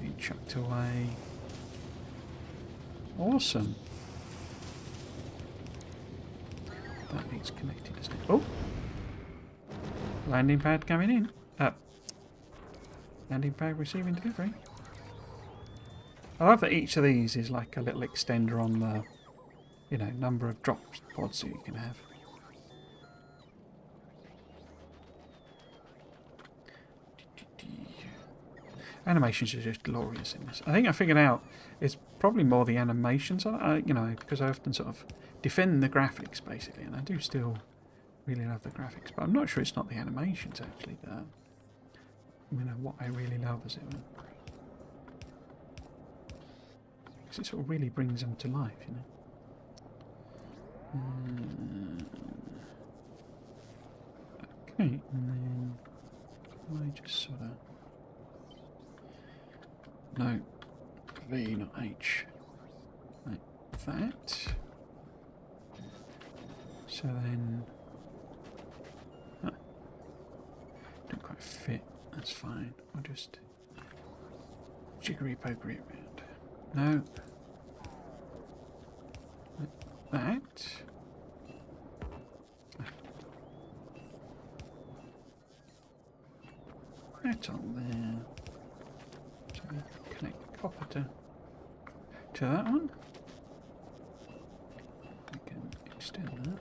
being chucked away. Awesome. That needs connected, doesn't it? Oh! Landing pad coming in. Landing pad receiving delivery. I love that each of these is like a little extender on the, you know, number of drop pods that you can have. Animations are just glorious in this. I think I figured out it's probably more the animations, you know, because I often sort of defend the graphics basically, and I do still really love the graphics, but I'm not sure it's not the animations actually that, you know, what I really love is it. Because it sort of really brings them to life, you know. Okay, and then I just sort of... No, V, not H. Like that. So then... Huh. Don't quite fit. That's fine. I'll just... jiggery-pokery around. No. Like that. That's on there. So we connect the copper to that one. We can extend that.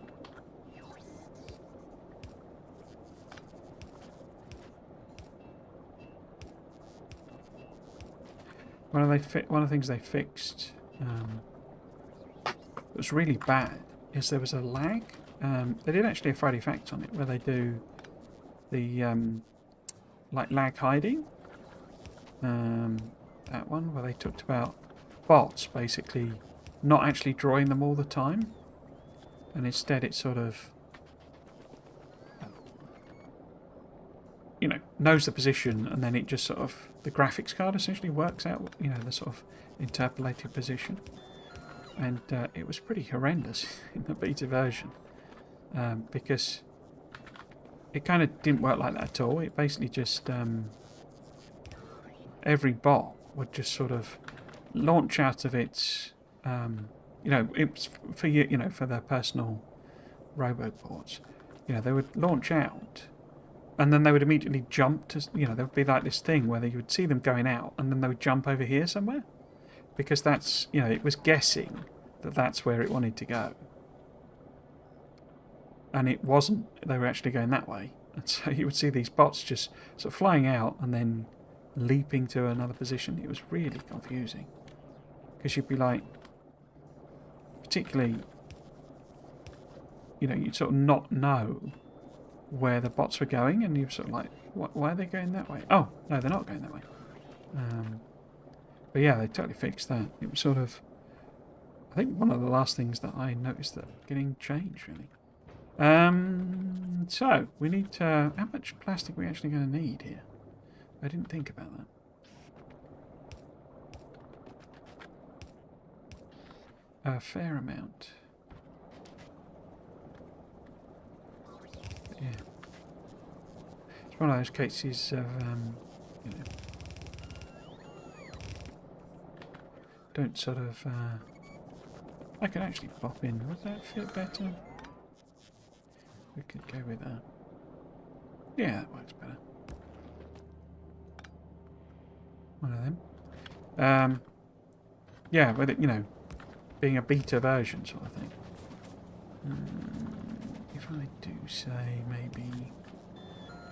One of the things they fixed that was really bad is there was a lag. They did actually a Friday Facts on it where they do the like lag hiding. That one where they talked about bots basically not actually drawing them all the time, and instead it sort of, you know, knows the position, and then it just sort of, the graphics card essentially works out, you know, the sort of interpolated position. And it was pretty horrendous in the beta version, because it kind of didn't work like that at all. It basically just, every bot would just sort of launch out of its, you know, it's for you know, for their personal roboports. you know, they would launch out, and then they would immediately jump to, you know, there would be like this thing where you would see them going out, and then they would jump over here somewhere, because that's, you know, it was guessing that that's where it wanted to go, and it wasn't. They were actually going that way, and so you would see these bots just sort of flying out and then leaping to another position. It was really confusing, because you'd be like, particularly, you know, you'd sort of not know where the bots were going, and you're sort of like, why are they going that way? Oh, no, they're not going that way. But yeah, they totally fixed that. It was sort of, I think, one of the last things that I noticed that getting changed, really. So, we need to, how much plastic are we actually going to need here? I didn't think about that. A fair amount. But yeah. It's one of those cases of, you know, don't sort of, I could actually pop in. Would that fit better? We could go with that. Yeah, that works better. One of them. Yeah, with it, you know, being a beta version sort of thing. If I do say maybe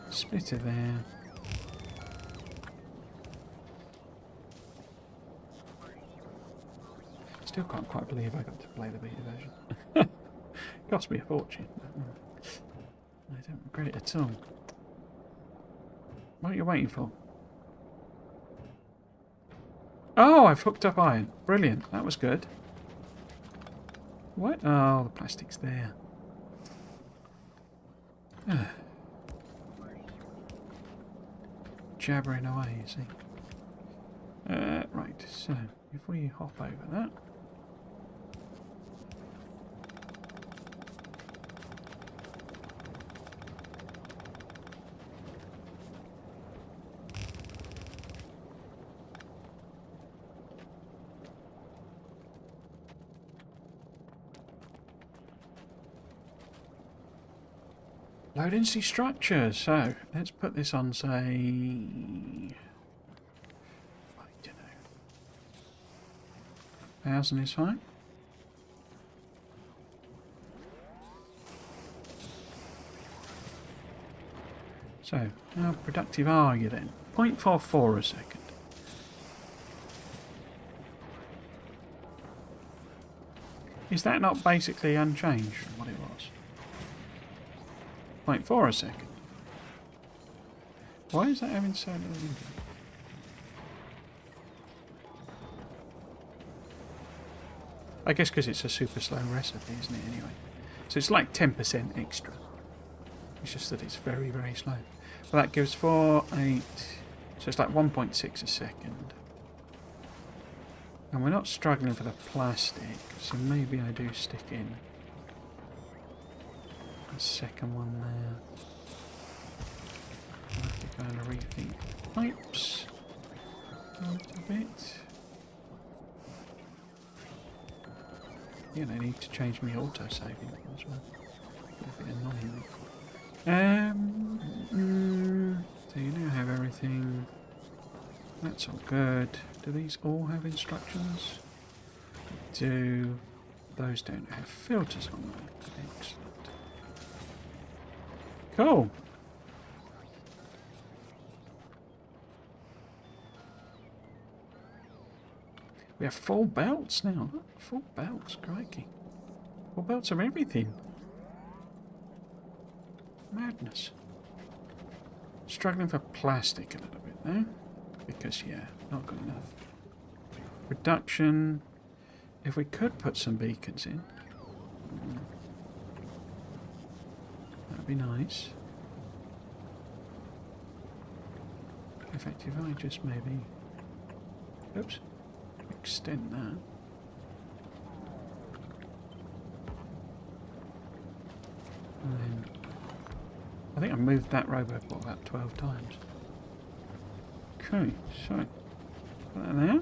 splitter there. Still can't quite believe I got to play the beta version. Cost me a fortune. I don't regret it at all. What are you waiting for? Oh, I've hooked up iron. Brilliant. That was good. What? Oh, the plastic's there. Jabbering away, you see. Right, so if we hop over that. Load NC structures. So let's put this on, say, I don't know, 1,000 is fine. So how productive are you then? 0.44 a second. Is that not basically unchanged from what it was? 0.4 a second. Why is that having so little impact? I guess because it's a super slow recipe, isn't it, anyway? So it's like 10% extra. It's just that it's very, very slow. Well, that gives 4, 8... So it's like 1.6 a second. And we're not struggling for the plastic, so maybe I do stick in a second one there. I have to kind of rethink pipes a little bit. Yeah, I need to change my auto-saving as well. A bit annoying. So you now have everything. That's all good. Do these all have instructions? Do. Those don't have filters on them. Excellent. Cool. We have 4 belts now. Look, 4 belts, crikey. 4 belts of everything. Madness. Struggling for plastic a little bit there. Because, yeah, not good enough. Reduction. If we could put some beacons in. That'd be nice. In fact, if I just maybe... Oops. Extend that. And then... I think I moved that robot about 12 times. Okay, so... Put that there.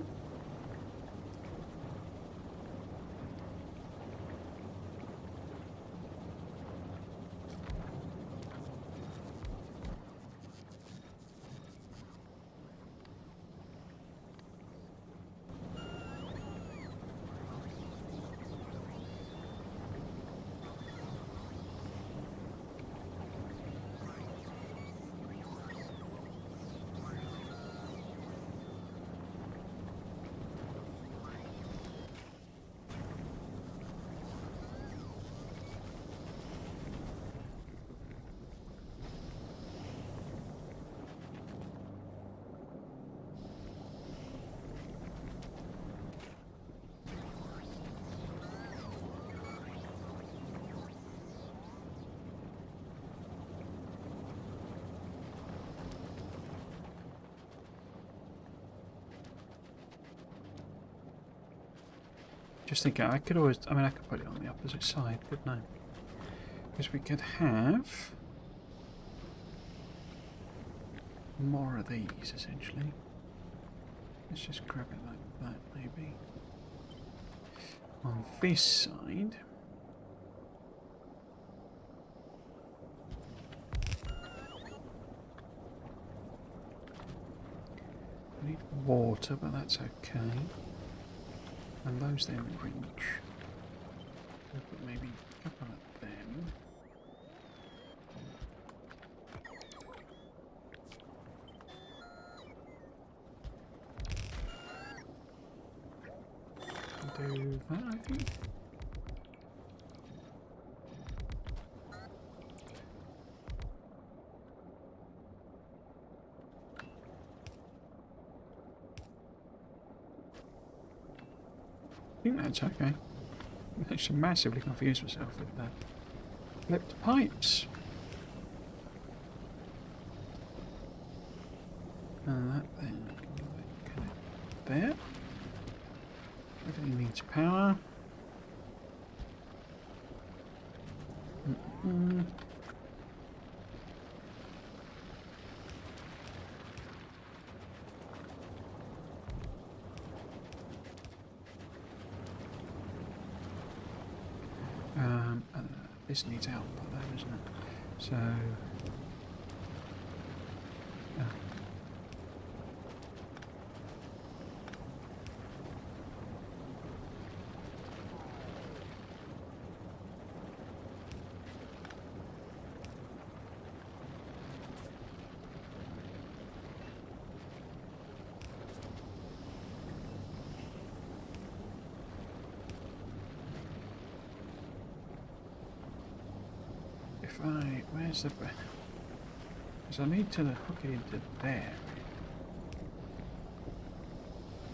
Just thinking, I could always, I mean, I could put it on the opposite side, couldn't I? Because we could have more of these, essentially. Let's just grab it like that, maybe. On this side. I need water, but that's okay. And those then reach. We'll put maybe a couple of them. Do that, I think. I think that's okay. I actually massively confused myself with that. Flipped pipes. And that then connect there. Everything needs power. This needs output though, doesn't it? So where's the... Because I need to hook it into there.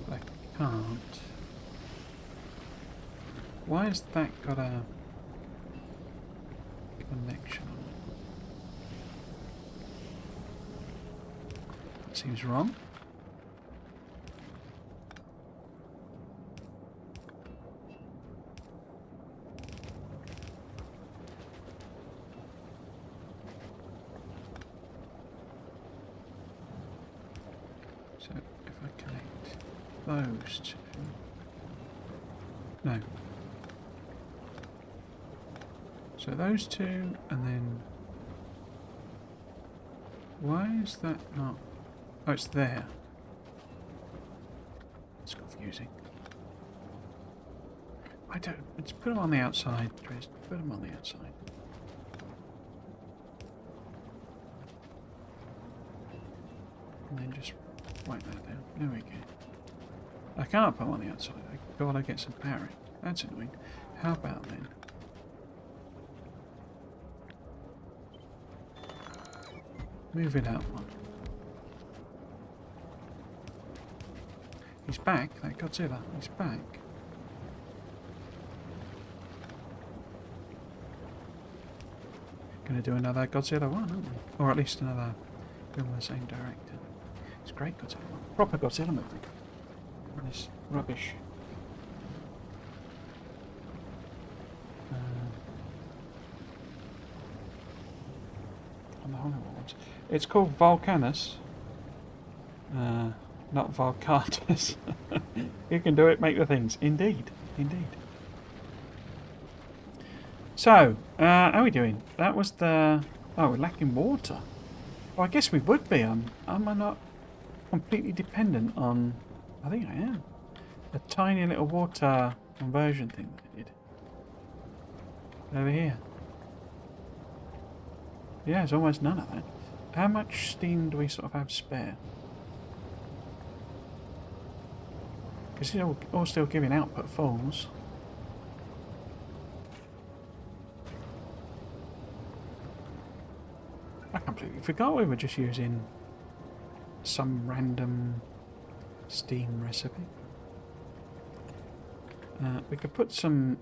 But I can't. Why has that got a connection on it? That seems wrong. So if I connect those two... No. So those two, and then... Why is that not... Oh, it's there. It's confusing. I don't... Let's put them on the outside, Tris. Put them on the outside. And then just wipe that down. There we go. I can't put them on the outside. I've got to get some power in. That's annoying. How about then? Move it out one. He's back, that Godzilla. He's back. Gonna do another Godzilla one, aren't we? Or at least another film with the same director. It's a great Godzilla one. Proper Godzilla movie. And this rubbish. On the Hollywood ones. It's called Vulcanus. Not Vulcanus. You can do it, make the things. Indeed. Indeed. So, how are we doing? That was the... Oh, we're lacking water. Well, I guess we would be. Am I not completely dependent on... I think I am. A tiny little water conversion thing that I did. Over here. Yeah, there's almost none of that. How much steam do we sort of have spare? Because it's all still giving output falls. I completely forgot we were just using some random steam recipe. We could put some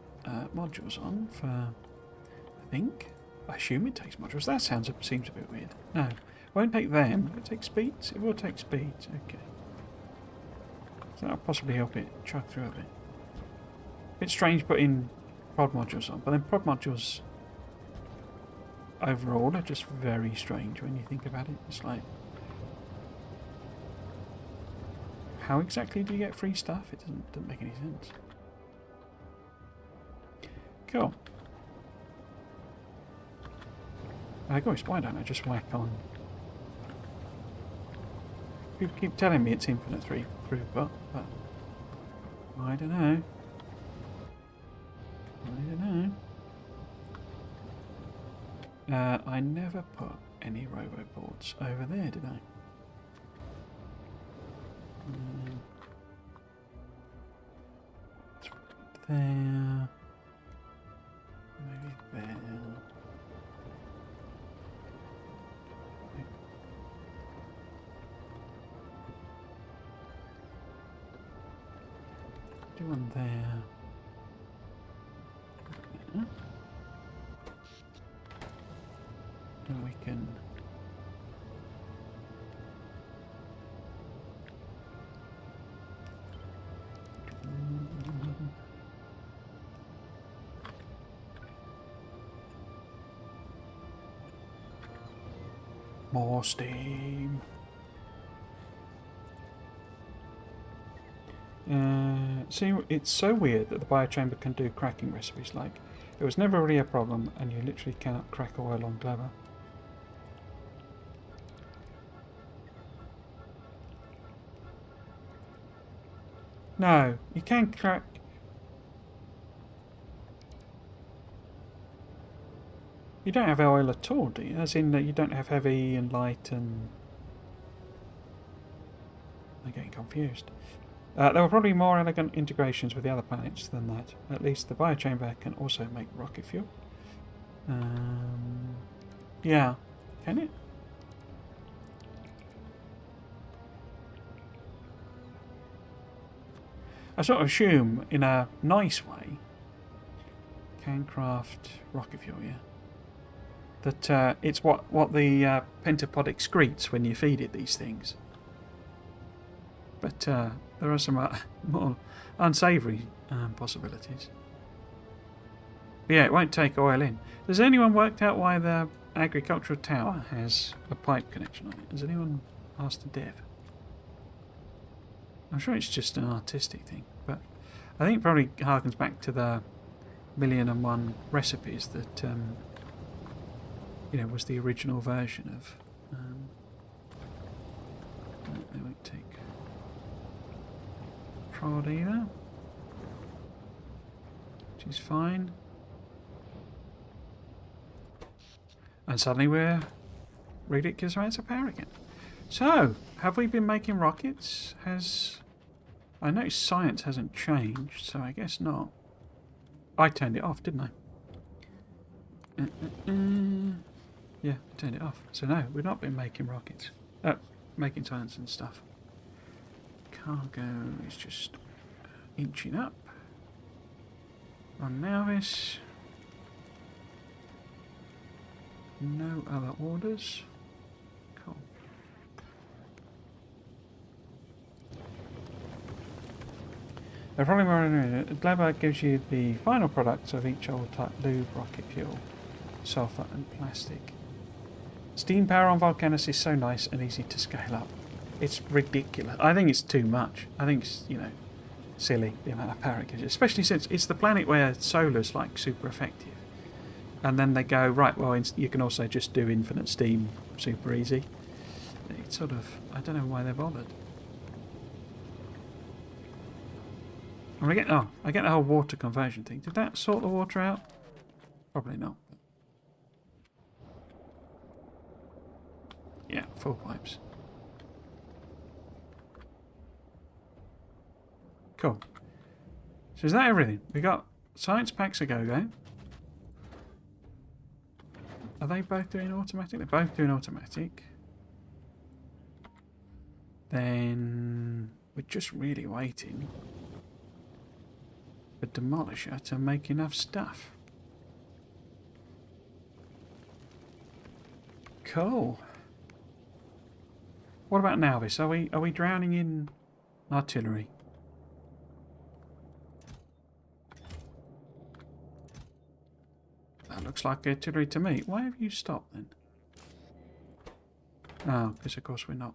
modules on for, I think. I assume it takes modules. That seems a bit weird. No, it won't take them. Will it take speeds? It will take speeds. Okay. So that'll possibly help it chug through a bit. Bit strange putting prod modules on, but then prod modules overall are just very strange when you think about it. It's like, how exactly do you get free stuff? It doesn't make any sense. Cool. I guess, why don't I just whack on? People keep telling me it's infinite throughput, but I don't know. I never put any roboports over there, did I? There. Maybe there. Do one there. And we can more steam. See, it's so weird that the biochamber can do cracking recipes. Like, it was never really a problem, and you literally cannot crack oil on Clever. No, you can crack. You don't have oil at all, do you? As in that you don't have heavy and light and... I'm getting confused. There were probably more elegant integrations with the other planets than that. At least the biochamber can also make rocket fuel. Yeah. Can it? I sort of assume, in a nice way, can craft rocket fuel, yeah. That it's what the pentapod excretes when you feed it these things. But there are some more unsavoury possibilities. But yeah, it won't take oil in. Has anyone worked out why the agricultural tower has a pipe connection on it? Has anyone asked the dev? I'm sure it's just an artistic thing, but I think it probably harkens back to the 1,000,001 recipes that you know, was the original version of. They won't take prod either, which is fine. And suddenly we're ridiculous amounts of power again. So, have we been making rockets? I noticed science hasn't changed, so I guess not. I turned it off, didn't I? Yeah, I turned it off. So no, we've not been making rockets. Making science and stuff. Cargo is just inching up. On Navis. No other orders. Cool. The probably more Clever gives you the final products of each old type: lube, rocket fuel, sulfur and plastic. Steam power on Vulcanus is so nice and easy to scale up. It's ridiculous. I think it's too much. I think it's, you know, silly the amount of power it gives you, especially since it's the planet where solar's like super effective. And then they go, right, well, you can also just do infinite steam super easy. It's sort of, I don't know why they're bothered. I get the whole water conversion thing. Did that sort the water out? Probably not. Yeah, full pipes. Cool. So is that everything? We got science packs a go-go. Are they both doing automatic? They're both doing automatic. Then we're just really waiting for Demolisher to make enough stuff. Cool. What about Navis? Are we drowning in artillery? That looks like artillery to me. Why have you stopped then? Oh, because of course we're not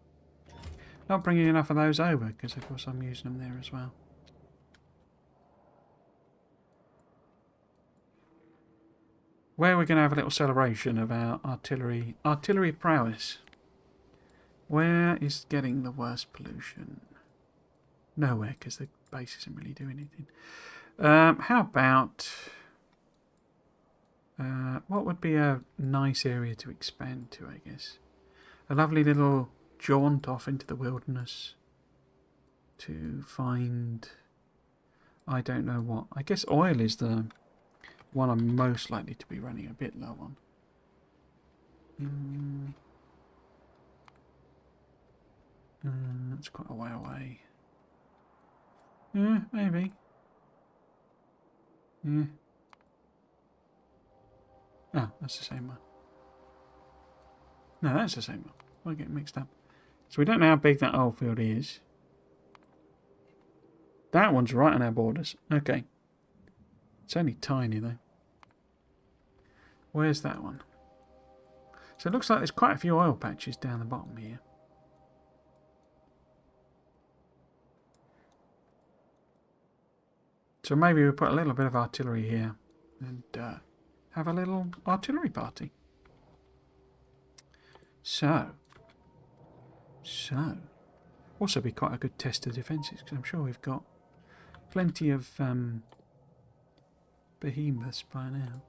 bringing enough of those over, because of course I'm using them there as well. Where we're going to have a little celebration of our artillery prowess. Where is getting the worst pollution? Nowhere, because the base isn't really doing anything. How about... what would be a nice area to expand to, I guess? A lovely little jaunt off into the wilderness to find... I don't know what. I guess oil is the one I'm most likely to be running a bit low on. That's quite a way away. Yeah, maybe. Yeah. Oh, that's the same one. No, that's the same one. I get mixed up. So we don't know how big that oil field is. That one's right on our borders. Okay. It's only tiny though. Where's that one? So it looks like there's quite a few oil patches down the bottom here. So maybe we'll put a little bit of artillery here and have a little artillery party. So, also be quite a good test of defences, because I'm sure we've got plenty of behemoths by now.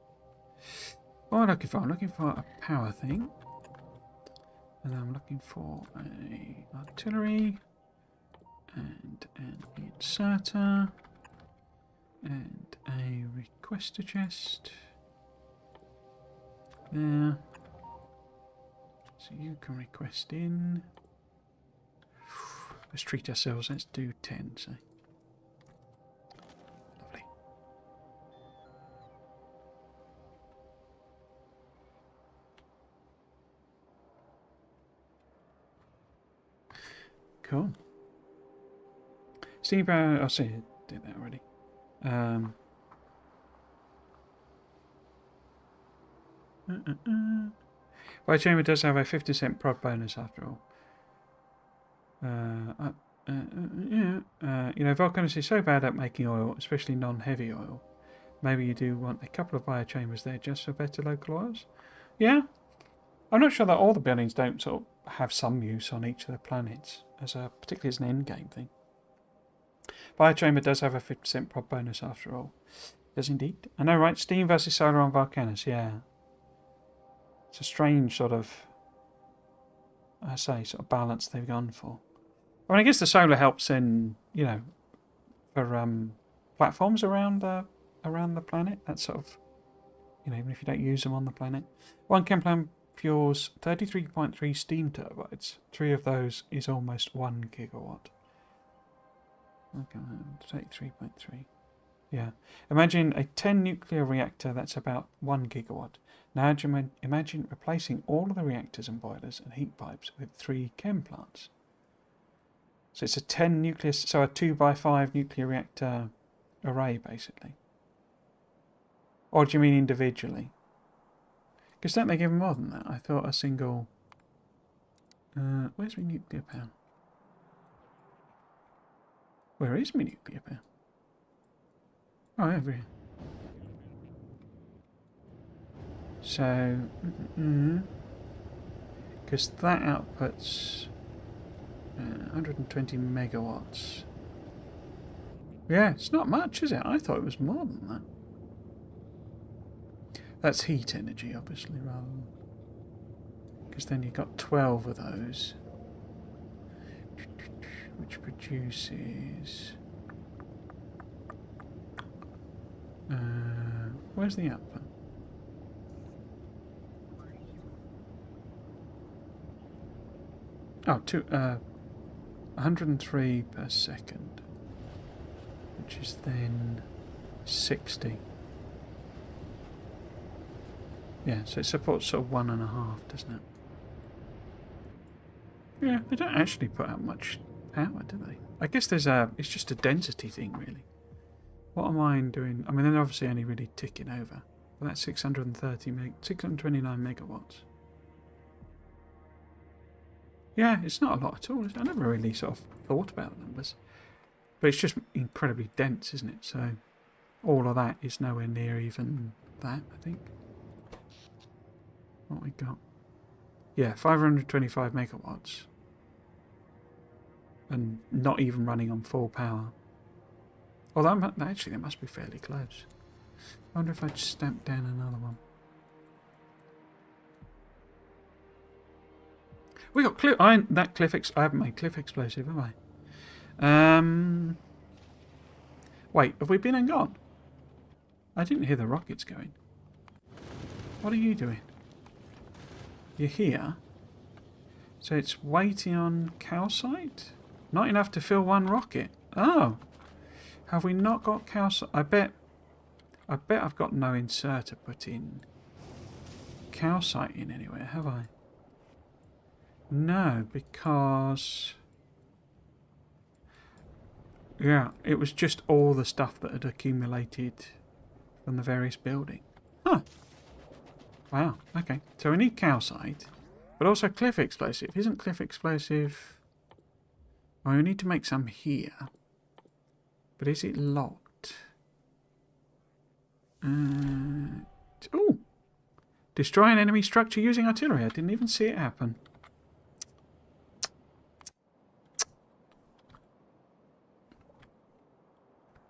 What am I looking for? I'm looking for a power thing, and I'm looking for a artillery and an inserter and a requester chest. There. So you can request in. Let's treat ourselves. Let's do 10, say. Lovely. Cool. Steve, I'll say I did that already. Fire chamber does have a 50% prod bonus after all. You know, Vulcanus is so bad at making oil, especially non-heavy oil. Maybe you do want a couple of biochambers there just for better local oils. Yeah, I'm not sure that all the buildings don't sort of have some use on each of the planets, particularly as an end game thing. Biochamber does have a 50% prod bonus after all. Does indeed. I know, right? Steam versus solar on Vulcanus, yeah. It's a strange sort of, sort of balance they've gone for. I mean, I guess the solar helps in, you know, for platforms around the planet. That sort of, you know, even if you don't use them on the planet. One chem plant fuels 33.3 steam turbines. 3 of those is almost 1 gigawatt. Okay, 33.3. Yeah. Imagine a 10 nuclear reactor that's about 1 gigawatt. Now imagine replacing all of the reactors and boilers and heat pipes with 3 chem plants. So it's a 10 nuclear, so a 2x5 nuclear reactor array basically. Or do you mean individually? Because don't they give more than that? I thought a single. Where's my nuclear power? Where is my nuclear power? Oh, over here. So, because that outputs 120 megawatts. Yeah, it's not much, is it? I thought it was more than that. That's heat energy, obviously, rather than... Because then you've got 12 of those. Which produces... where's the output? Oh, 103 per second, which is then 60. Yeah, so it supports sort of 1.5, doesn't it? Yeah, they don't actually put out much power, do they? I guess it's just a density thing, really. What am I doing? I mean, they're obviously only really ticking over. Well, that's 629 megawatts. Yeah, it's not a lot at all. I never really sort of thought about the numbers. But it's just incredibly dense, isn't it? So all of that is nowhere near even that, I think. What we got? Yeah, 525 megawatts. And not even running on full power. Although, actually, that must be fairly close. I wonder if I'd stamp down another one. We got I haven't made cliff explosive, have I? Wait, have we been and gone? I didn't hear the rockets going. What are you doing? You're here. So it's waiting on calcite? Not enough to fill one rocket. Oh. Have we not got calcite? I bet I've got no insert to put in calcite in anywhere, have I? No, because... yeah, it was just all the stuff that had accumulated from the various buildings. Huh. Wow, okay. So we need calcite, but also cliff explosive. Isn't cliff explosive... well, we need to make some here. But is it locked? Oh! Destroy an enemy structure using artillery. I didn't even see it happen.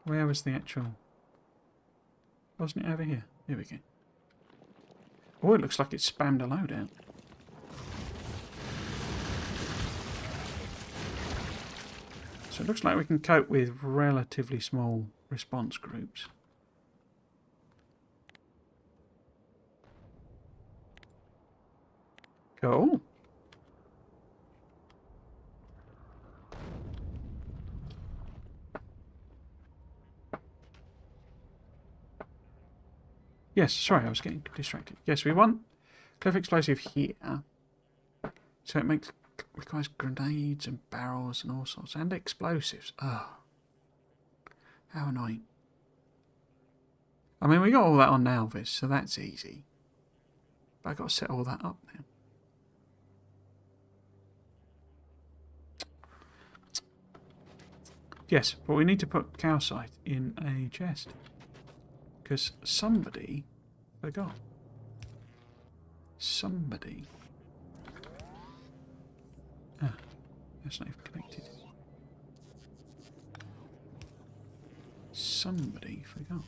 Where was the actual... wasn't it over here? Here we go. Oh, it looks like it spammed a load out. So it looks like we can cope with relatively small response groups. Cool. Yes, sorry, I was getting distracted. Yes, we want cliff explosive here. So it requires grenades and barrels and all sorts. And explosives. Oh. How annoying. I mean, we got all that on Alvis, so that's easy. But I've got to set all that up now. Yes, but we need to put calcite in a chest. Because somebody forgot. Somebody. Ah, that's not even connected. Somebody forgot.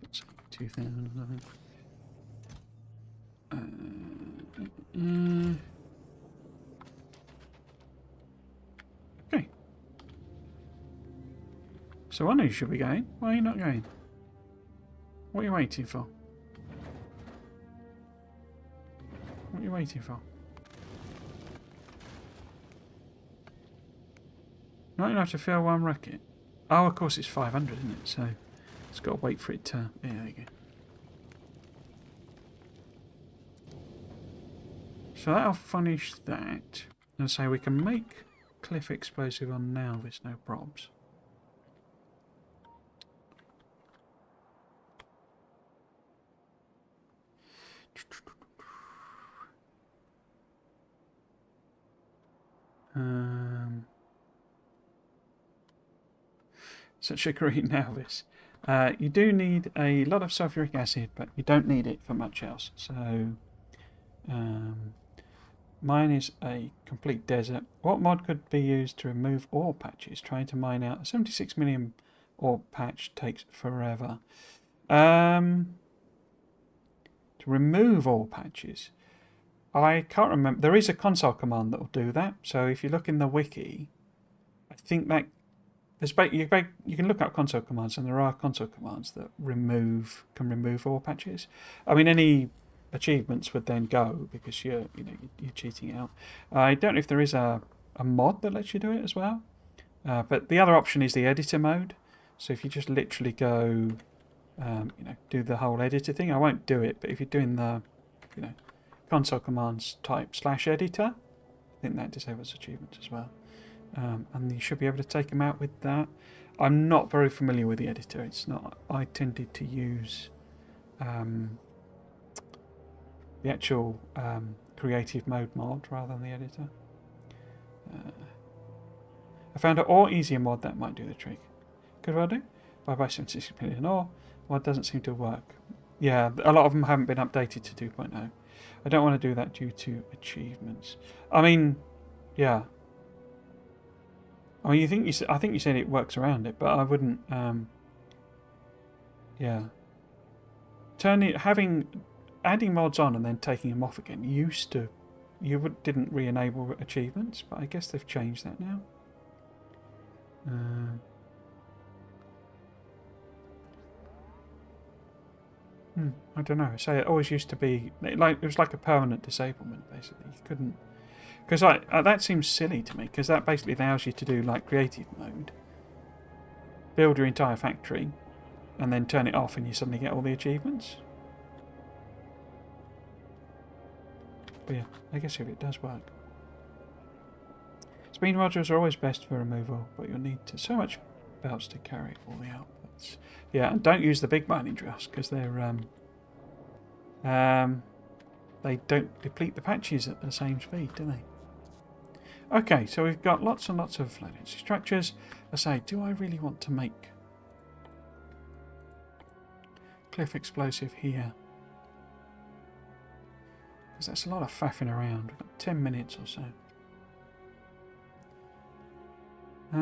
Let's put 2,000. Okay. So I know you should be going. Why are you not going? What are you waiting for? What are you waiting for? Not enough to fill one rocket. Oh, of course it's 500, isn't it? So it's got to wait for it to... yeah, there you go. So that'll finish that. And say we can make cliff explosive on now, there's no probs. Such a great Alvis. You do need a lot of sulfuric acid, but you don't need it for much else. So mine is a complete desert. What mod could be used to remove ore patches? Trying to mine out a 76 million ore patch takes forever. To remove all patches, I can't remember. There is a console command that will do that. So if you look in the wiki, I think that you can look up console commands, and there are console commands that can remove all patches. I mean, any achievements would then go because you're cheating out. I don't know if there is a mod that lets you do it as well. But the other option is the editor mode. So if you just literally go. Do the whole editor thing. I won't do it, but if you're doing the, console commands type /editor, I think that disables achievements as well. and you should be able to take them out with that. I'm not very familiar with the editor. It's not. I tended to use the actual creative mode mod rather than the editor. I found an ore easier mod that might do the trick. Could well do. By 76 million ore. Mod doesn't seem to work. Yeah, a lot of them haven't been updated to 2.0. I don't want to do that due to achievements. I mean, yeah. I mean, I think you said it works around it, but I wouldn't. Yeah. Adding mods on and then taking them off again didn't re-enable achievements, but I guess they've changed that now. I don't know. So it always used to be it was like a permanent disablement. Basically, you couldn't, because that seems silly to me, because that basically allows you to do like creative mode, build your entire factory, and then turn it off, and you suddenly get all the achievements. But yeah, I guess if it does work. Speed modules are always best for removal, but you'll need so much belts to carry all the outputs. Yeah, and don't use the big mining drills, because they're they don't deplete the patches at the same speed, do they? Okay, so we've got lots and lots of latency structures. I say, do I really want to make cliff explosive here? Because that's a lot of faffing around. We've got 10 minutes or so. I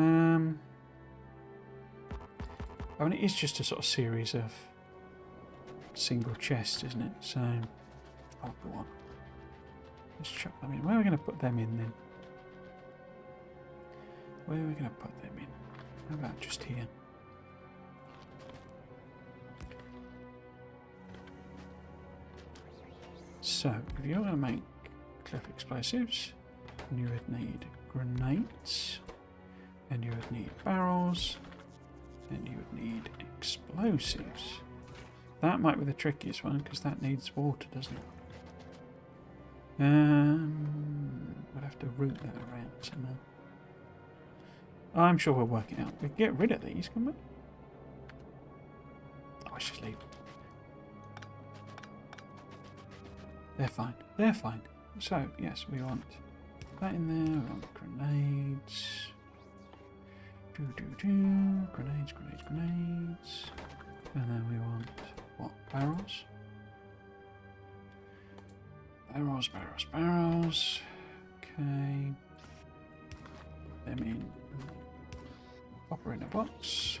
mean, it is just a sort of series of single chests, isn't it? So, oh, go on. Let's chuck them in. Where are we going to put them in then? Where are we going to put them in? How about just here? So, if you're going to make cliff explosives, you would need grenades, and you would need barrels, and you would need explosives. That might be the trickiest one, because that needs water, doesn't it? We'll have to route that around somehow. I'm sure we'll work it out. We can get rid of these, can we? Oh, I should leave. They're fine. They're fine. So, yes, we want that in there. We want grenades. Grenades, grenades, grenades. And then we want, what, barrels? Barrels, barrels, barrels. Okay. Put them in. Copper in a box.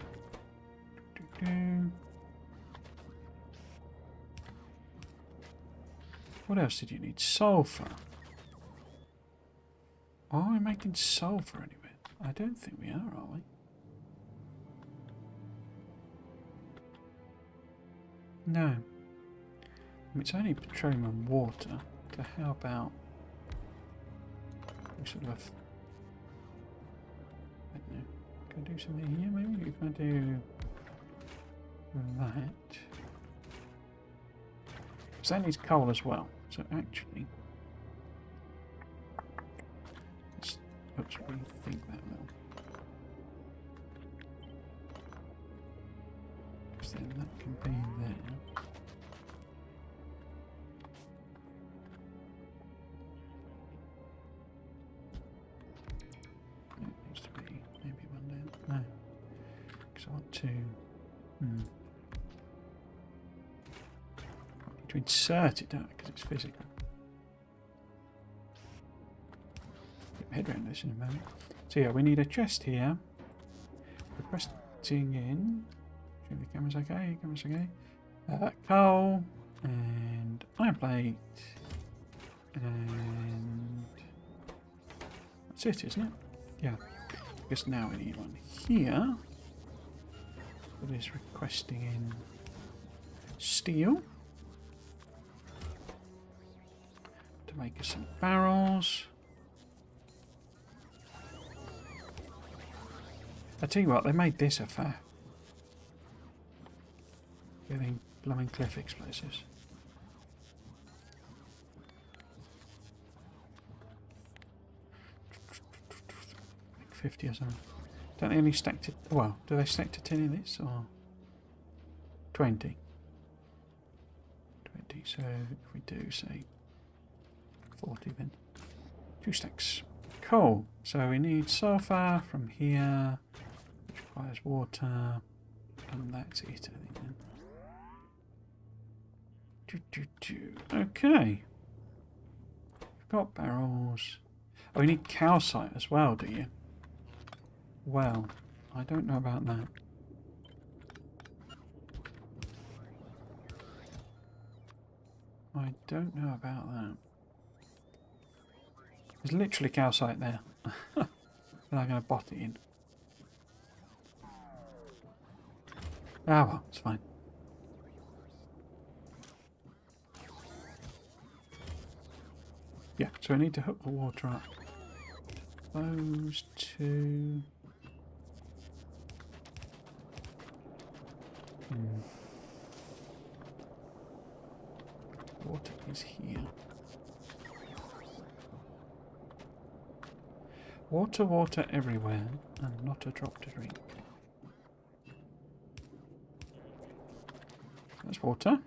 What else did you need? Sulfur. Are we making sulfur anywhere? I don't think we are we? No. I mean, it's only petroleum and water. So how about sort of, I don't know, can I do something here maybe? If I do that. Because that needs coal as well. So actually, let's rethink that now. Because then that can be there. It needs to be maybe one down. No. Because I want to. To insert it, don't I? Because it's physical. Get my head around this in a moment. So yeah, we need a chest here. Requesting in. Sure the camera's okay. Camera's okay. Coal and iron plate, and that's it, isn't it? Yeah. I guess now we need one here. That is requesting in steel. To make us some barrels. I tell you what, they made this a faff. Getting blooming cliff explosives. Make 50 or something. Don't they only stack to... Well, do they stack to 10 in this, or... 20? 20, so if we do, say, 40 then. 2 stacks. Cool. So we need sulfur from here, which requires water, and that's it, I think, then. Okay. We've got barrels. Oh, you need calcite as well, do you? Well, I don't know about that. I don't know about that. There's literally calcite there. And I'm going to bot it in. Ah, well, it's fine. Yeah, so I need to hook the water up. Those two. Water is here. Water, water everywhere, and not a drop to drink. That's water.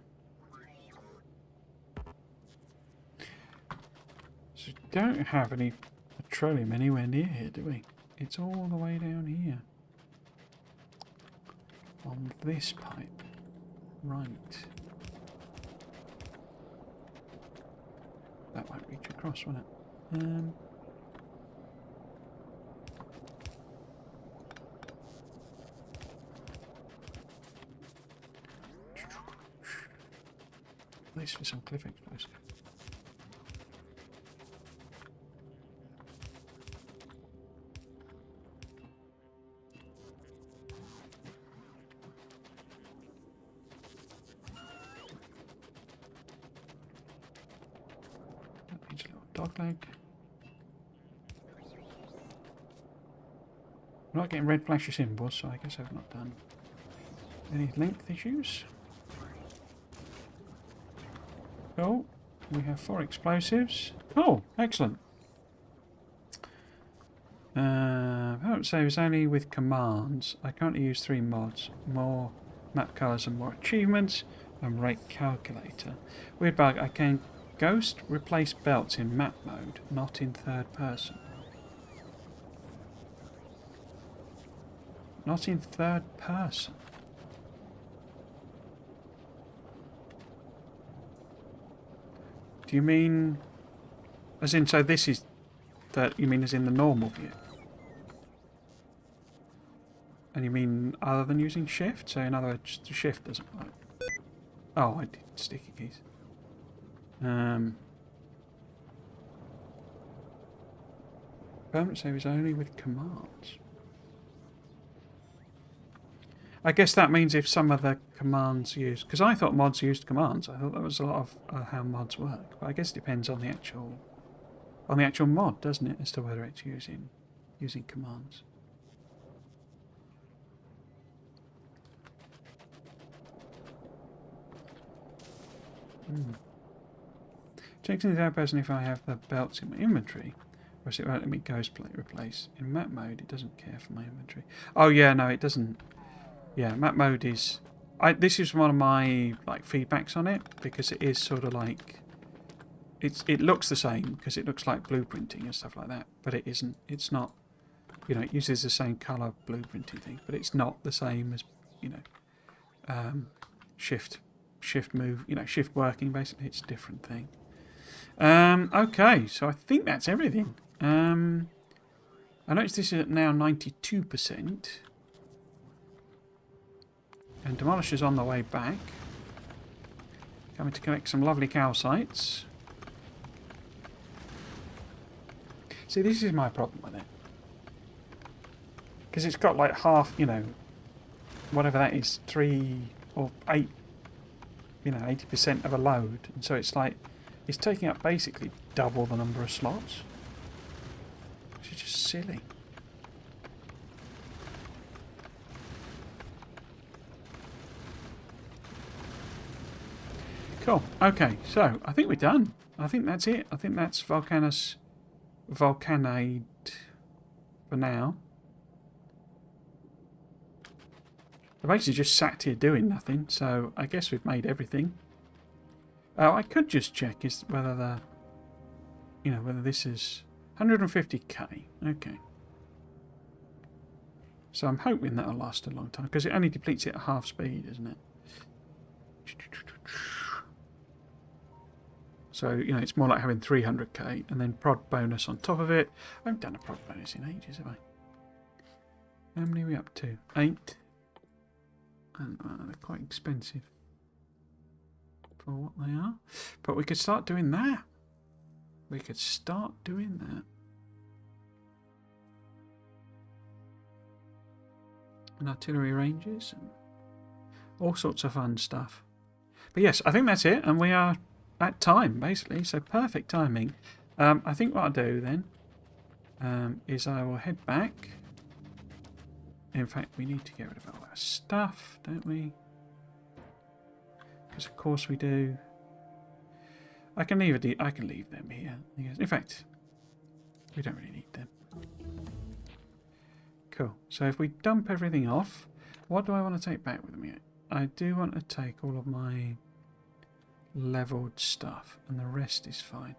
So we don't have any petroleum anywhere near here, do we? It's all the way down here. On this pipe. Right. That won't reach across, will it? At least for some cliff explosive. That needs a little dog leg. I'm not getting red flashy symbols, so I guess I've not done any length issues. Cool. We have 4 explosives. Cool. Excellent. Power saves only with commands. I currently use 3 mods. More map colours and more achievements. And rate calculator. Weird bug. I can ghost replace belts in map mode, not in third person. Not in third person. Do you mean as in, so this is that you mean as in the normal view? And you mean other than using shift? So in other words, the shift doesn't work. Oh, I did sticky keys. Permanent save is only with commands. I guess that means if some of the commands used, because I thought mods used commands. I thought that was a lot of how mods work. But I guess it depends on the actual mod, doesn't it, as to whether it's using commands. Checks in the third person if I have the belts in my inventory, or is it won't let me ghost plate replace. In map mode, it doesn't care for my inventory. Oh yeah, no, it doesn't. Yeah, map mode is... this is one of my feedbacks on it, because it is sort of like... It looks the same, because it looks like blueprinting and stuff like that, but it isn't. It's not... You know, it uses the same colour blueprinting thing, but it's not the same as, you know, shift move, you know, shift working, basically. It's a different thing. Okay, so I think that's everything. I noticed this is at now 92%. And Demolisher's on the way back. Coming to collect some lovely calcites. See, this is my problem with it. Because it's got like half, you know, whatever that is, 3 or 8, you know, 80% of a load. And so it's like, it's taking up basically double the number of slots. Which is just silly. Cool. Okay, so I think we're done. I think that's it. I think that's Vulcanus for now. They're basically just sat here doing nothing, so I guess we've made everything. I could just check whether the, whether this is 150k. Okay. So I'm hoping that'll last a long time because it only depletes it at half speed, isn't it? So, it's more like having 300k and then prod bonus on top of it. I haven't done a prod bonus in ages, have I? How many are we up to? 8. And they're quite expensive for what they are. But we could start doing that. We could start doing that. And artillery ranges and all sorts of fun stuff. But yes, I think that's it. And we are at time, basically. So perfect timing. I think what I'll do then is I will head back. In fact, we need to get rid of all our stuff, don't we? Because of course we do. I can leave them here. In fact, we don't really need them. Cool. So if we dump everything off, what do I want to take back with me? I do want to take all of my leveled stuff, and the rest is fine.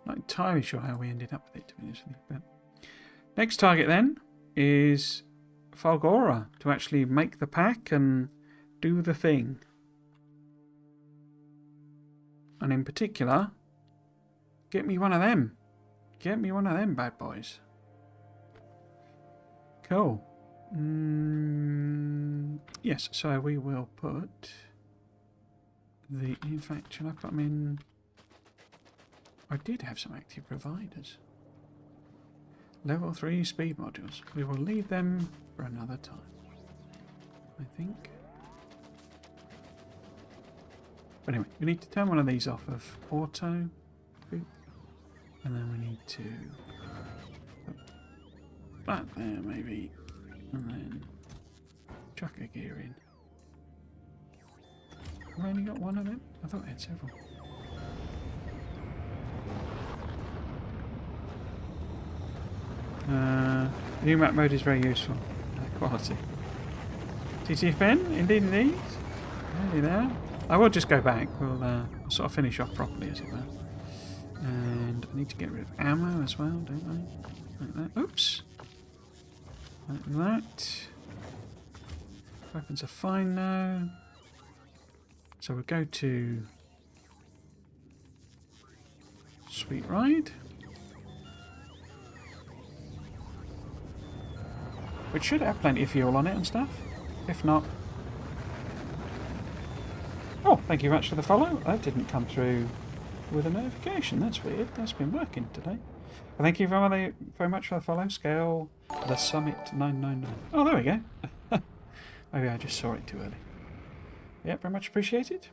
Not entirely sure how we ended up with it, to be honest with you. But next target then is Fulgora, to actually make the pack and do the thing. And in particular, get me one of them. Get me one of them bad boys. Cool. Yes, so we will put the... In fact, shall I put them in... I did have some active providers. Level 3 speed modules. We will leave them for another time, I think. But anyway, we need to turn one of these off of auto. Boop. And then we need to put that there maybe. And then chuck a gear in. Have I only got one of them? I thought I had several. New map mode is very useful. Quality. TTFN, indeed, indeed. Nearly there. I will just go back. We'll sort of finish off properly, as it were. And I need to get rid of ammo as well, don't I? Like that. Oops. Like that. Weapons are fine now. So we'll go to Sweet Ride. Which should have plenty of fuel on it and stuff. If not... Oh, thank you very much for the follow. That didn't come through with a notification. That's weird. That's been working today. Well, thank you very much for the follow. Scale the Summit 999. Oh, there we go. Maybe I just saw it too early. Yeah, very much appreciated.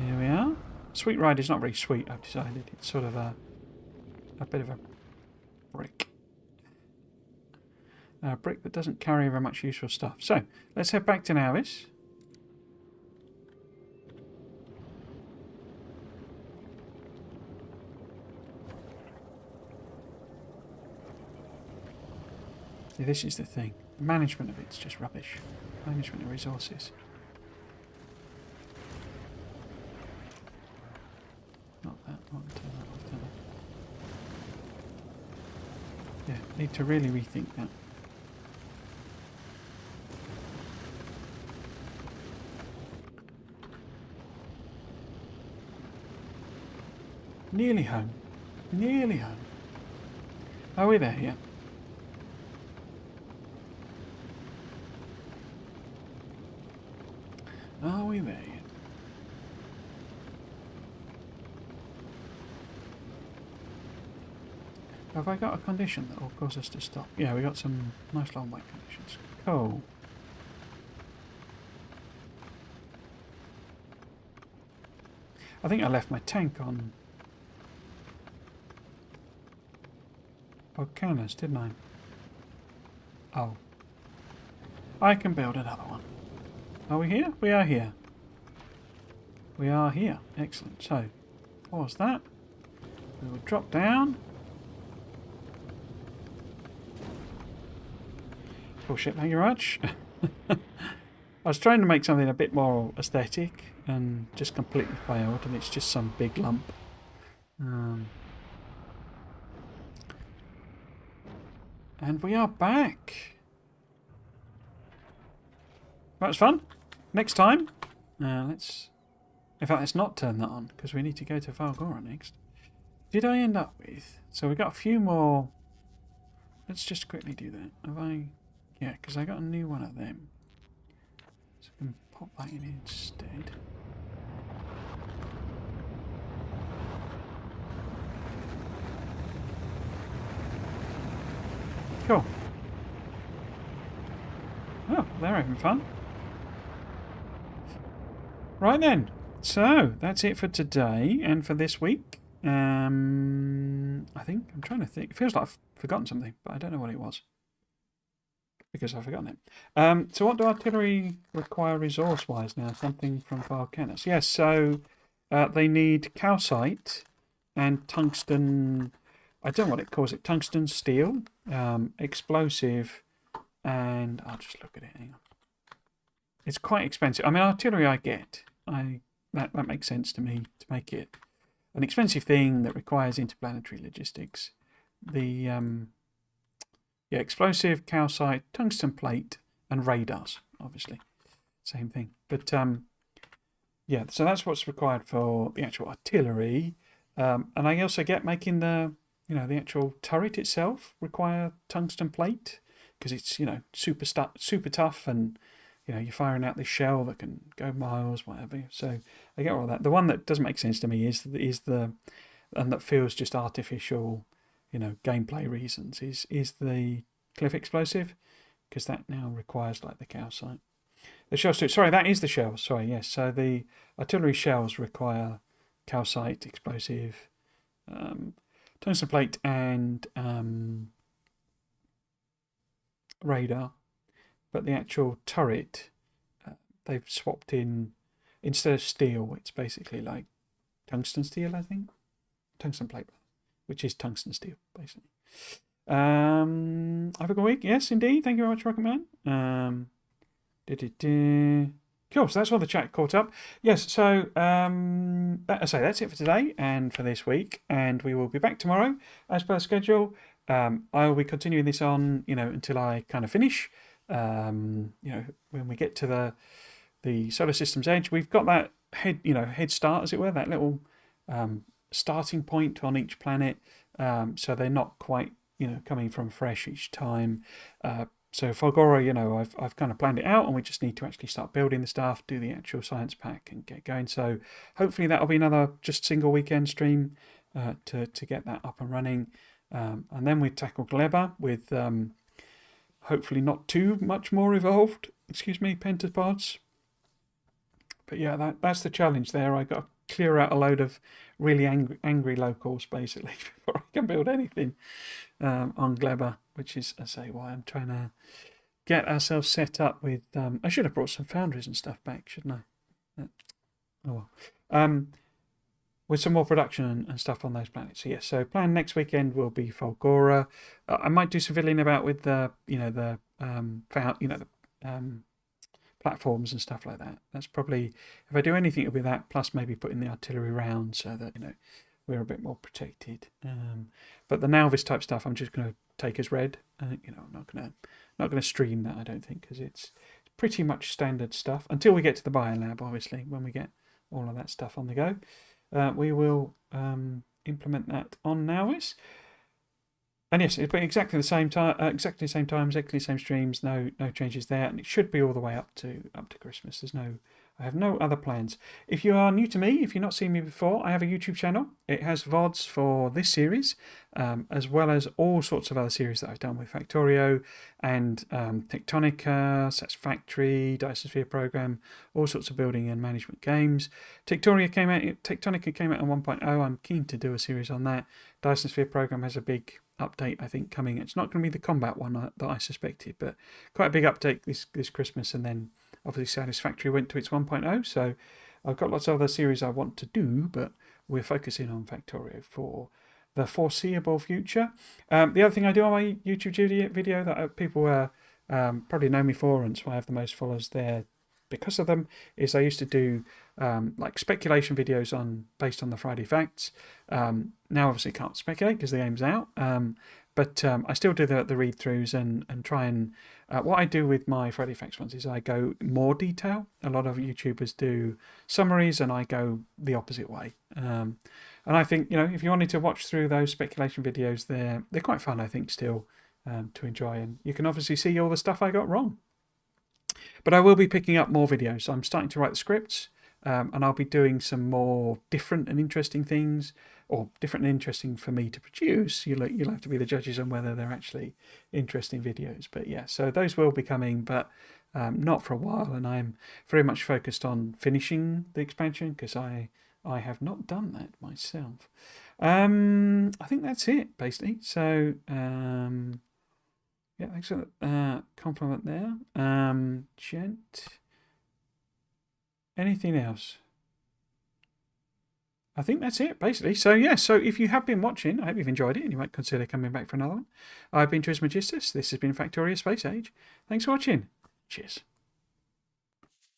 Here we are. Sweet Ride is not very sweet, I've decided. It's sort of a bit of a brick. A brick that doesn't carry very much useful stuff. So, let's head back to Navis. See, this is the thing. The management of it's just rubbish. Management of resources. Not that one, turn that off, turn that. Yeah, need to really rethink that. Nearly home. Nearly home. Are we there yet? Are we there yet? Have I got a condition that will cause us to stop? Yeah, we got some nice long wait conditions. Cool. I think I left my tank on Vulcanus, didn't I? Oh. I can build another one. Are we here? We are here. We are here. Excellent. So, pause that. We will drop down. Cool shit, thank you very much. I was trying to make something a bit more aesthetic and just completely failed, and it's just some big lump. And we are back. That was fun. Next time, let's... In fact, let's not turn that on, because we need to go to Vulcanus next. Did I end up with... So we got a few more... Let's just quickly do that. Have I... Yeah, because I got a new one of them. So I can pop that in instead. Cool. Oh, they're having fun. Right then. So, that's it for today and for this week. I think, I'm trying to think. It feels like I've forgotten something, but I don't know what it was. Because I've forgotten it. So what do artillery require resource-wise now? Something from Vulcanus. Yes, so they need calcite and tungsten... I don't know what it calls it. Tungsten steel, explosive, and I'll just look at it. Hang on. It's quite expensive. I mean, artillery I get. That makes sense to me to make it an expensive thing that requires interplanetary logistics. The explosive, calcite, tungsten plate, and radars, obviously. Same thing. But yeah, so that's what's required for the actual artillery. And I also get making the actual turret itself require tungsten plate because it's, super tough, and you're firing out this shell that can go miles, whatever. So I get all that. The one that doesn't make sense to me is and that feels just artificial, gameplay reasons is the cliff explosive, because that now requires like the calcite. The shells too. Sorry, that is the shells. Sorry, yes. So the artillery shells require calcite, explosive, tungsten plate, and radar. But the actual turret, they've swapped in, instead of steel, it's basically like tungsten steel, I think. Tungsten plate, which is tungsten steel, basically. Have a good week. Yes, indeed. Thank you very much, Rocketman. Cool, so that's all the chat caught up. Yes, so that's it for today and for this week, and we will be back tomorrow as per schedule. I will be continuing this on, until I kind of finish. When we get to the solar system's edge, we've got that head start, as it were, that little starting point on each planet. So they're not quite, coming from fresh each time. So Fulgora, I've kind of planned it out, and we just need to actually start building the stuff, do the actual science pack, and get going. So hopefully that'll be another just single weekend stream to get that up and running. And then we tackle Gleba with hopefully not too much more evolved, pentapods. But yeah, that's the challenge there. I got to clear out a load of really angry locals, basically, before I can build anything on Gleba, which is, I say, why I'm trying to get ourselves set up with... I should have brought some foundries and stuff back, shouldn't I? Oh well. With some more production and stuff on those planets. So yes, so plan next weekend will be Fulgora. I might do some fiddling about with the platforms and stuff like that. That's probably, if I do anything, it'll be that, plus maybe putting the artillery around so that we're a bit more protected. But the Nauvis type stuff, I'm just going to take as read. I'm not going to stream that, I don't think, because it's pretty much standard stuff until we get to the biolab. Obviously, when we get all of that stuff on the go. We will implement that on Nauvis. And yes, it'll be exactly the same time, exactly the same streams, no changes there, and it should be all the way up to Christmas. I have no other plans. If you are new to me, if you've not seen me before, I have a YouTube channel. It has VODs for this series, as well as all sorts of other series that I've done with Factorio and Tectonica, Sets Factory, Dyson Sphere Program, all sorts of building and management games. Tectonica came out in 1.0. I'm keen to do a series on that. Dyson Sphere Program has a big update, I think, coming. It's not going to be the combat one that I suspected, but quite a big update this Christmas, and then obviously Satisfactory went to its 1.0, so I've got lots of other series I want to do, but we're focusing on Factorio for the foreseeable future. The other thing I do on my YouTube video that people probably know me for, and so I have the most followers there because of them, is I used to do like speculation videos based on the Friday facts. Now obviously can't speculate because the game's out, but I still do the read throughs and try and what I do with my Friday facts ones is I go more detail. A lot of YouTubers do summaries and I go the opposite way. And I think, if you wanted to watch through those speculation videos, they're quite fun, I think, still to enjoy. And you can obviously see all the stuff I got wrong. But I will be picking up more videos. I'm starting to write the scripts, and I'll be doing some more different and interesting things, or different and interesting for me to produce. You'll have to be the judges on whether they're actually interesting videos. But yeah, so those will be coming, but not for a while. And I'm very much focused on finishing the expansion because I have not done that myself. I think that's it, basically. So, yeah, thanks for that compliment there. Gent. Anything else? I think that's it, basically. So, yeah, so if you have been watching, I hope you've enjoyed it and you might consider coming back for another one. I've been Trismegistus. This has been Factorio Space Age. Thanks for watching. Cheers.